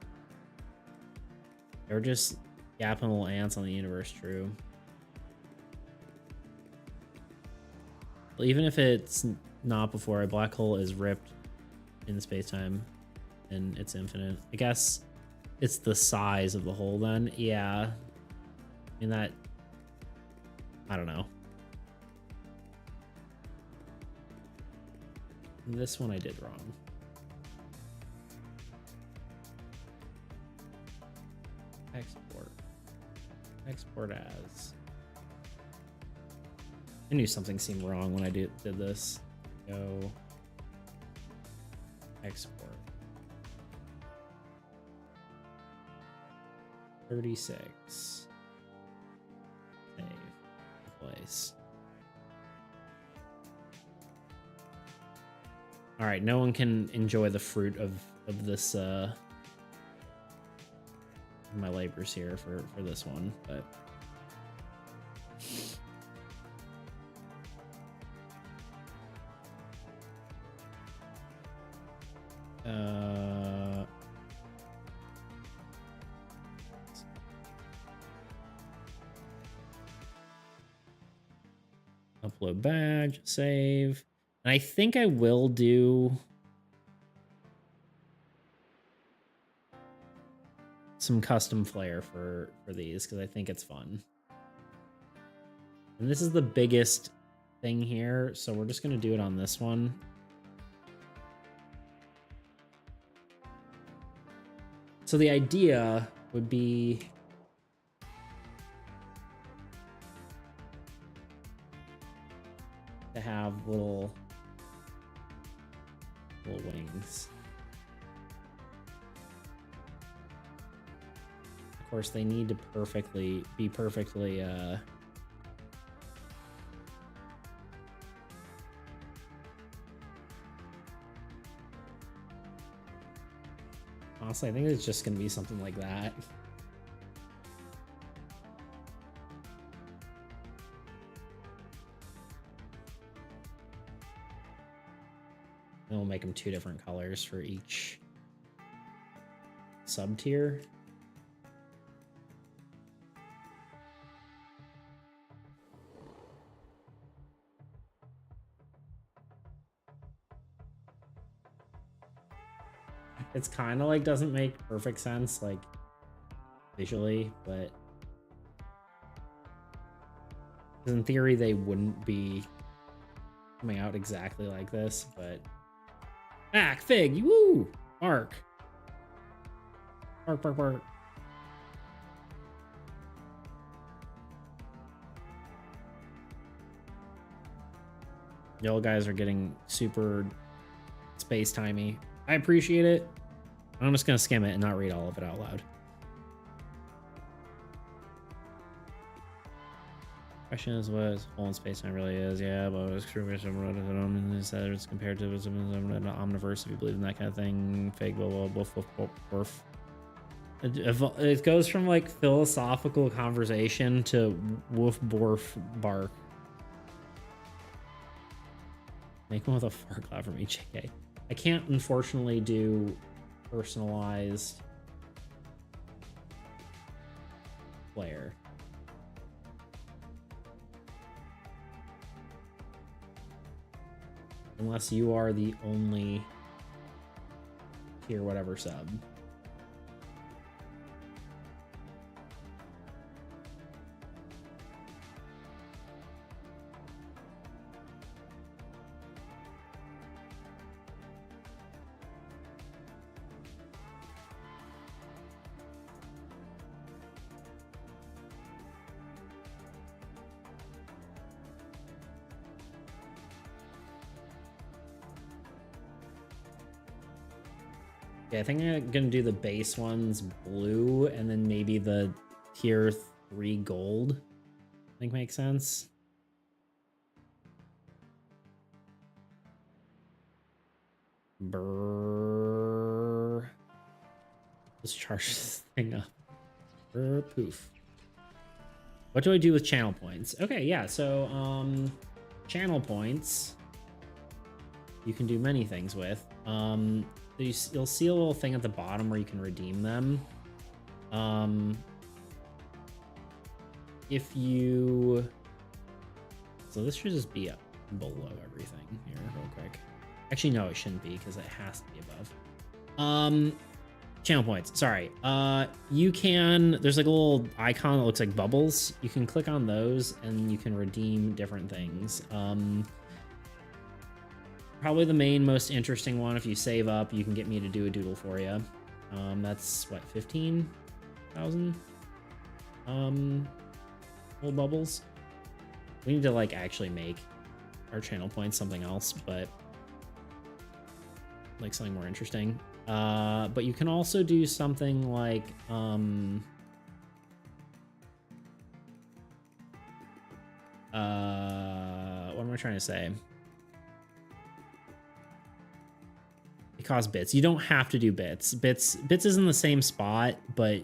Or just yapping little ants on the universe, true. Well, even if it's not before, a black hole is ripped in space-time and it's infinite. I guess it's the size of the hole then. Yeah. I mean, that... I don't know. This one I did wrong. Export as. I knew something seemed wrong when I did this. Go. Export. 36. Save. Place. All right, no one can enjoy the fruit of this my labors here for this one, but upload badge, save. And I think I will do some custom flair for these because I think it's fun. And this is the biggest thing here, so we're just going to do it on this one. So the idea would be to have little wings. Of course, they need to be perfectly honestly, I think it's just gonna be something like that. And we'll make them 2 different colors for each sub tier. It's kind of like doesn't make perfect sense, like visually, but in theory they wouldn't be coming out exactly like this, but back fig, woo, bark. Y'all guys are getting super space timey. I appreciate it. I'm just gonna skim it and not read all of it out loud. Question is what hole in space time really is. Yeah, but it's true. It's compared to omniverse, if you believe in that kind of thing. Fake, blah, blah, blah. It goes from like philosophical conversation to woof, borf, bark. Make one with a fart clap from each JK. I can't unfortunately do personalized player. Unless you are the only tier whatever sub. Yeah, I think I'm gonna do the base ones blue and then maybe the tier 3 gold. I think makes sense. Brrr. Let's charge this thing up. Brrr, poof. What do I do with channel points? Okay, yeah, so channel points you can do many things with. You'll see a little thing at the bottom where you can redeem them. If you... So this should just be up below everything here real quick. Actually, no, it shouldn't be because it has to be above. Channel points, sorry. You can... There's like a little icon that looks like bubbles. You can click on those and you can redeem different things. Probably the main most interesting one, if you save up, you can get me to do a doodle for you. That's what, 15? thousand little bubbles. We need to like actually make our channel points something else, but like something more interesting. But you can also do something like what am I trying to say? It costs bits. You don't have to do bits. Bits is in the same spot, but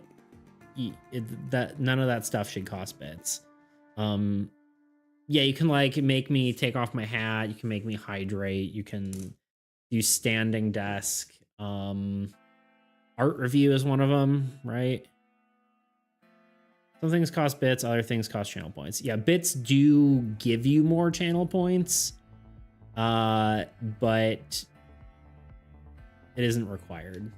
none of that stuff should cost bits. Yeah, you can like make me take off my hat. You can make me hydrate. You can do standing desk. Art review is one of them, right? Some things cost bits, other things cost channel points. Yeah, bits do give you more channel points, but it isn't required.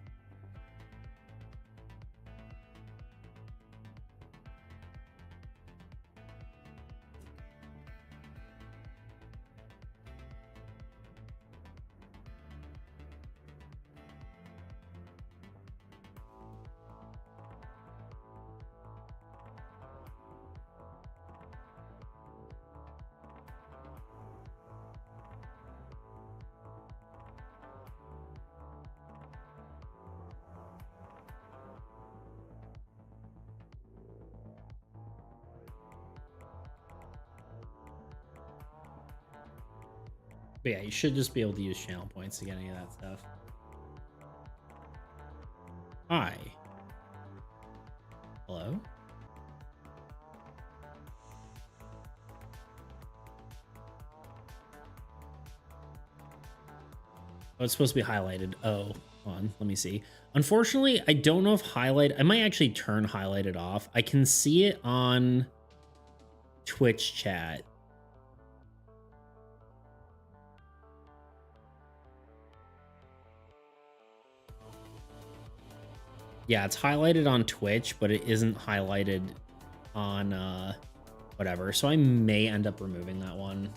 But yeah, you should just be able to use channel points to get any of that stuff. Hi. Hello? Oh, it's supposed to be highlighted. Oh, hold on. Let me see. Unfortunately, I don't know if I might actually turn highlighted off. I can see it on Twitch chat. Yeah, it's highlighted on Twitch, but it isn't highlighted on whatever. So I may end up removing that one.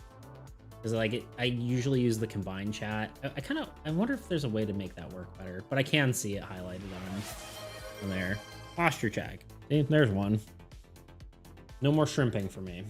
Because like I usually use the combined chat. I wonder if there's a way to make that work better. But I can see it highlighted on there. Posture check. See, there's one. No more shrimping for me.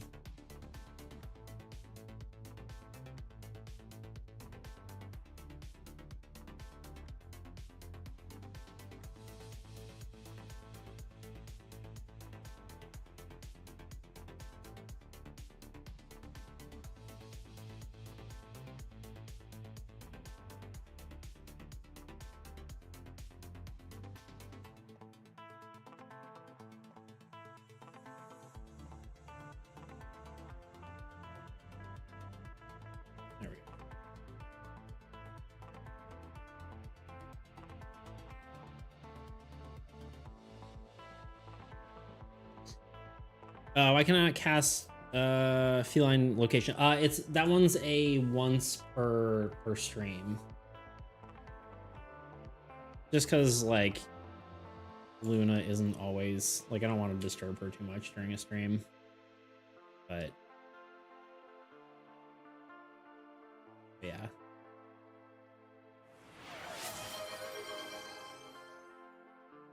I cannot cast feline location. It's that one's a once per stream. Just because like Luna isn't always like I don't want to disturb her too much during a stream. But yeah.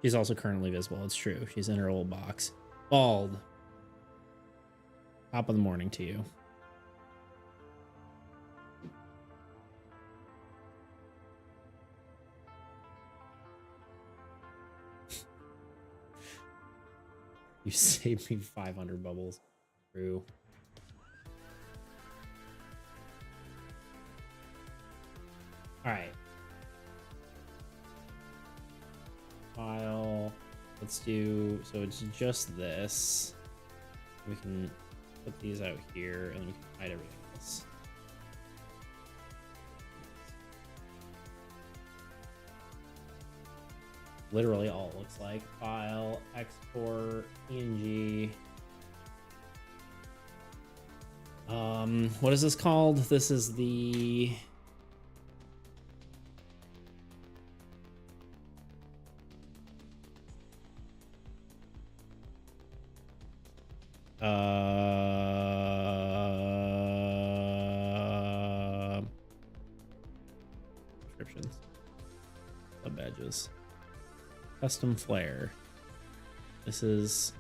She's also currently visible. It's true. She's in her old box. Bald. Top of the morning to you. You saved me 500 bubbles. True. All right. File. Let's do, so it's just this. We can put these out here and we can hide everything else. Literally all it looks like. File, export, PNG. What is this called? This is the descriptions, sub badges, custom flare. This is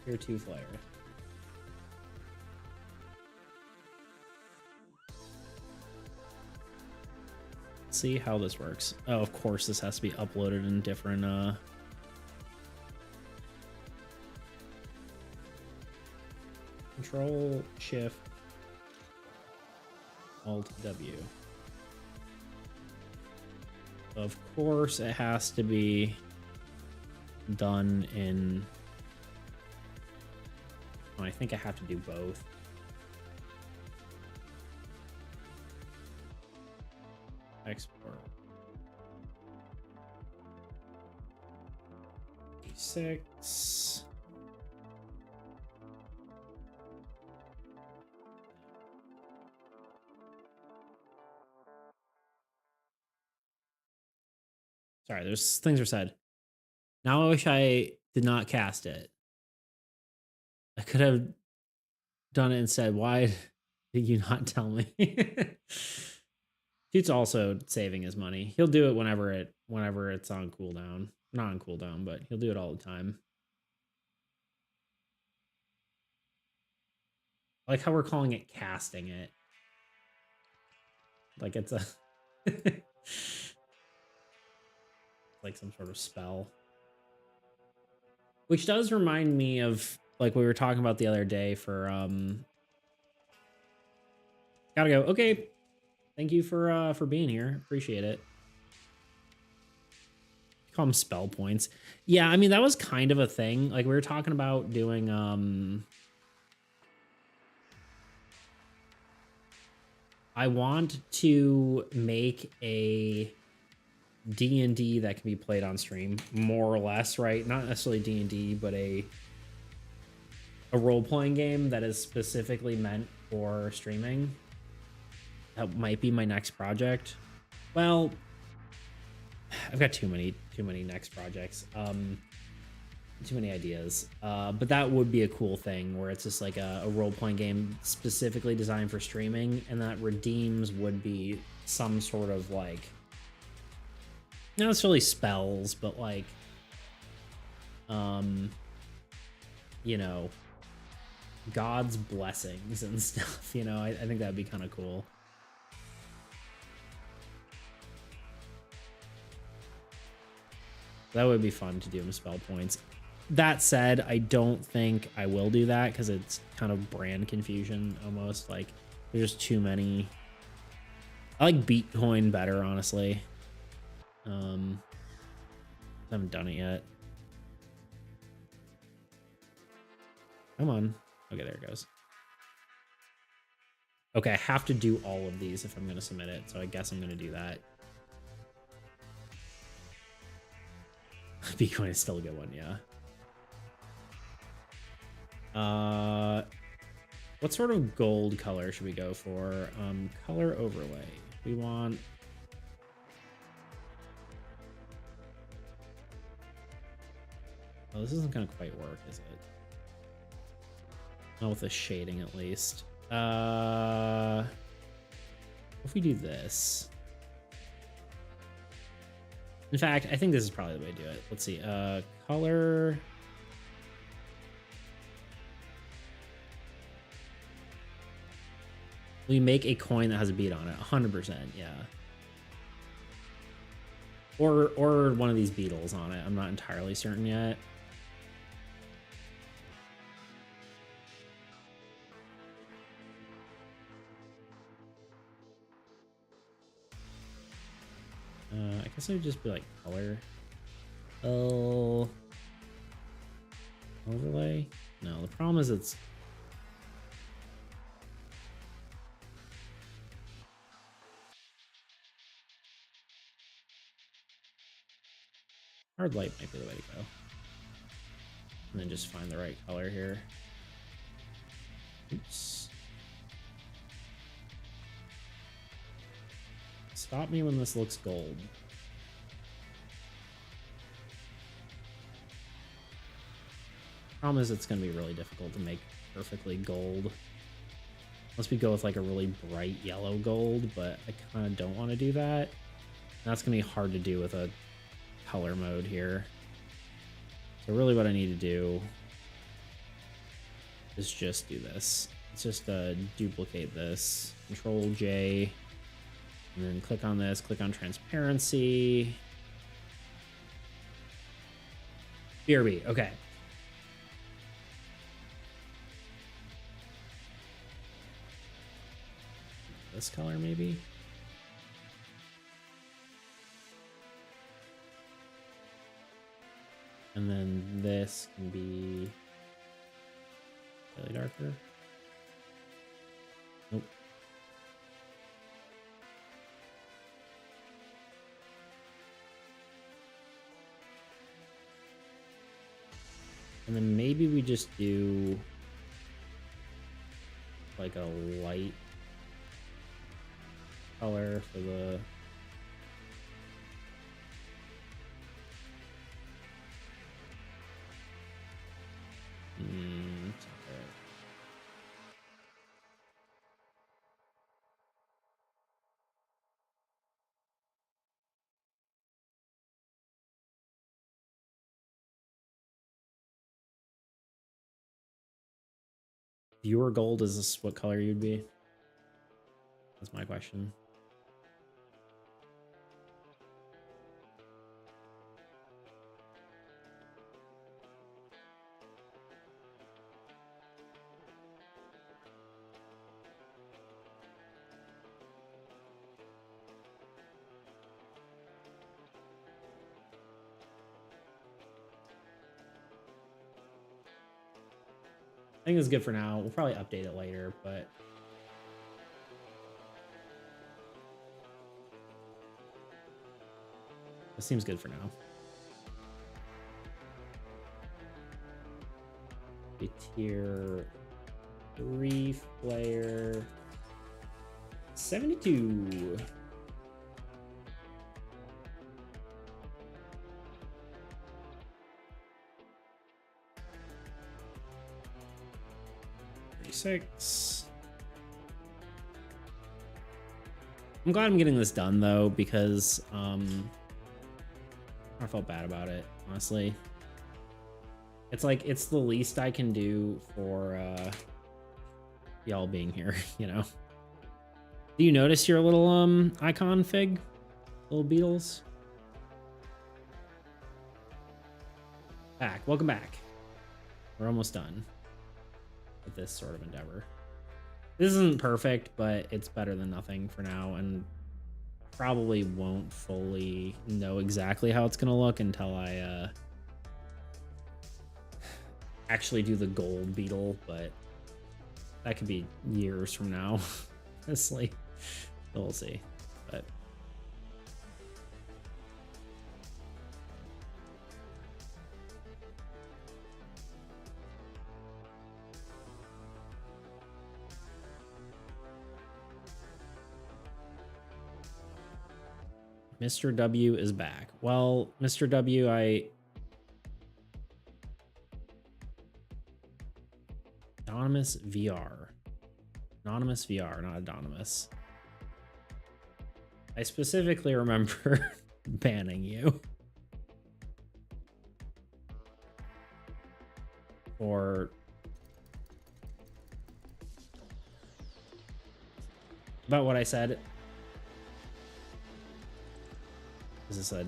tier 2 flare. Let's see how this works. Oh, of course, this has to be uploaded in different Control Shift Alt W. Of course, it has to be done in. Oh, I think I have to do both. Export. 6. Sorry, there's things were said. Now I wish I did not cast it. I could have done it and said, why did you not tell me? Dude's also saving his money. He'll do it whenever it's on cooldown. Not on cooldown, but he'll do it all the time. I like how we're calling it casting it. Like it's a like some sort of spell. Which does remind me of like we were talking about the other day for gotta go. Okay. Thank you for being here. Appreciate it. Call them spell points. Yeah, I mean that was kind of a thing. Like we were talking about doing I want to make a D&D that can be played on stream, more or less, right? Not necessarily D&D, but a role-playing game that is specifically meant for streaming. That might be my next project. Well, I've got too many next projects. Too many ideas. But that would be a cool thing where it's just like a role-playing game specifically designed for streaming, and that redeems would be some sort of like, not necessarily spells, but like, you know, God's blessings and stuff, you know. I think that'd be kind of cool. That would be fun to do them spell points. That said, I don't think I will do that because it's kind of brand confusion almost. Like, there's too many. I like Bitcoin better, honestly. I haven't done it yet. Come on. Okay, there it goes. Okay, I have to do all of these if I'm going to submit it, so I guess I'm going to do that. Bitcoin is still a good one, yeah. What sort of gold color should we go for? Color overlay. We want... Oh, this isn't gonna quite work, is it? Not with the shading, at least. If we do this... In fact, I think this is probably the way to do it. Let's see. Color... We make a coin that has a bead on it. 100%, yeah. Or one of these beetles on it. I'm not entirely certain yet. I guess it would just be like color. Oh, overlay. No, the problem is it's... Hard light might be the way to go. And then just find the right color here. Oops. Stop me when this looks gold. Problem is it's going to be really difficult to make perfectly gold. Unless we go with like a really bright yellow gold, but I kind of don't want to do that. And that's going to be hard to do with a color mode here. So really what I need to do is just do this. Let's just duplicate this. Control J, and then click on this, click on transparency. BRB, okay. This color maybe? And then this can be slightly darker. Nope. And then maybe we just do like a light color for the viewer gold, is this what color you'd be? That's my question. I think it's good for now. We'll probably update it later, but it seems good for now. A tier 3 flare 72. Six. I'm glad I'm getting this done though, because I felt bad about it, honestly. It's like it's the least I can do for y'all being here, you know. Do you notice your little icon, Fig? Little beetles? Back. Welcome back. We're almost done with this sort of endeavor. This isn't perfect, but it's better than nothing for now, and probably won't fully know exactly how it's gonna look until I actually do the gold beetle, but that could be years from now, honestly. So we'll see. But Mr. W is back. Well, Mr. W, Anonymous VR. Anonymous VR, not Anonymous. I specifically remember banning you for about what I said. Is this a ...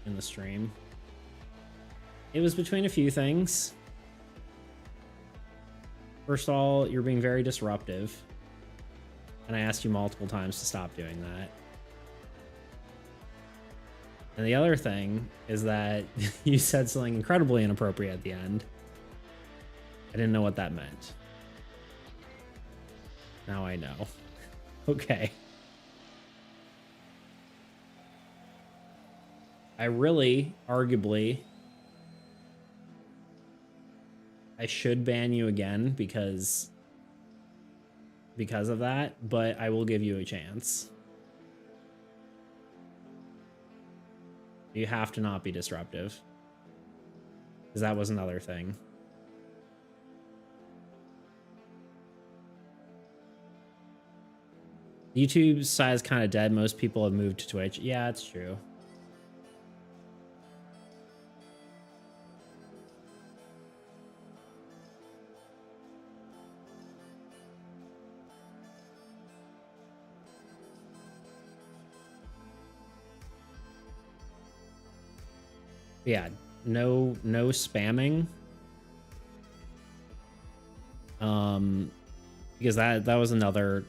in the stream? It was between a few things. First of all, you're being very disruptive, and I asked you multiple times to stop doing that. And the other thing is that you said something incredibly inappropriate at the end. I didn't know what that meant. Now I know. Okay. I really, arguably, I should ban you again because of that, but I will give you a chance. You have to not be disruptive, because that was another thing. YouTube's side is kind of dead. Most people have moved to Twitch. Yeah, it's true. Yeah, no spamming. Because that was another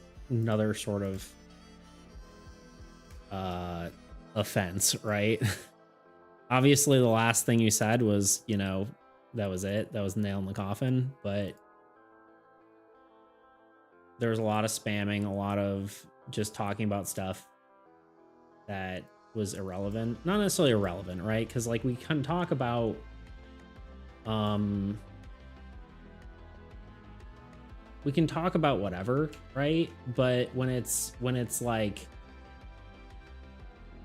sort of offense, right? Obviously the last thing you said was, you know, that was it. That was the nail in the coffin, but there was a lot of spamming, a lot of just talking about stuff that was irrelevant. Not necessarily irrelevant, right? Because like we can talk about we can talk about whatever, right? But when it's like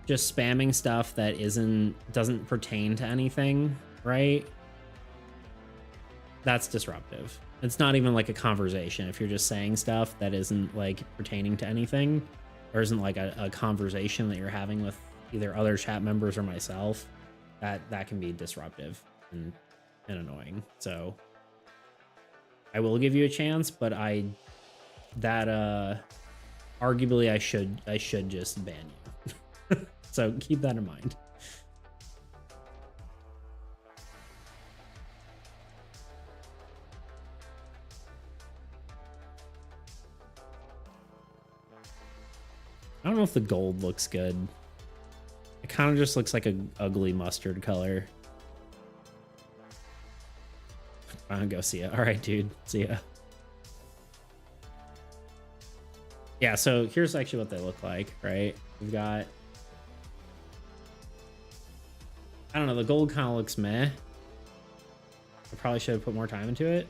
just spamming stuff that doesn't pertain to anything, right? That's disruptive. It's not even like a conversation. If you're just saying stuff that isn't like pertaining to anything, or isn't like a conversation that you're having with either other chat members or myself, that can be disruptive and annoying. So I will give you a chance, but arguably I should just ban you. So keep that in mind. I don't know if the gold looks good. It kind of just looks like a ugly mustard color. I'm gonna go see ya. All right, dude. See ya. Yeah, so here's actually what they look like, right? We've got... I don't know, the gold kind of looks meh. I probably should have put more time into it.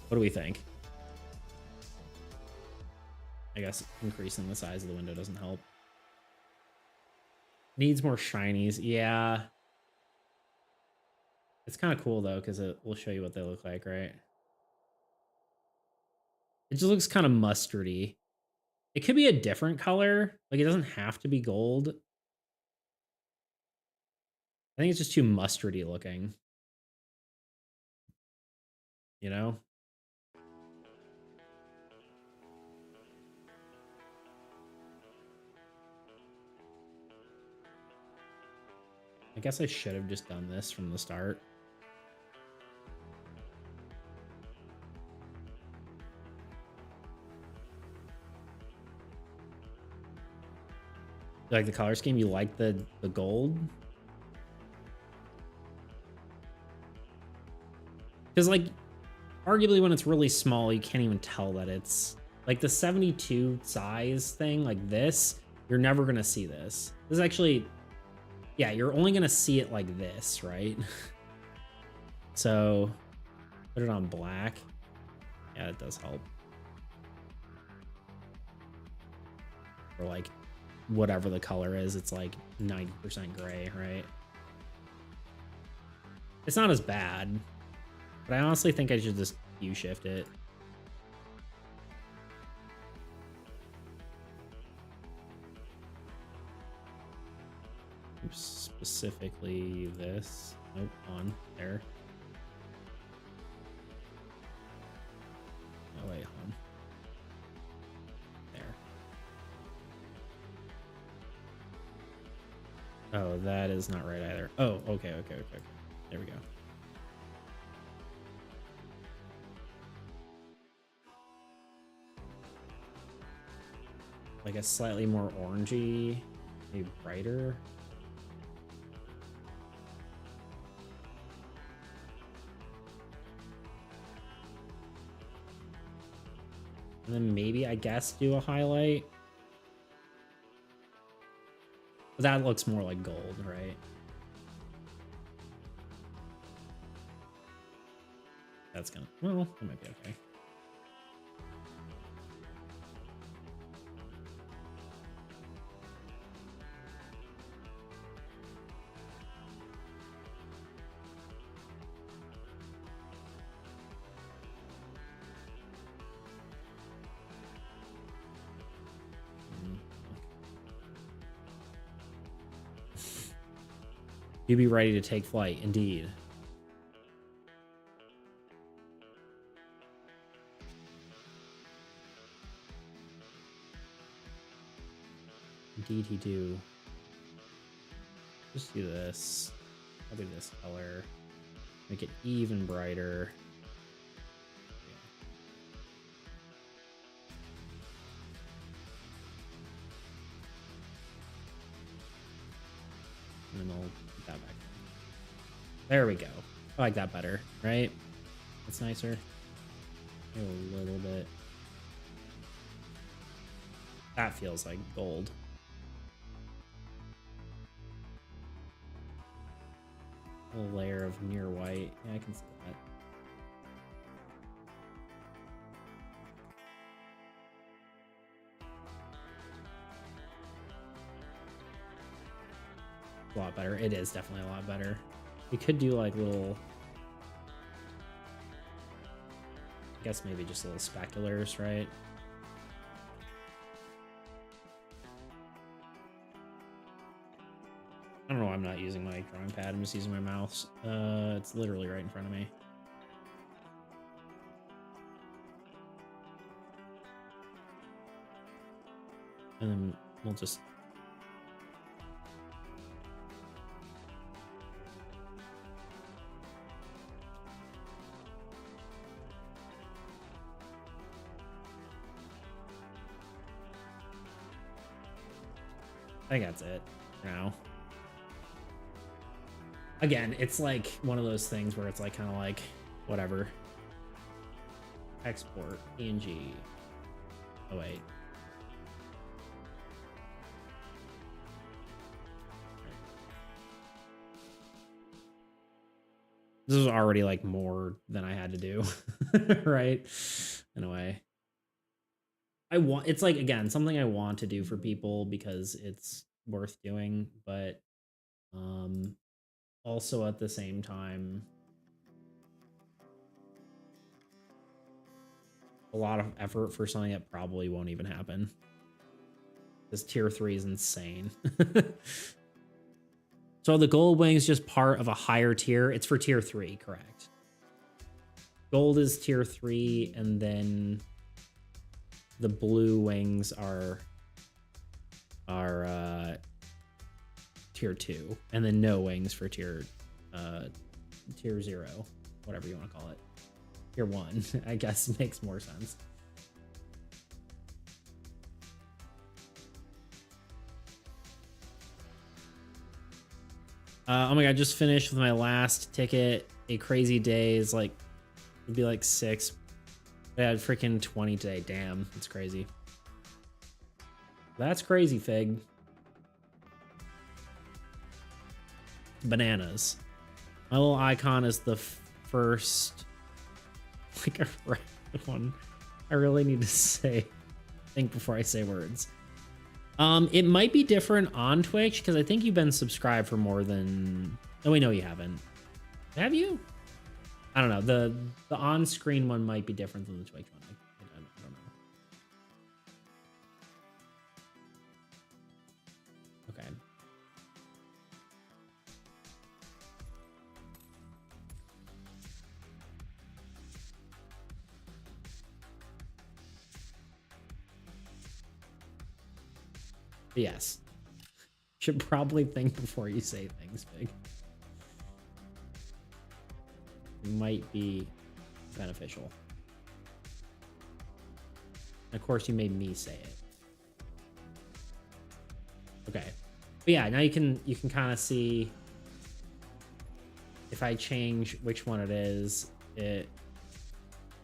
What do we think? I guess increasing the size of the window doesn't help. Needs more shinies. Yeah. It's kind of cool, though, because it will show you what they look like, right? It just looks kind of mustardy. It could be a different color. Like, it doesn't have to be gold. I think it's just too mustardy looking. You know? I guess I should have just done this from the start. You like the color scheme? You like the gold? Because, like, arguably when it's really small, you can't even tell that it's... Like, the 72 size thing, like this, you're never going to see this. This is actually... Yeah, you're only going to see it like this, right? So, put it on black. Yeah, it does help. Or, like, whatever the color is, it's like 90% gray, right? It's not as bad, but I honestly think I should just U-shift it. Specifically this. Nope, on there. Oh wait, on there. Oh, that is not right either. Oh, okay. There we go. Like a slightly more orangey, maybe brighter. And then maybe, I guess, do a highlight. But that looks more like gold, right? That's gonna... Well, that might be okay. You be ready to take flight, indeed. Indeed he do. Just do this. Probably this color. Make it even brighter. And then I'll put that back. There we go. I like that better, right? That's nicer. Maybe a little bit. That feels like gold. A layer of near white. Yeah, I can see that. A lot better. It is definitely a lot better. We could do like little, I guess maybe just little speculars, right? I don't know why I'm not using my drawing pad. I'm just using my mouse. It's literally right in front of me. And then we'll just... I think that's it for now. Again, it's like one of those things where it's like kind of like whatever. Export PNG. Oh wait. This was already like more than I had to do, right? In a way. It's like, again, something I want to do for people because it's worth doing, but also at the same time, a lot of effort for something that probably won't even happen. This tier 3 is insane. So the gold wing is just part of a higher tier. It's for tier 3, correct? Gold is tier 3, and then the blue wings are tier 2, and then no wings for tier 0, whatever you want to call it. Tier 1, I guess, makes more sense. Oh my god, just finished with my last ticket. A crazy day is like, it'd be like 6. I had freaking 20 today. Damn, that's crazy. That's crazy, Fig. Bananas. My little icon is the first, like, a rapid one. I really need to think before I say words. It might be different on Twitch because I think you've been subscribed for more than... Oh, we know you haven't. Have you? I don't know. The on-screen one might be different than the Twitch one. I don't know. Okay. But yes. Should probably think before you say things, Big. Might be beneficial. And of course, you made me say it. Okay. But yeah, now you can kind of see if I change which one it is, it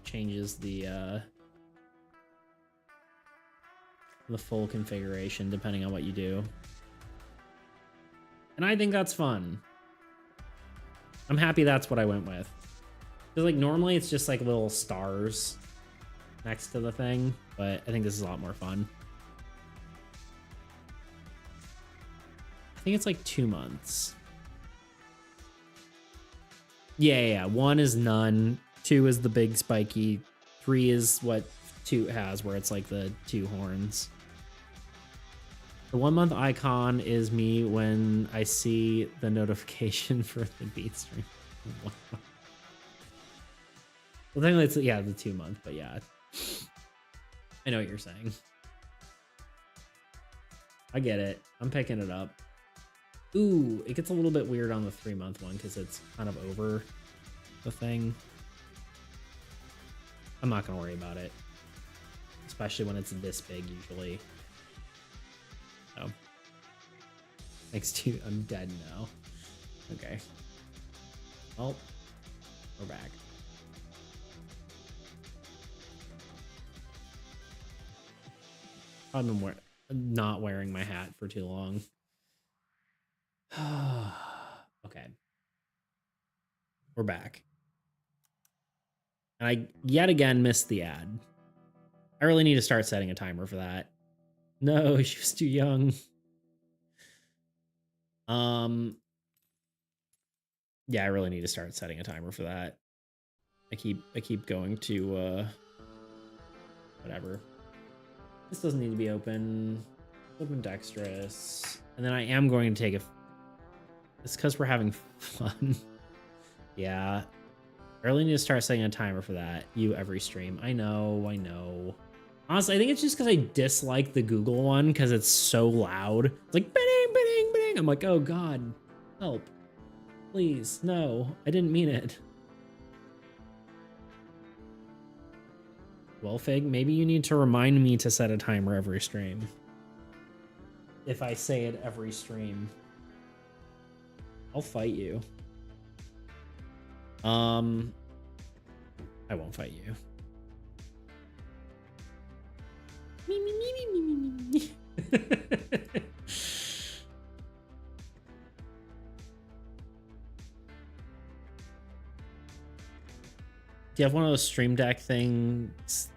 changes the full configuration depending on what you do. And I think that's fun. I'm happy that's what I went with. Because like normally it's just like little stars next to the thing, but I think this is a lot more fun. I think it's like 2 months. Yeah. 1 is none. 2 is the big spiky. 3 is what 2 has, where it's like the 2 horns. The 1 month icon is me when I see the notification for the beat stream. Wow. Well, technically it's, yeah, the 2 month, but yeah. I know what you're saying. I get it. I'm picking it up. Ooh, it gets a little bit weird on the 3-month one because it's kind of over the thing. I'm not gonna worry about it, especially when it's this big usually. Oh, thanks to I'm dead now. Okay. Well, we're back. I've been not wearing my hat for too long. Okay. We're back. And I yet again missed the ad. I really need to start setting a timer for that. No, she was too young. Yeah, I really need to start setting a timer for that. I keep going to whatever. This doesn't need to be open. Open dexterous. And then I am going to take a... It's because we're having fun. Yeah. I really need to start setting a timer for that. Every stream. I know. Honestly, I think it's just because I dislike the Google one because it's so loud. It's like, bidding, bidding, bidding. I'm like, oh God, help. Please, no, I didn't mean it. Well, Fig, maybe you need to remind me to set a timer every stream. If I say it every stream, I'll fight you. I won't fight you. Me, me, me, me, me, me, me. Do you have one of those Stream Deck things,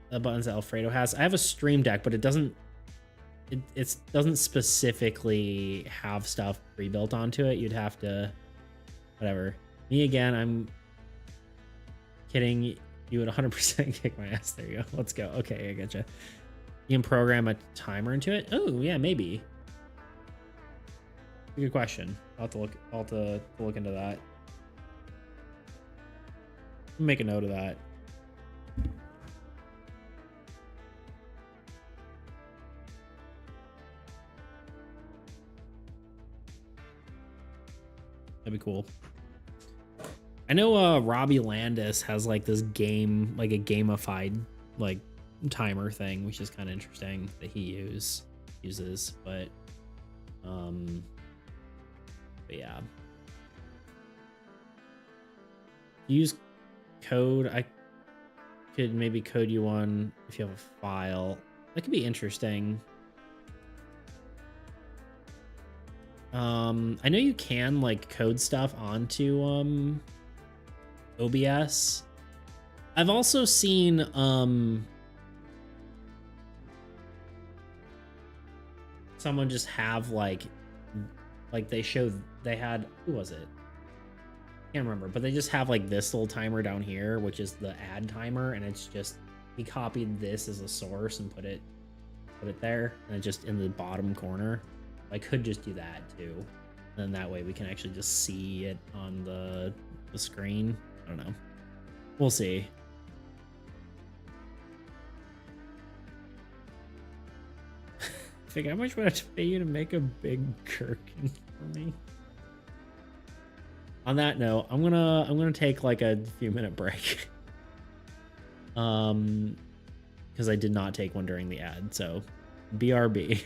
the buttons that Alfredo has? I have a Stream Deck, but it doesn't specifically have stuff pre-built onto it. You'd have to, whatever. Me again, I'm kidding. You would 100% kick my ass. There you go. Let's go. Okay, I gotcha. You can program a timer into it. Oh yeah, maybe. Good question. I'll have to look into that. Make a note of that. That'd be cool. I know Robbie Landis has like this game, like a gamified like timer thing, which is kind of interesting that he uses, but yeah. Use code. I could maybe code you one if you have a file. That could be interesting. I know you can like code stuff onto OBS. I've also seen someone just have like they had, who was it? Can't remember, but they just have like this little timer down here, which is the ad timer, and it's just, he copied this as a source and put it there, and just in the bottom corner. I could just do that too, and then that way we can actually just see it on the screen. I don't know, we'll see. Figure how much would I have to pay you to make a big gherkin for me? On that note, I'm gonna take like a few minute break. Because I did not take one during the ad, so BRB.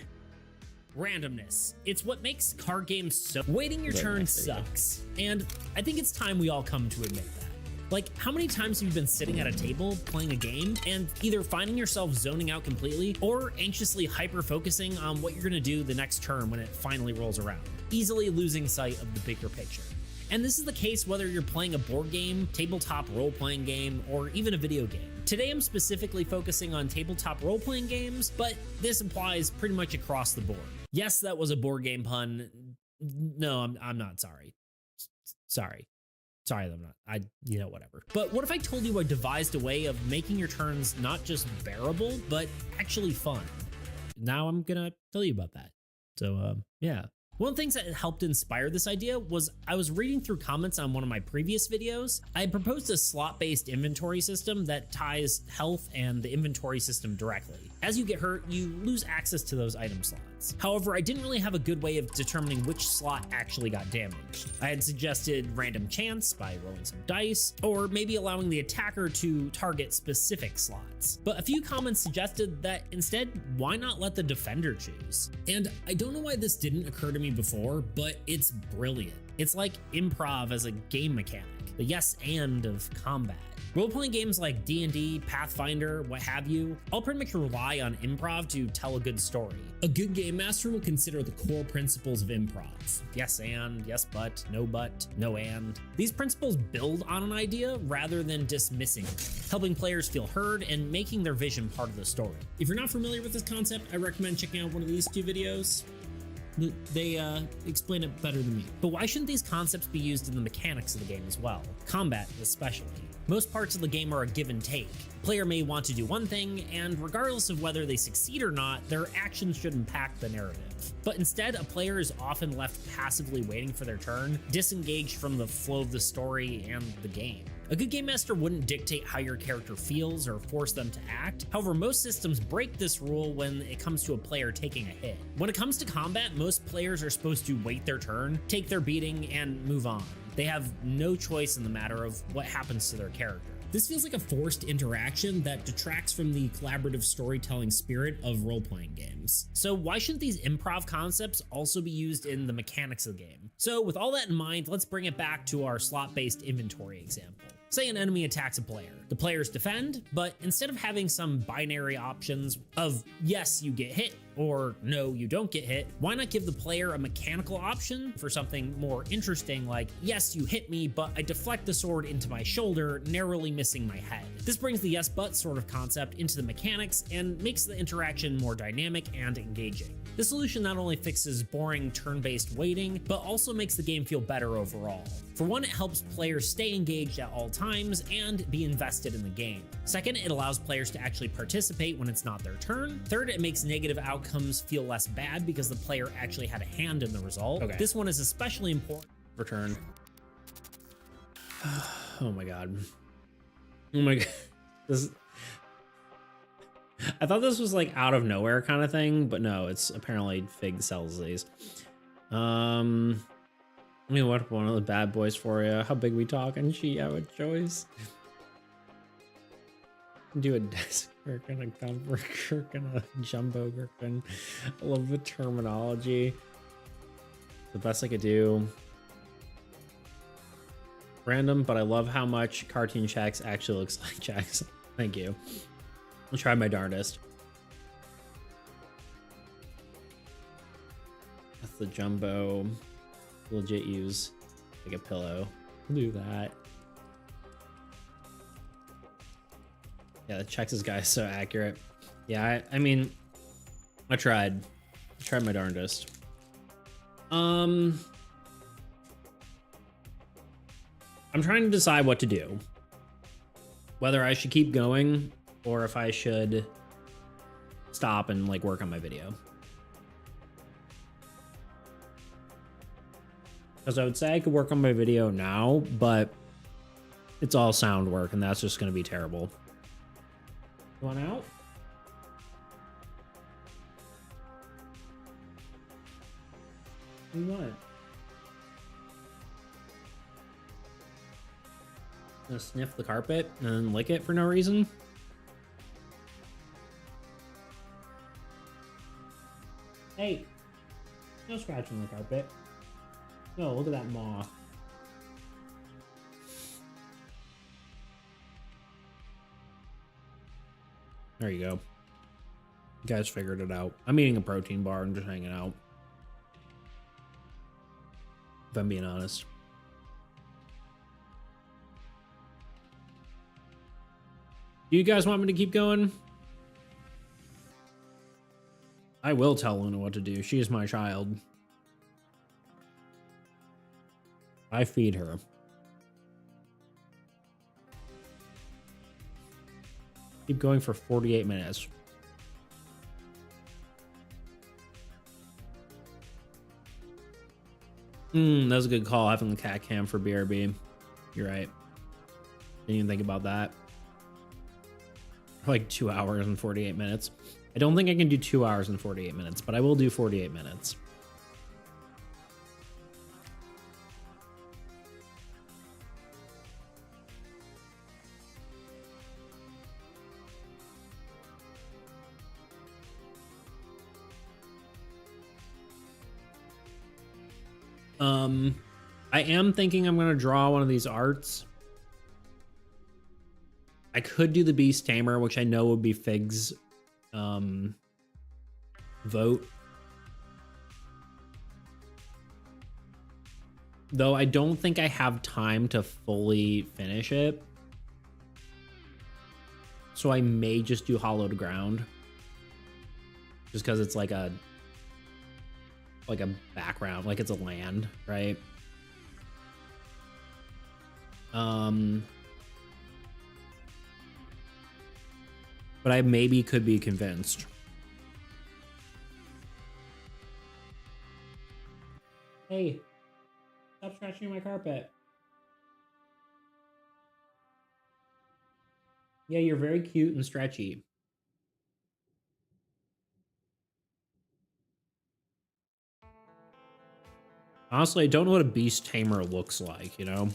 Randomness. It's what makes card games so... Waiting your turn sucks. And I think it's time we all come to admit that. Like, how many times have you been sitting at a table playing a game and either finding yourself zoning out completely or anxiously hyper-focusing on what you're gonna do the next turn when it finally rolls around, easily losing sight of the bigger picture? And this is the case whether you're playing a board game, tabletop role-playing game, or even a video game. Today I'm specifically focusing on tabletop role-playing games, but this applies pretty much across the board. Yes, that was a board game pun. No, I'm not sorry. Sorry, I'm not. Whatever. But what if I told you I devised a way of making your turns not just bearable, but actually fun? Now I'm gonna tell you about that. So, yeah. One of the things that helped inspire this idea was I was reading through comments on one of my previous videos. I proposed a slot-based inventory system that ties health and the inventory system directly. As you get hurt, you lose access to those item slots. However, I didn't really have a good way of determining which slot actually got damaged. I had suggested random chance by rolling some dice, or maybe allowing the attacker to target specific slots. But a few comments suggested that instead, why not let the defender choose? And I don't know why this didn't occur to me before, but it's brilliant. It's like improv as a game mechanic, the yes and of combat. Role-playing games like D&D, Pathfinder, what have you, all pretty much rely on improv to tell a good story. A good game master will consider the core principles of improv. Yes and, yes but, no and. These principles build on an idea rather than dismissing it, helping players feel heard and making their vision part of the story. If you're not familiar with this concept, I recommend checking out one of these two videos. They explain it better than me. But why shouldn't these concepts be used in the mechanics of the game as well? Combat especially. Most parts of the game are a give and take. The player may want to do one thing, and regardless of whether they succeed or not, their actions should impact the narrative. But instead, a player is often left passively waiting for their turn, disengaged from the flow of the story and the game. A good game master wouldn't dictate how your character feels or force them to act. However, most systems break this rule when it comes to a player taking a hit. When it comes to combat, most players are supposed to wait their turn, take their beating, and move on. They have no choice in the matter of what happens to their character. This feels like a forced interaction that detracts from the collaborative storytelling spirit of role-playing games. So why shouldn't these improv concepts also be used in the mechanics of the game? So with all that in mind, let's bring it back to our slot-based inventory example. Say an enemy attacks a player. The players defend, but instead of having some binary options of yes, you get hit, or no, you don't get hit, why not give the player a mechanical option for something more interesting like, yes, you hit me, but I deflect the sword into my shoulder, narrowly missing my head. This brings the yes but sort of concept into the mechanics and makes the interaction more dynamic and engaging. This solution not only fixes boring turn-based waiting, but also makes the game feel better overall. For one, it helps players stay engaged at all times and be invested in the game. Second, it allows players to actually participate when it's not their turn. Third, it makes negative outcomes feel less bad because the player actually had a hand in the result. Okay. This one is especially important. Return. Oh my god. Oh my god. I thought this was like out of nowhere kind of thing, but no, it's apparently Fig sells these. Let me whip one of the bad boys for you. How big we talking? She have a choice. Do a desk gherkin, a comfort gherkin, a jumbo gherkin. I love the terminology. The best I could do. Random, but I love how much Cartoon Shacks actually looks like Jackson. Thank you. I'll try my darndest. That's the jumbo. Legit use like a pillow. I'll do that. Yeah, the Chex's guy is so accurate. Yeah, I mean, I tried my darndest. I'm trying to decide what to do. Whether I should keep going or if I should stop and like work on my video. Because I would say I could work on my video now, but it's all sound work and that's just going to be terrible. You want out? What do you want? Gonna sniff the carpet and then lick it for no reason? Hey, no scratching the carpet. No, look at that moth. There you go. You guys figured it out. I'm eating a protein bar and just hanging out. If I'm being honest. Do you guys want me to keep going? I will tell Luna what to do. She is my child. I feed her. Keep going for 48 minutes. That was a good call, having the cat cam for BRB. You're right. Didn't even think about that. Like 2 hours and 48 minutes. I don't think I can do 2 hours and 48 minutes, but I will do 48 minutes. I am thinking I'm going to draw one of these arts. I could do the Beast Tamer, which I know would be Fig's vote. Though I don't think I have time to fully finish it. So I may just do Hollowed Ground. Just because it's like a background, like it's a land, right? But I maybe could be convinced. Hey, stop scratching my carpet. Yeah, you're very cute and stretchy. Honestly, I don't know what a Beast Tamer looks like, you know?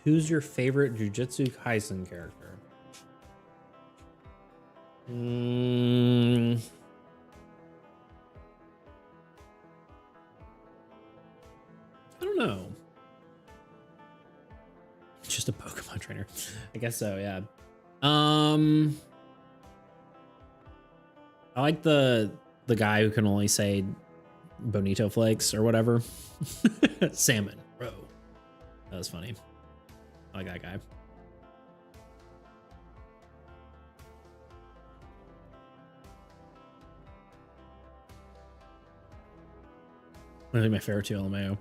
Who's your favorite Jujutsu Kaisen character? I don't know. Just a Pokemon trainer. I guess so, yeah. I like the guy who can only say Bonito Flakes or whatever. Salmon, bro. That was funny. I like that guy. I think my favorite too, LMAO.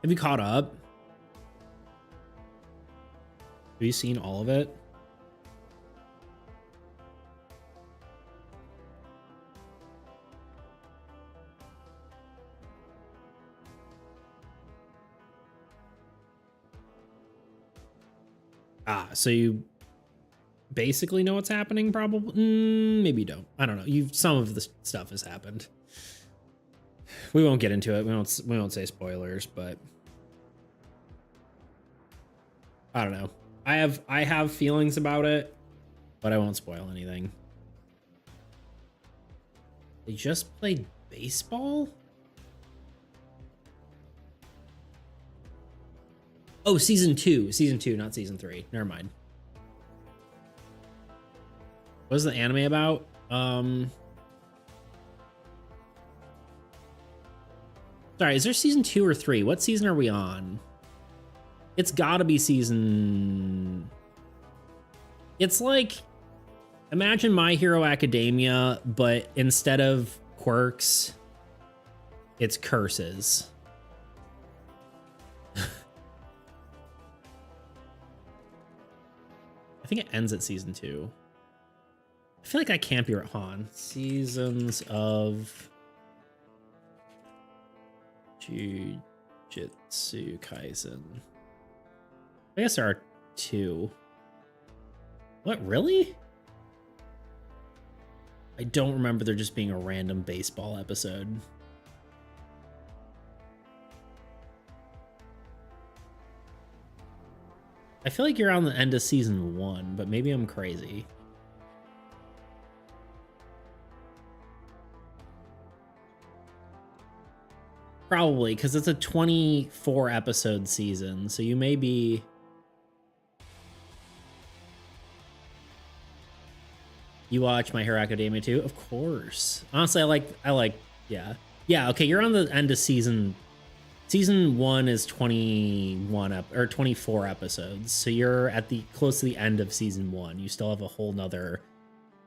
Have you caught up? Have you seen all of it? So you basically know what's happening, probably? Maybe you don't. I don't know. Some of the stuff has happened. We won't get into it. We won't say spoilers, but I don't know. I have feelings about it, but I won't spoil anything. They just played baseball? Oh, season 2, not season 3. Never mind. What is the anime about? Sorry, is there season 2 or 3? What season are we on? It's gotta be season... It's like, imagine My Hero Academia, but instead of quirks, it's curses. I think it ends at season 2. I feel like I can't be right. Han. Seasons of Jujutsu Kaisen. I guess there are 2. What, really? I don't remember there just being a random baseball episode. I feel like you're on the end of season 1, but maybe I'm crazy. Probably, because it's a 24 episode season, so you may be... You watch My Hero Academia too? Of course. Honestly, I like, yeah. Yeah, okay, you're on the end of season 1 is 24 episodes, so you're at the close to the end of season 1. You still have a whole nother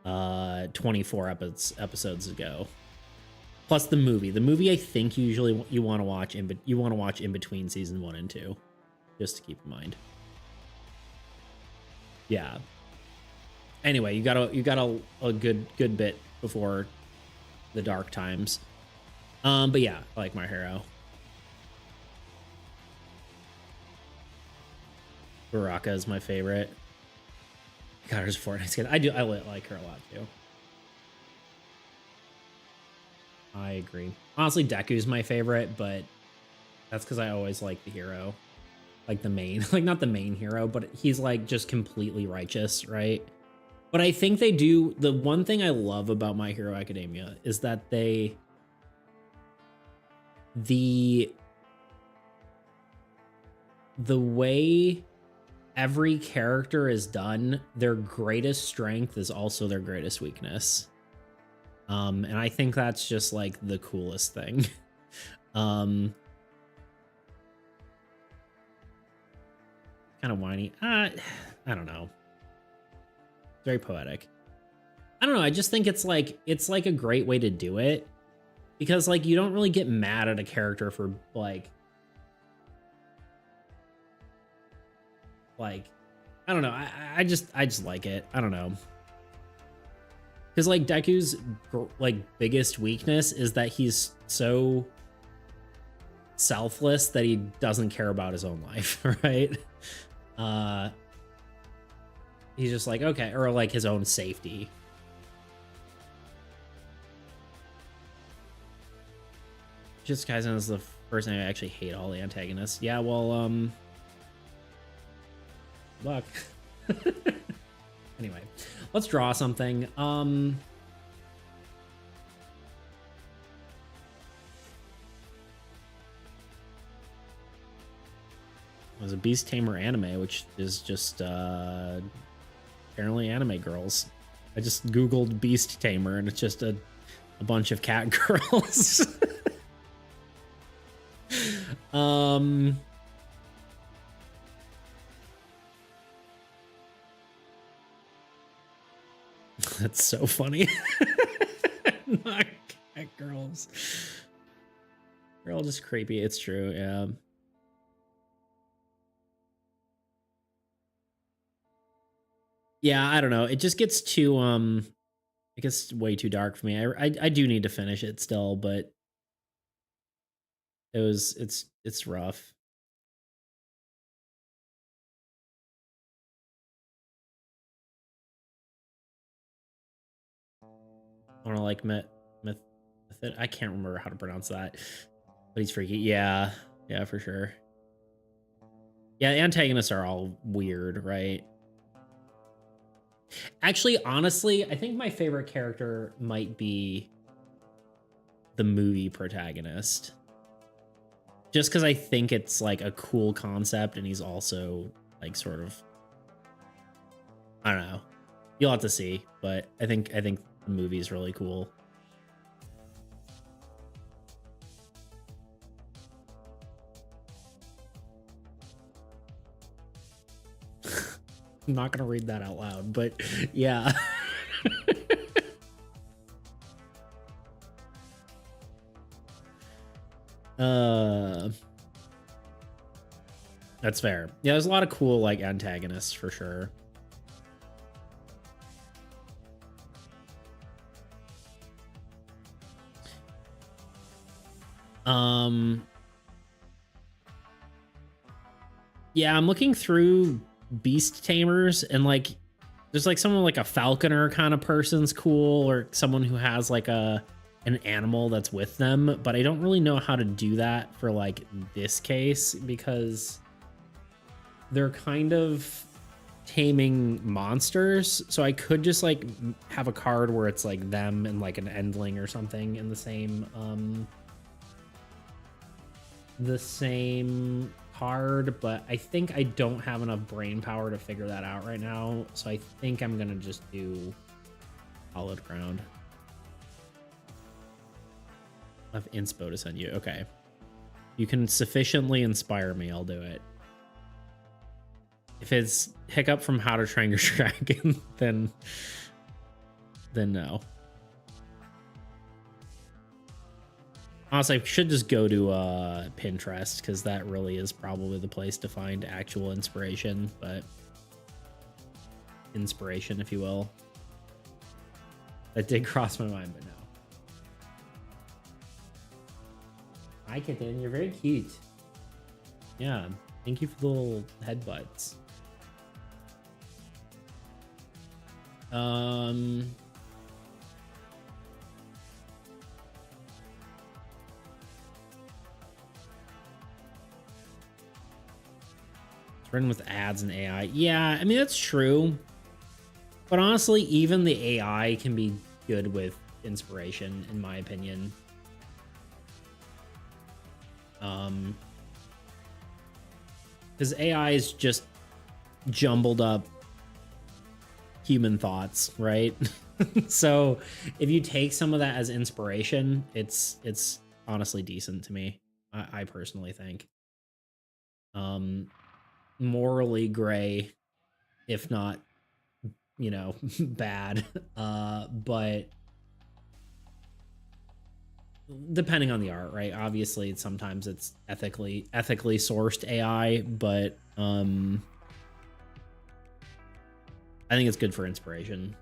24 episodes to go. Plus the movie I think usually you want to watch in between season 1 and 2, just to keep in mind. Yeah. anyway, you got a good bit before the dark times. But yeah, I like My Hero. Baraka is my favorite. God, there's Fortnite skin. I like her a lot too. I agree. Honestly, Deku's my favorite, but that's because I always like the hero. Like the main, like not the main hero, but he's like just completely righteous, right? But I think they do, the one thing I love about My Hero Academia is that the way every character is done, their greatest strength is also their greatest weakness. And I think that's just like the coolest thing. Kind of whiny. I don't know. Very poetic. I don't know. I just think it's like a great way to do it, because like you don't really get mad at a character for like I don't know. I just like it. I don't know. Because like Deku's like biggest weakness is that he's so selfless that he doesn't care about his own life, right? He's just like, okay, or like his own safety. Just Kaisen is the first thing I actually hate all the antagonists. Yeah, well, luck. Anyway, let's draw something. There's a Beast Tamer anime, which is just apparently anime girls. I just googled Beast Tamer and it's just a bunch of cat girls. That's so funny. Not cat girls. They're all just creepy. It's true, yeah. Yeah, I don't know. It just gets too it gets way too dark for me. I do need to finish it still, but it's rough. I don't like I can't remember how to pronounce that, but he's freaky. Yeah, for sure. Yeah, the antagonists are all weird, right? Actually, honestly, I think my favorite character might be the movie protagonist. Just because I think it's like a cool concept and he's also like sort of, I don't know. You'll have to see, but I think the movie is really cool. I'm not gonna read that out loud, but yeah. That's fair. Yeah, there's a lot of cool like antagonists for sure. Yeah, I'm looking through Beast Tamers and like there's like someone like a falconer kind of person's cool, or someone who has like an animal that's with them, but I don't really know how to do that for like this case because they're kind of taming monsters. So I could just like have a card where it's like them and like an endling or something in the same card, but I think I don't have enough brain power to figure that out right now. So I think I'm gonna just do Hallowed Ground. I have inspo to send you. Okay. You can sufficiently inspire me, I'll do it. If it's Hiccup from How to Train Your Dragon, then no. Honestly, I should just go to Pinterest, because that really is probably the place to find actual inspiration, but inspiration, if you will. That did cross my mind, but no. Hi, Kitten. You're very cute. Yeah, thank you for the little headbutts. It's written with ads and AI. Yeah, I mean, that's true. But honestly, even the AI can be good with inspiration, in my opinion. Because AI is just jumbled up human thoughts, right? So if you take some of that as inspiration, it's honestly decent to me. I personally think. Morally gray, if not, you know, bad. But depending on the art, right? Obviously, sometimes it's ethically sourced AI, but I think it's good for inspiration.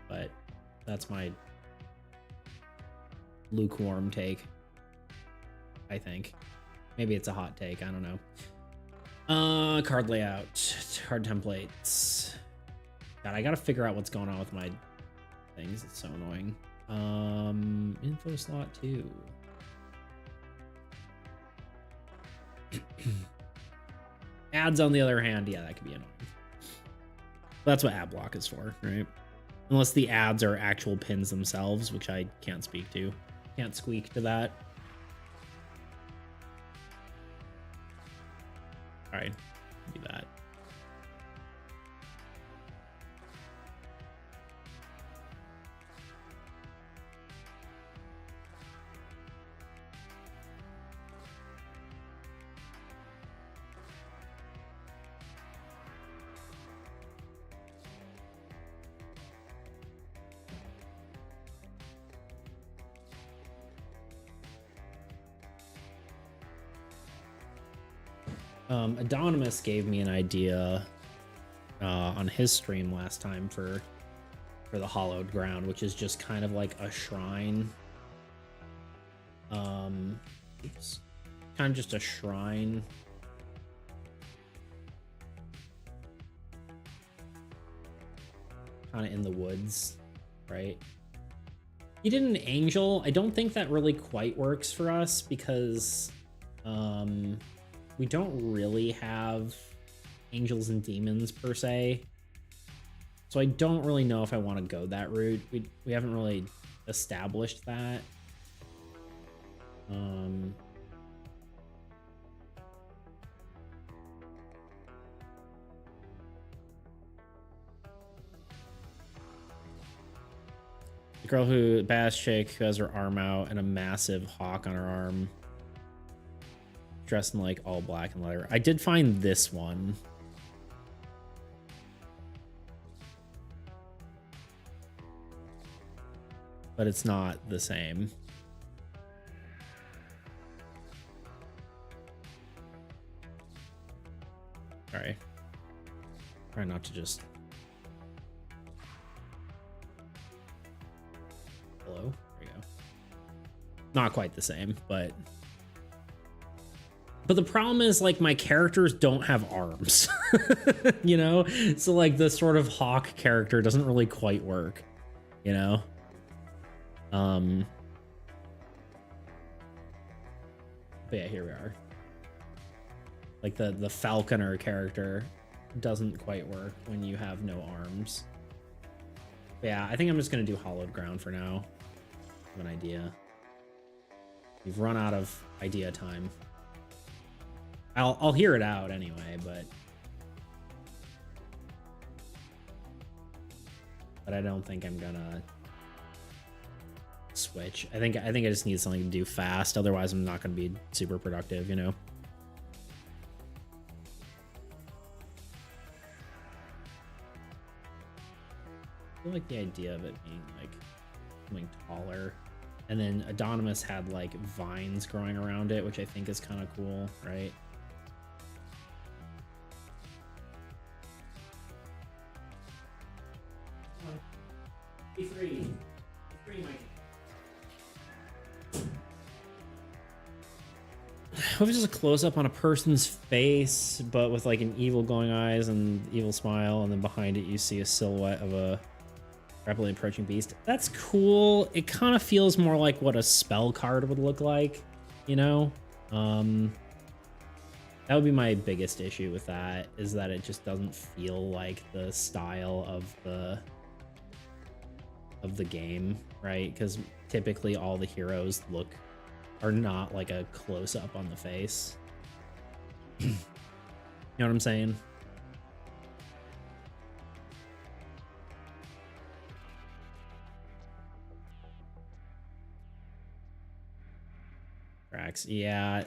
But that's my lukewarm take, I think. Maybe it's a hot take, I don't know. Card layout, card templates. God, I gotta figure out what's going on with my things. It's so annoying. Info slot 2. Ads, on the other hand, yeah, that could be annoying. That's what ad block is for, right? Unless the ads are actual pins themselves, which I can't speak to. Can't squeak to that. All right, do that. Adonimus gave me an idea on his stream last time for the Hallowed Ground, which is just kind of like a shrine. Oops. Kind of just a shrine. Kind of in the woods, right? He did an angel. I don't think that really quite works for us because we don't really have angels and demons per se. So I don't really know if I want to go that route. We haven't really established that. The girl who, badass chick who has her arm out and a massive hawk on her arm. Dressed in like all black and leather. I did find this one. But it's not the same. All right. Try not to just... Hello? There we go. Not quite the same, but the problem is, like, my characters don't have arms. You know? So, like, the sort of hawk character doesn't really quite work. You know? But yeah, here we are. Like, the falconer character doesn't quite work when you have no arms. But yeah, I think I'm just gonna do Hallowed Ground for now. I have an idea. We've run out of idea time. I'll hear it out anyway, but I don't think I'm gonna switch. I think I just need something to do fast, otherwise I'm not gonna be super productive, you know. I feel like the idea of it being like something taller, and then Adonimus had like vines growing around it, which I think is kind of cool, right? What if it's just a close up on a person's face, but with like an evil glowing eyes and evil smile, and then behind it you see a silhouette of a rapidly approaching beast? That's cool. It kind of feels more like what a spell card would look like, you know? That would be my biggest issue with that, is that it just doesn't feel like the style of the game, right? Because typically all the heroes are not like a close-up on the face. You know what I'm saying? Tracks, yeah.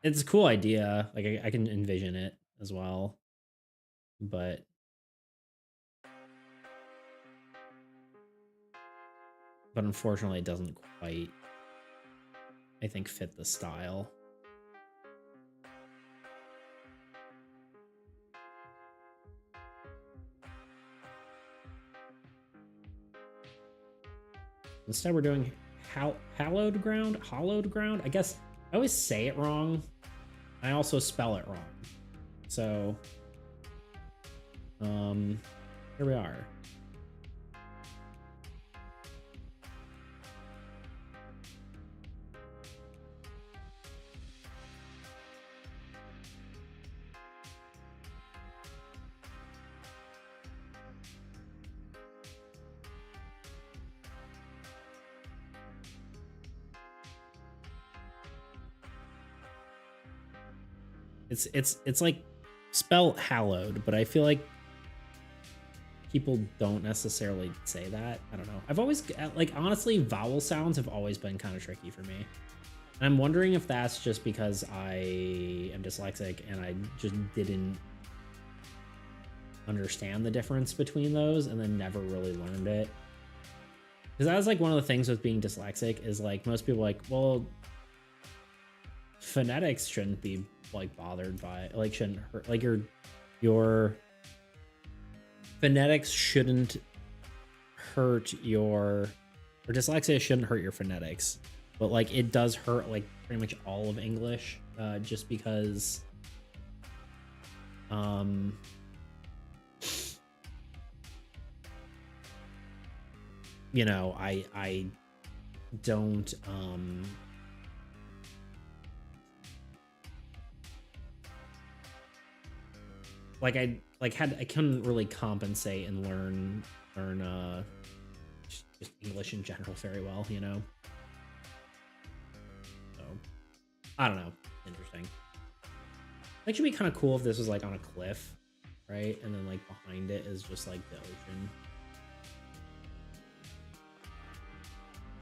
It's a cool idea. Like I can envision it as well, but unfortunately it doesn't quite, I think, fit the style. Instead we're doing hallowed ground. I guess I always say it wrong. I also spell it wrong. So here we are. It's like spell hallowed, but I feel like people don't necessarily say that. I don't know. I've always, like, honestly, vowel sounds have always been kind of tricky for me. And I'm wondering if that's just because I am dyslexic and I just didn't understand the difference between those and then never really learned it. Because that was like one of the things with being dyslexic is like most people are like, well, phonetics shouldn't be like bothered by, like, shouldn't hurt, like your phonetics shouldn't hurt your, or dyslexia shouldn't hurt your phonetics, but like it does hurt like pretty much all of English, just because you know, I don't like I couldn't really compensate and learn just English in general very well, you know. So I don't know. Interesting. That should be kind of cool if this was like on a cliff, right? And then like behind it is just like the ocean.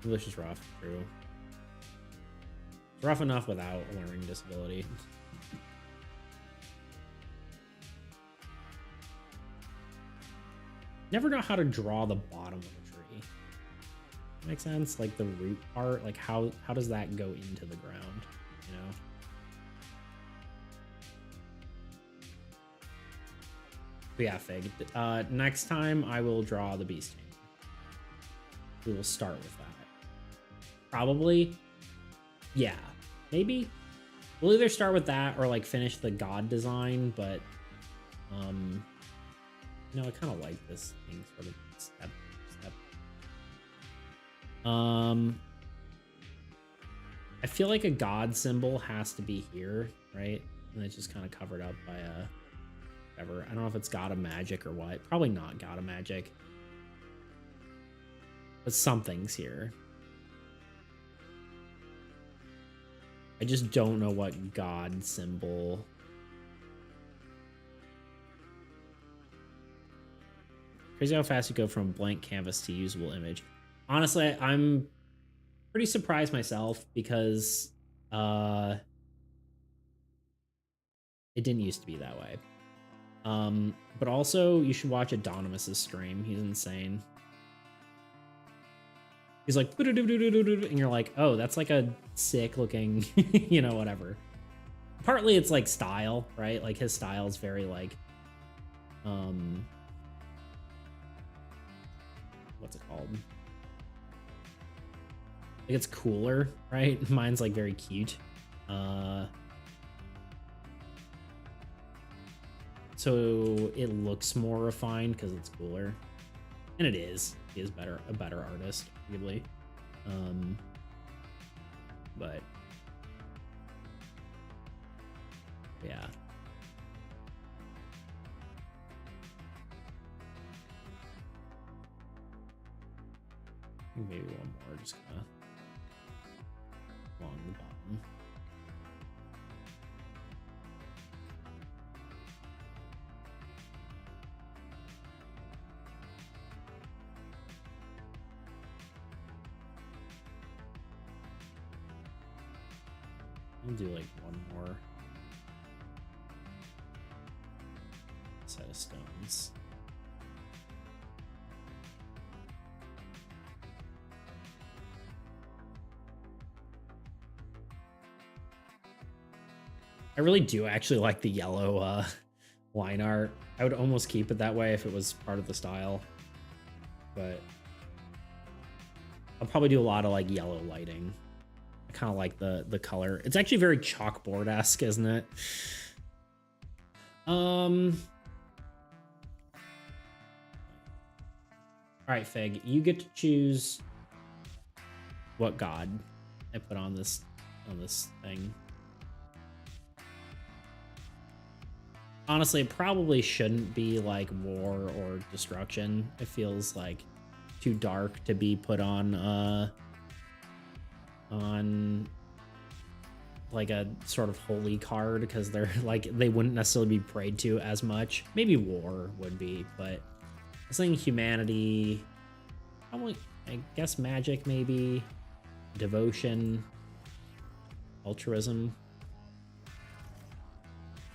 English is rough, true. It's rough enough without a learning disability. Never know how to draw the bottom of a tree. Makes sense? Like the root part, like how does that go into the ground, you know? But yeah, Fig. Next time I will draw the beast tamer. We will start with that. Probably. Yeah. Maybe. We'll either start with that or like finish the god design, but no, I kind of like this thing sort of step. I feel like a god symbol has to be here, right? And it's just kind of covered up by a whatever. I don't know if it's god of magic or what. Probably not god of magic. But something's here. I just don't know what god symbol. Crazy how fast you go from blank canvas to usable image. Honestly, I'm pretty surprised myself because it didn't used to be that way. But also, you should watch Adonimus's stream. He's insane. He's like, and you're like, oh, that's like a sick looking, you know, whatever. Partly it's like style, right? Like his style is very like, what's it called? Like it's cooler, right? Mine's like very cute. so it looks more refined because it's cooler, and it is. He is a better artist, arguably. But yeah. Maybe one more, just kind of along the bottom. We'll do like one more set of stones. I really do actually like the yellow line art. I would almost keep it that way if it was part of the style, but I'll probably do a lot of like yellow lighting. I kind of like the color. It's actually very chalkboard-esque, isn't it? All right, Fig, you get to choose what god I put on this thing. Honestly, it probably shouldn't be like war or destruction. It feels like too dark to be put on like a sort of holy card, because they're like, they wouldn't necessarily be prayed to as much. Maybe war would be, but I was thinking humanity, probably, I guess magic, maybe devotion, altruism.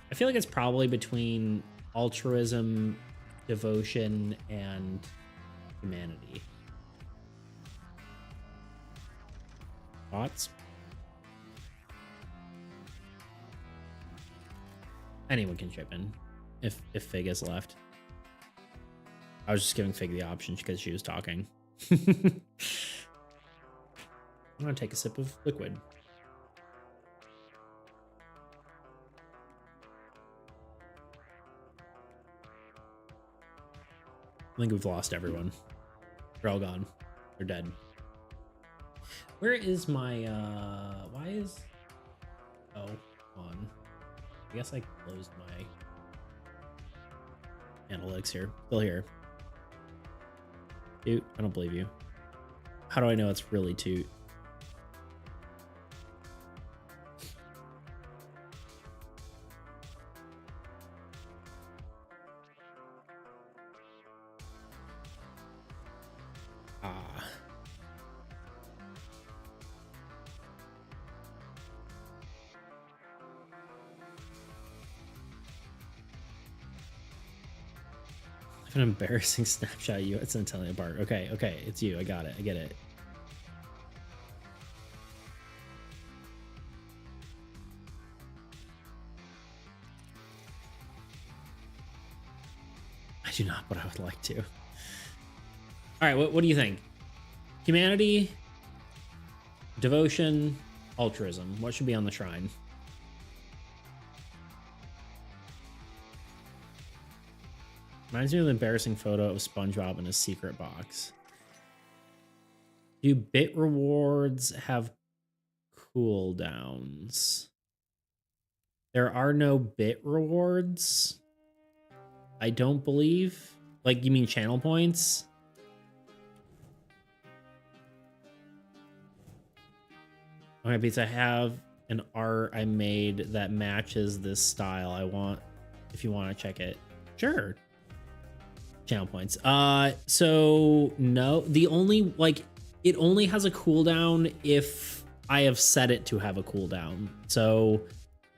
I feel like it's probably between altruism, devotion, and humanity. Thoughts? Anyone can chip in if Fig is left. I was just giving Fig the option because she was talking. I'm gonna take a sip of liquid. I think we've lost everyone. They're all gone. They're dead. Where is my, why is, oh, on. I guess I closed my analytics here. Still here. Dude, I don't believe you. How do I know it's really Toot? An embarrassing snapshot of you at Centennial Park. Okay, it's you. I got it. I get it. I do not, but I would like to. All right, what do you think? Humanity, devotion, altruism. What should be on the shrine? Reminds me of an embarrassing photo of SpongeBob in a secret box. Do bit rewards have cooldowns? There are no bit rewards. I don't believe. Like, you mean channel points? Okay, because I have an art I made that matches this style. I want, if you want to check it. Sure. Channel points. So no, the only, like, it only has a cooldown if I have set it to have a cooldown. So,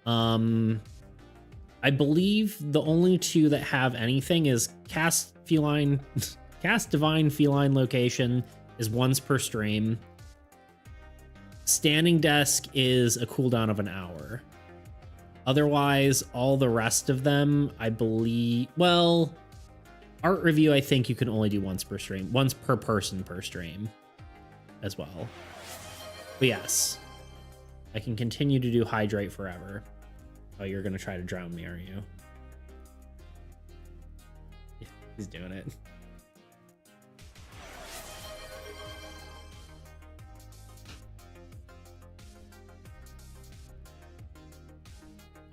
I believe the only two that have anything is cast divine feline location is once per stream. Standing desk is a cooldown of an hour. Otherwise, all the rest of them, I believe, well, art review, I think you can only do once per stream, once per person per stream as well. But yes, I can continue to do hydrate forever. Oh, you're going to try to drown me, are you? He's doing it.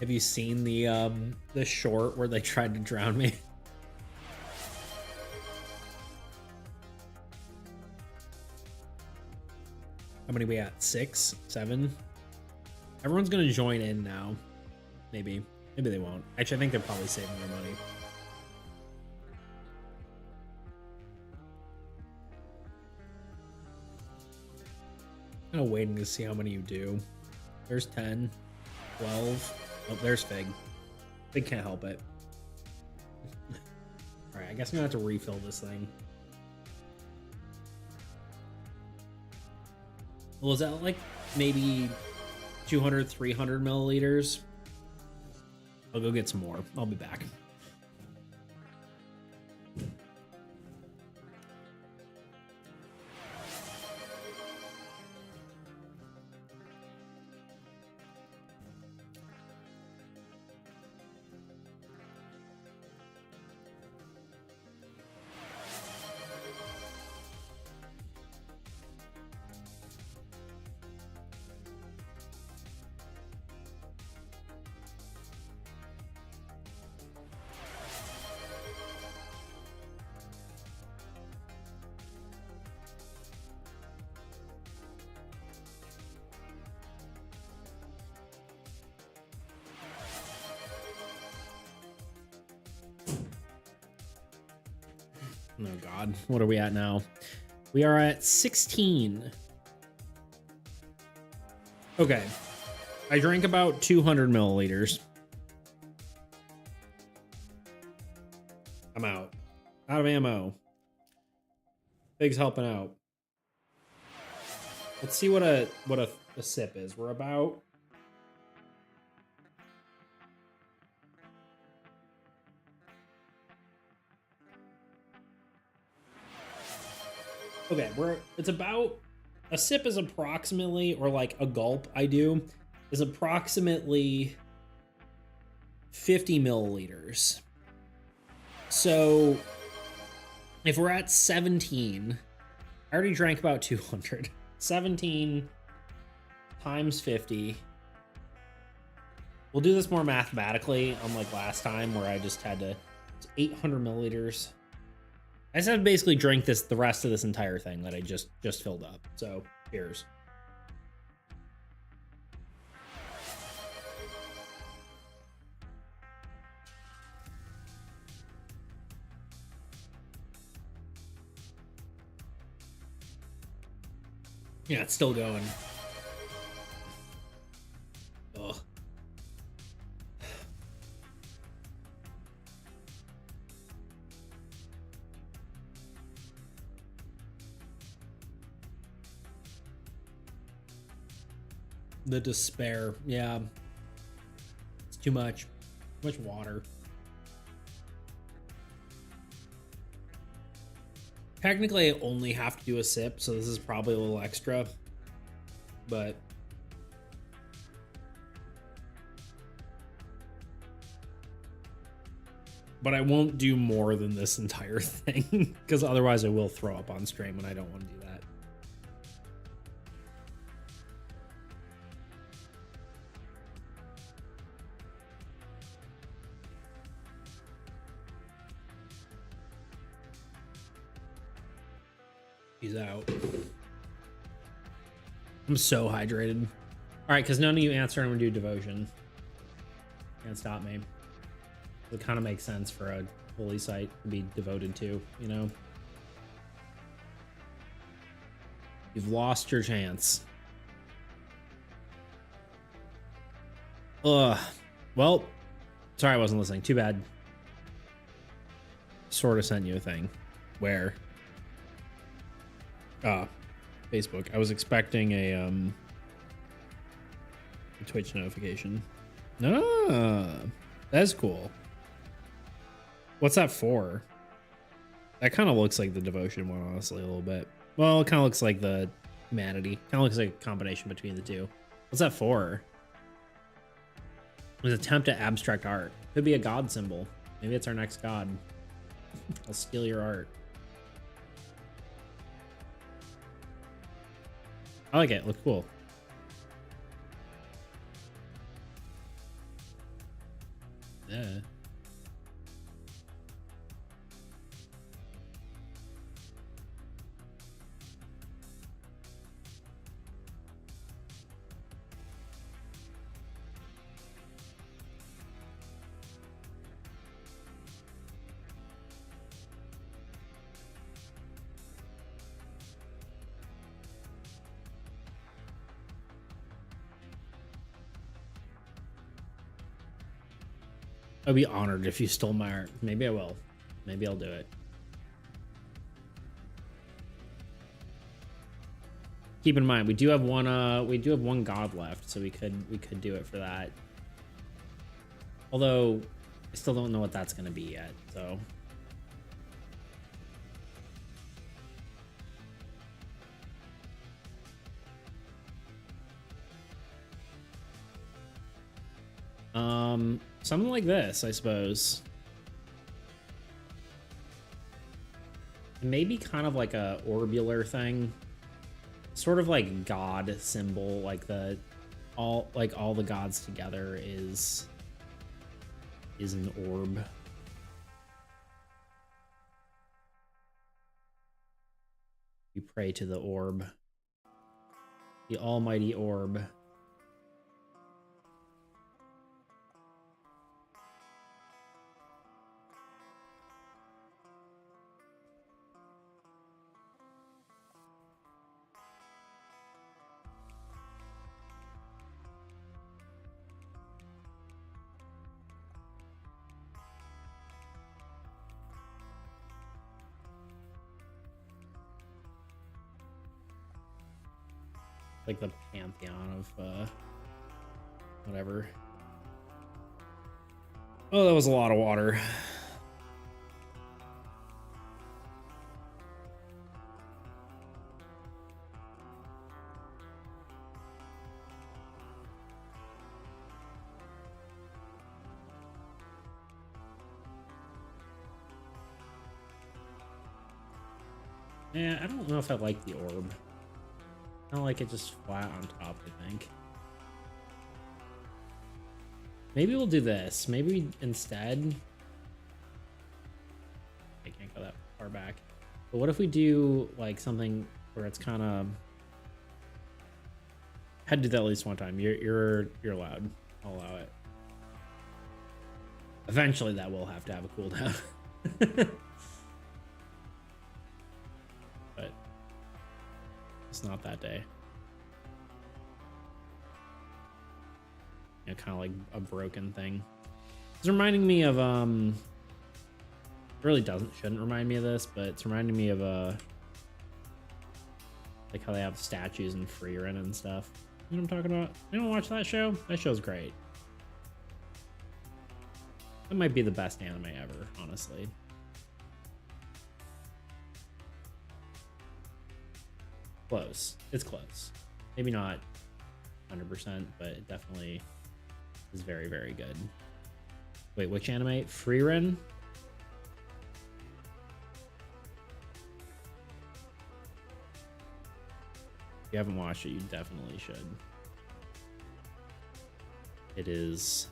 Have you seen the short where they tried to drown me? How many we at? 6, 7? Everyone's gonna join in now. Maybe they won't. Actually, I think they're probably saving their money. Kind of waiting to see how many you do. There's 10, 12. Oh, there's Fig. Fig can't help it. All right, I guess I'm gonna have to refill this thing. Well, is that like maybe 200, 300 milliliters? I'll go get some more. I'll be back. Oh God, what are we at now? We are at 16. Okay, I drank about 200 milliliters. I'm out of ammo. Big's helping out. Let's see what a sip is. We're about. Okay, it's about, a sip is approximately, or like a gulp I do, is approximately 50 milliliters. So if we're at 17, I already drank about 200. 17 times 50. We'll do this more mathematically, unlike last time where I just had to, it's 800 milliliters. I just have to basically drink the rest of this entire thing that I just filled up. So, cheers. Yeah, it's still going. Ugh. The despair. Yeah. It's too much. Too much water. Technically, I only have to do a sip, so this is probably a little extra. But I won't do more than this entire thing, because otherwise I will throw up on stream, and I don't want to do that. He's out. I'm so hydrated. All right, because none of you answer, I'm gonna do devotion. Can't stop me. It kind of makes sense for a holy site to be devoted to, you know? You've lost your chance. Ugh. Well, sorry I wasn't listening. Too bad. Sort of sent you a thing. Where? Facebook. I was expecting a Twitch notification. That's cool. What's that for? That kind of looks like the devotion one, honestly, a little bit. Well, it kind of looks like the humanity. Kind of looks like a combination between the two. What's that for? It was an attempt at abstract art. Could be a god symbol. Maybe it's our next god. I'll steal your art. I like it. Looks cool. Yeah. I'd be honored if you stole my art. Maybe I will. Maybe I'll do it. Keep in mind, we do have one god left, so we could do it for that. Although I still don't know what that's gonna be yet, so. Something like this, I suppose. Maybe kind of like a orbular thing. Sort of like god symbol, like all the gods together is an orb. You pray to the orb. The almighty orb. Like the pantheon of whatever. Oh, that was a lot of water. Yeah, I don't know if I like the orb. I don't like it just flat on top, I think. Maybe we'll do this. Maybe instead... I can't go that far back. But what if we do like something where it's kind of... I had to do that at least one time. You're allowed. I'll allow it. Eventually that will have to have a cooldown. But it's not that day. You know, kind of like a broken thing. It's reminding me of it really shouldn't remind me of this, but it's reminding me of like how they have statues in Frieren and stuff. You know what I'm talking about? You don't watch that show? That show's great. That might be the best anime ever, honestly. Close. It's close. Maybe not 100%, but it definitely is very, very good. Wait, which anime? Frieren? If you haven't watched it, you definitely should. It is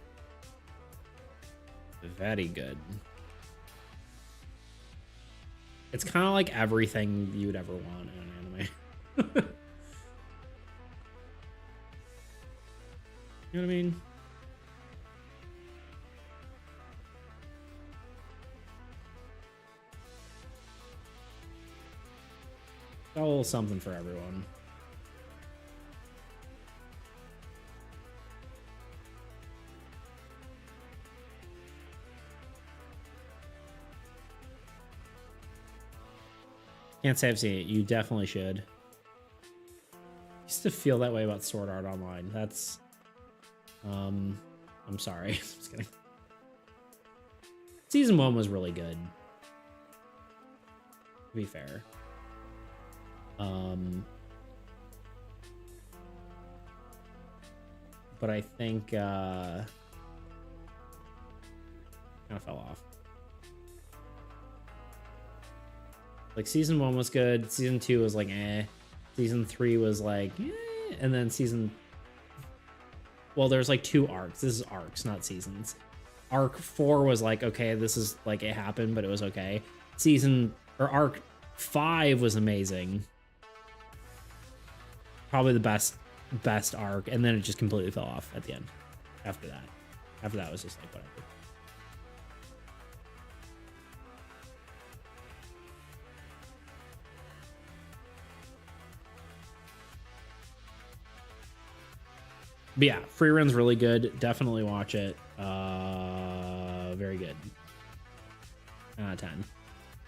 very good. It's kind of like everything you would ever want in an anime. You know what I mean? Got a little something for everyone. Can't say I've seen it. You definitely should. I used to feel that way about Sword Art Online. That's... I'm sorry. Just kidding. Season 1 was really good. To be fair. But I think kind of fell off. Like season 1 was good, season 2 was like eh, season 3 was like eh, and then well, there's like 2 arcs. This is arcs, not seasons. Arc 4 was like, okay, this is like it happened, but it was okay. Arc 5 was amazing. Probably the best arc, and then it just completely fell off at the end. After that was just like whatever. But yeah, Free Run's really good. Definitely watch it. Very good. 10 out of 10.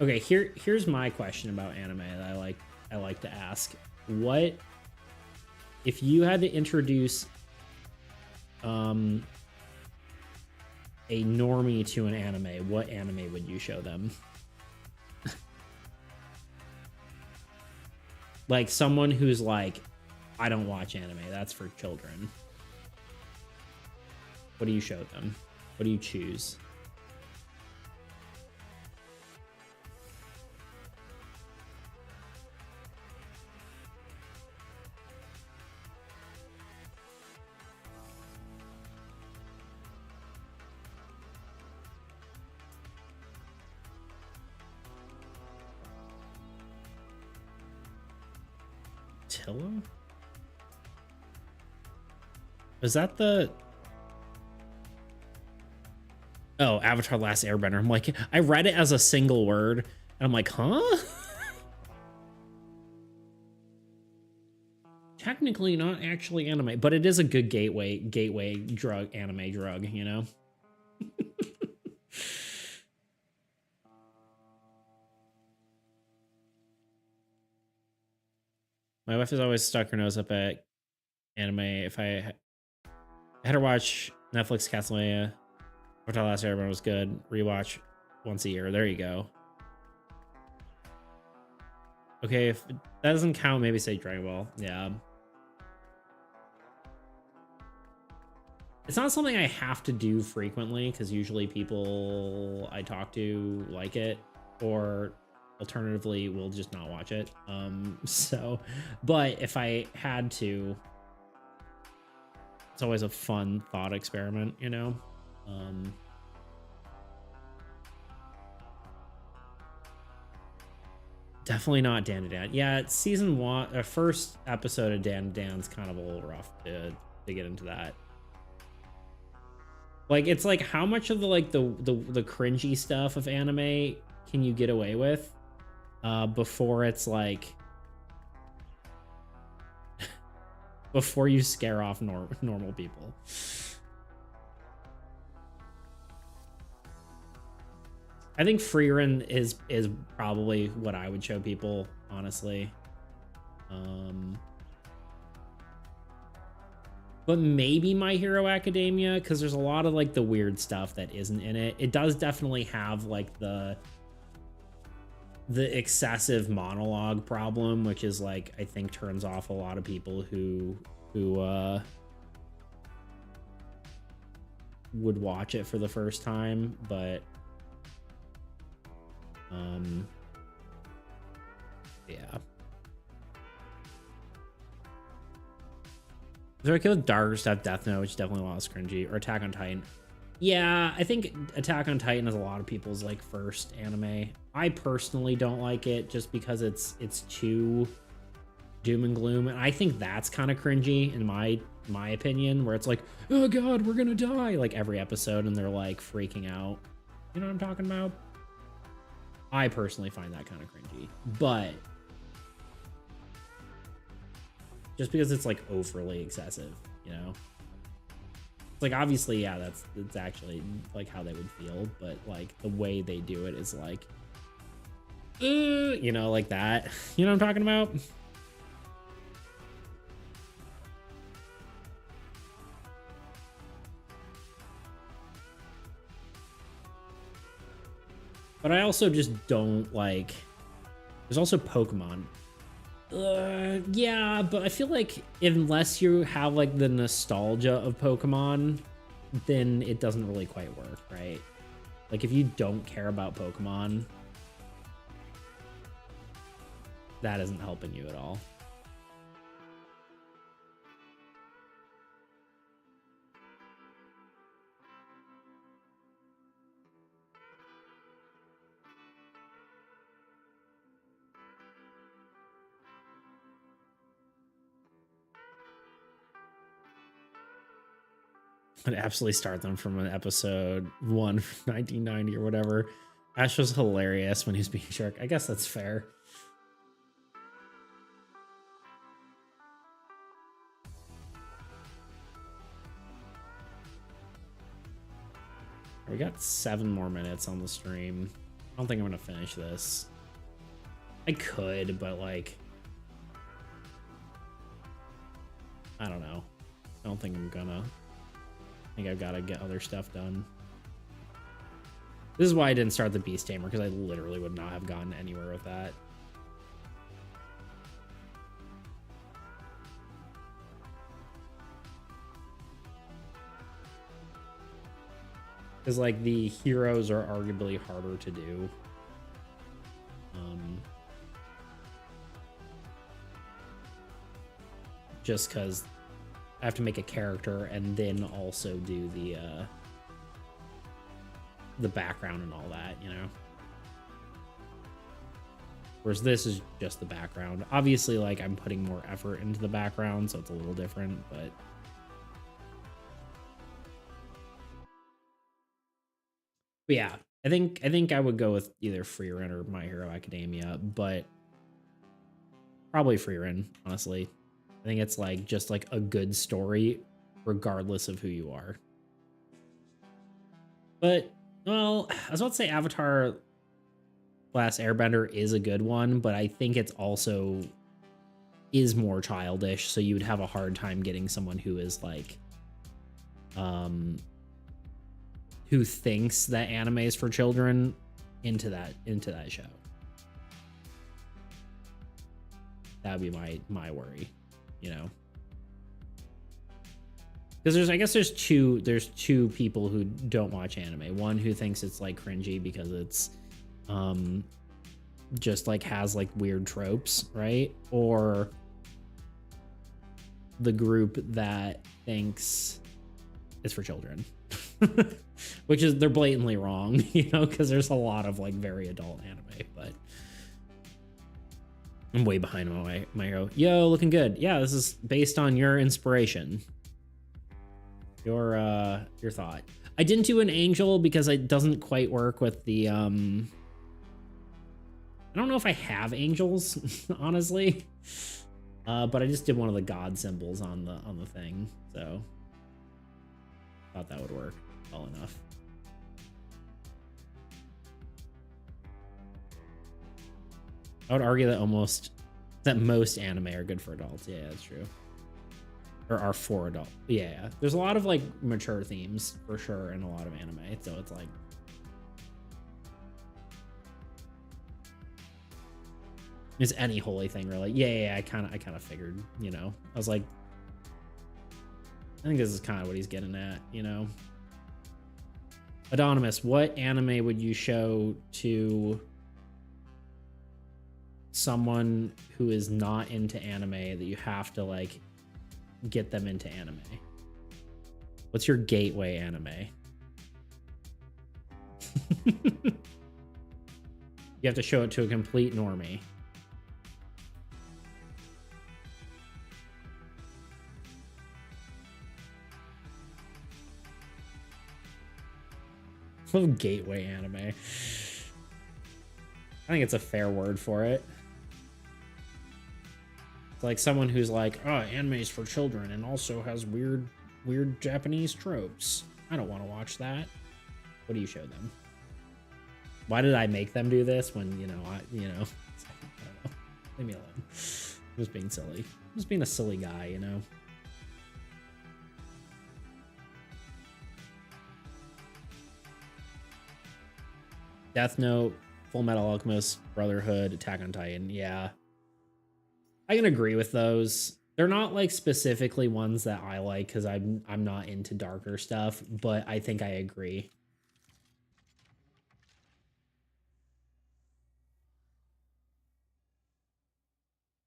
Okay, here's my question about anime that I like to ask. What if you had to introduce a normie to an anime, what anime would you show them? Like someone who's like, I don't watch anime, that's for children. What do you show them? What do you choose? Tilla? Is that the... Oh, Avatar Last Airbender. I'm like, I read it as a single word, and I'm like, huh? Technically not actually anime, but it is a good gateway drug, anime drug, you know? My wife has always stuck her nose up at anime. If I had her watch Netflix Castlevania, Avatar Last Airbender was good. Rewatch once a year. There you go. Okay, if that doesn't count, maybe say Dragon Ball. Yeah. It's not something I have to do frequently because usually people I talk to like it, or alternatively will just not watch it. But if I had to, it's always a fun thought experiment, you know? Definitely not Dan to Dan. Yeah, it's season 1, first episode of Dan to Dan's kind of a little rough to get into that. Like, it's like, how much of the cringy stuff of anime can you get away with before it's like before you scare off normal people? I think Frieren is probably what I would show people, honestly. But maybe My Hero Academia, because there's a lot of like the weird stuff that isn't in it. It does definitely have like the excessive monologue problem, which is like, I think turns off a lot of people who would watch it for the first time, but yeah. Is there a kid with darker stuff, Death Note, which definitely a lot less cringy, or Attack on Titan? Yeah, I think Attack on Titan is a lot of people's like first anime. I personally don't like it just because it's too doom and gloom, and I think that's kind of cringy in my opinion, where it's like, oh god, we're gonna die, like every episode, and they're like freaking out. You know what I'm talking about? I personally find that kind of cringy, but just because it's like overly excessive, you know? It's like, obviously, yeah, that's actually like how they would feel, but like the way they do it is like, you know, like that. You know what I'm talking about? But I also just don't like, there's also Pokemon. Yeah, but I feel like unless you have like the nostalgia of Pokemon, then it doesn't really quite work, right? Like if you don't care about Pokemon, that isn't helping you at all. I'd absolutely start them from an episode 1 from 1990 or whatever. Ash was hilarious when he was being a jerk. I guess that's fair. We got 7 more minutes on the stream. I don't think I'm gonna finish this. I could, but like, I don't know. I don't think I'm gonna. I think I've got to get other stuff done. This is why I didn't start the Beast Tamer, because I literally would not have gotten anywhere with that. Because, like, the heroes are arguably harder to do. Just because I have to make a character and then also do the background and all that, you know? Whereas this is just the background. Obviously, like, I'm putting more effort into the background, so it's a little different, but... But yeah, I think I would go with either Frieren or My Hero Academia, but probably Frieren, honestly. I think it's like just like a good story, regardless of who you are. But, well, I was about to say Avatar Last Airbender is a good one, but I think it's also is more childish, so you would have a hard time getting someone who is like, who thinks that anime is for children into that show. That would be my worry. You know, because I guess there's two people who don't watch anime. One who thinks it's like cringy because it's just like has like weird tropes, right? Or the group that thinks it's for children. Which is, they're blatantly wrong, you know, because there's a lot of like very adult anime, but I'm way behind on my hero. Yo, looking good. Yeah, this is based on your inspiration. Your thought. I didn't do an angel because it doesn't quite work with the I don't know if I have angels, honestly. But I just did one of the god symbols on the thing, so thought that would work well enough. I would argue that most anime are good for adults. Yeah, that's true. Or are for adults. Yeah. There's a lot of like mature themes for sure in a lot of anime. So it's like, is any holy thing really? Yeah. I kind of figured, you know, I was like, I think this is kind of what he's getting at, you know. Anonymous, what anime would you show to someone who is not into anime that you have to like get them into anime? What's your gateway anime? You have to show it to a complete normie. Gateway anime. I think it's a fair word for it. It's like someone who's like, oh, anime is for children and also has weird Japanese tropes. I don't want to watch that. What do you show them? Why did I make them do this when, I don't know. Leave me alone. I'm just being silly. I'm just being a silly guy, you know? Death Note, Full Metal Alchemist, Brotherhood, Attack on Titan. Yeah. I can agree with those. They're not like specifically ones that I like because I'm not into darker stuff, but I think I agree.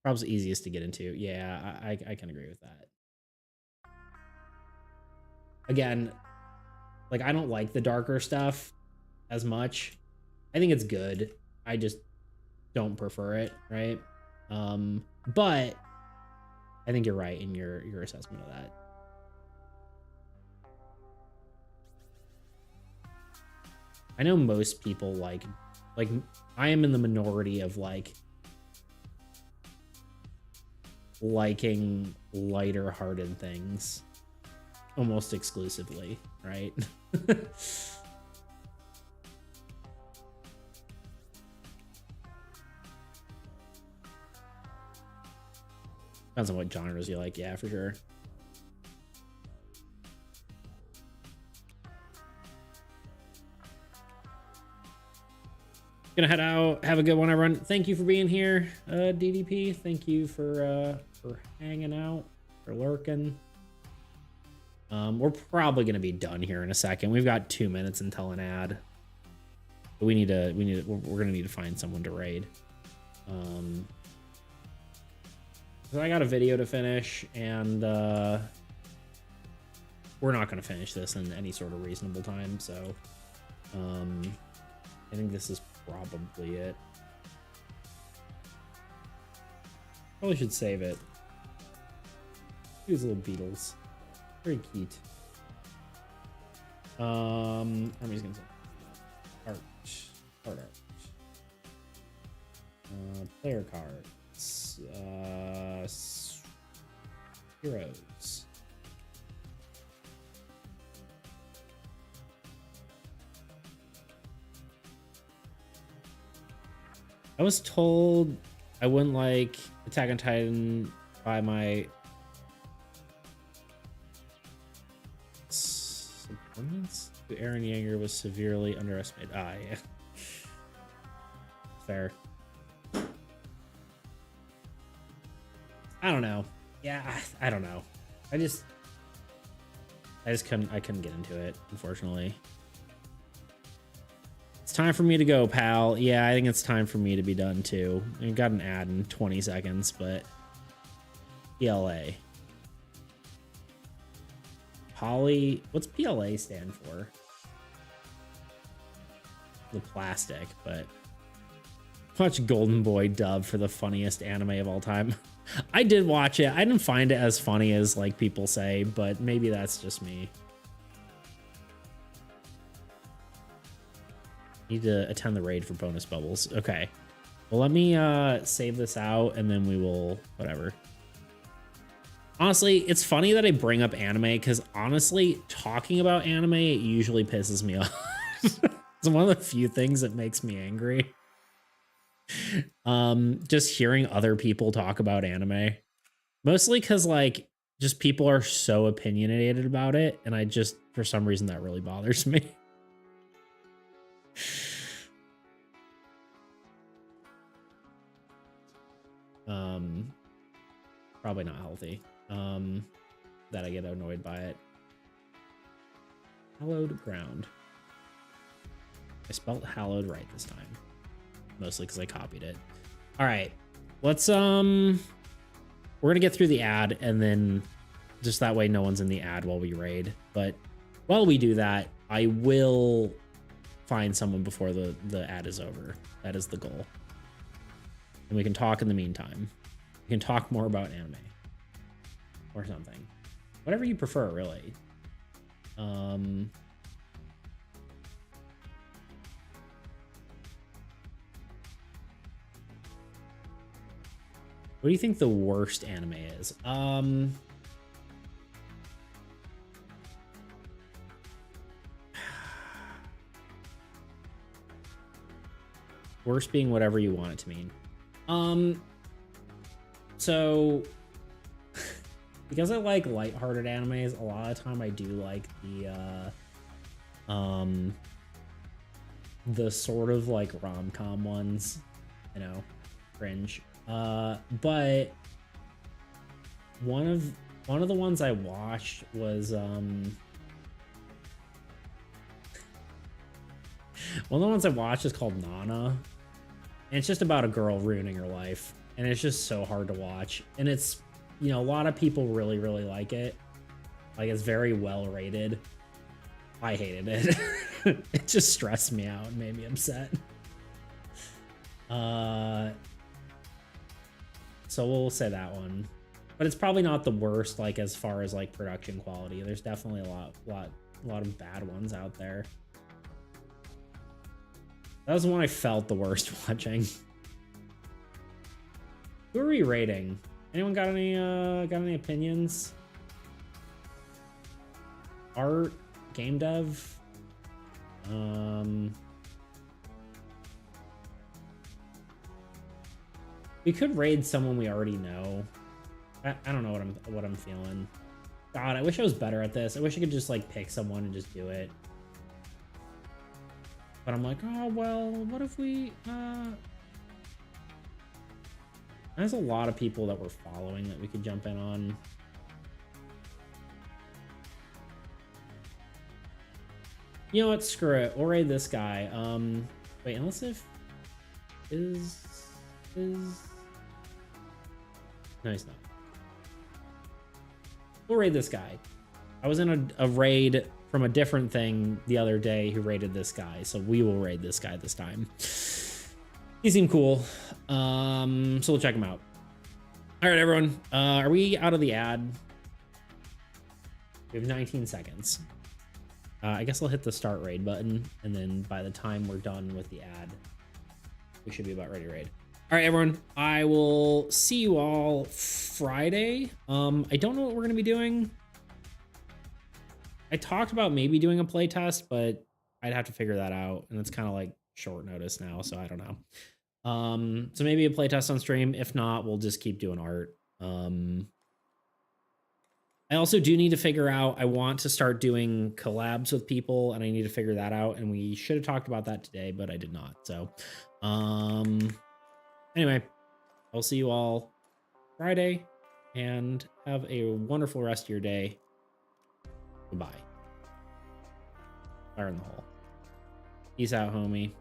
Probably easiest to get into. Yeah, I can agree with that. Again, like I don't like the darker stuff as much. I think it's good. I just don't prefer it, right? But I think you're right in your assessment of that. I know most people like I am in the minority of liking lighter hearted things almost exclusively, right? Depends on what genres you like, yeah, for sure. Gonna head out. Have a good one, everyone. Thank you for being here, DDP. Thank you for hanging out, for lurking. We're probably gonna be done here in a second. We've got 2 minutes until an ad. But we're gonna need to find someone to raid. So I got a video to finish, and we're not gonna finish this in any sort of reasonable time. So, I think this is probably it. Probably should save it. These little beetles, very cute. I'm just gonna say art. Player cards. Heroes. I was told I wouldn't like Attack on Titan by my subordinates. Eren Yeager was severely underestimated. Ah, yeah. Fair. I don't know. Yeah, I don't know. I couldn't get into it, unfortunately. It's time for me to go, pal. Yeah, I think it's time for me to be done too. I got an ad in 20 seconds, but PLA. What's PLA stand for? The plastic, but watch Golden Boy dub for the funniest anime of all time. I did watch it. I didn't find it as funny as like people say, but maybe that's just me. Need to attend the raid for bonus bubbles. Okay. Well, let me save this out and then we will whatever. Honestly, it's funny that I bring up anime because honestly, talking about anime, it usually pisses me off. It's one of the few things that makes me angry. Just hearing other people talk about anime. Mostly because like just people are so opinionated about it, and I just for some reason that really bothers me. Probably not healthy. That I get annoyed by it. Hallowed ground. I spelled hallowed right this time. Mostly because I copied it. All right, let's we're gonna get through the ad and then just that way no one's in the ad while we raid. But while we do that, I will find someone before the ad is over. That is the goal. And we can talk in the meantime. We can talk more about anime or something. Whatever you prefer, really. What do you think the worst anime is? Worst being whatever you want it to mean. So because I like lighthearted animes, a lot of time I do like the sort of like rom-com ones, you know, cringe. But one of the ones I watched was one of the ones I watched is called Nana. And it's just about a girl ruining her life. and it's just so hard to watch. And it's, you know, a lot of people really, really like it. Like, it's very well rated. I hated it. It just stressed me out and made me upset. So we'll say that one. But it's probably not the worst, like, as far as like production quality. There's definitely a lot of bad ones out there. That was the one I felt the worst watching. Who are we rating? Anyone got any opinions? Art, game dev. We could raid someone we already know. I don't know what I'm feeling. God, I wish I was better at this. I wish I could just like pick someone and just do it. But I'm like, oh well, what if we there's a lot of people that we're following that we could jump in on. You know what? Screw it. We'll raid this guy. Wait, unless if is no, he's not. We'll raid this guy. I was in a raid from a different thing the other day who raided this guy, so we will raid this guy this time. He seemed cool. So we'll check him out. All right, everyone. Are we out of the ad? We have 19 seconds. I guess I'll hit the start raid button, and then by the time we're done with the ad, we should be about ready to raid. All right, everyone. I will see you all Friday. I don't know what we're going to be doing. I talked about maybe doing a play test, but I'd have to figure that out, and it's kind of like short notice now, so I don't know. So maybe a playtest on stream. If not, we'll just keep doing art. I also do need to figure out, I want to start doing collabs with people, and I need to figure that out. And we should have talked about that today, but I did not. So, anyway, I'll see you all Friday, and have a wonderful rest of your day. Goodbye. Fire in the hole. Peace out, homie.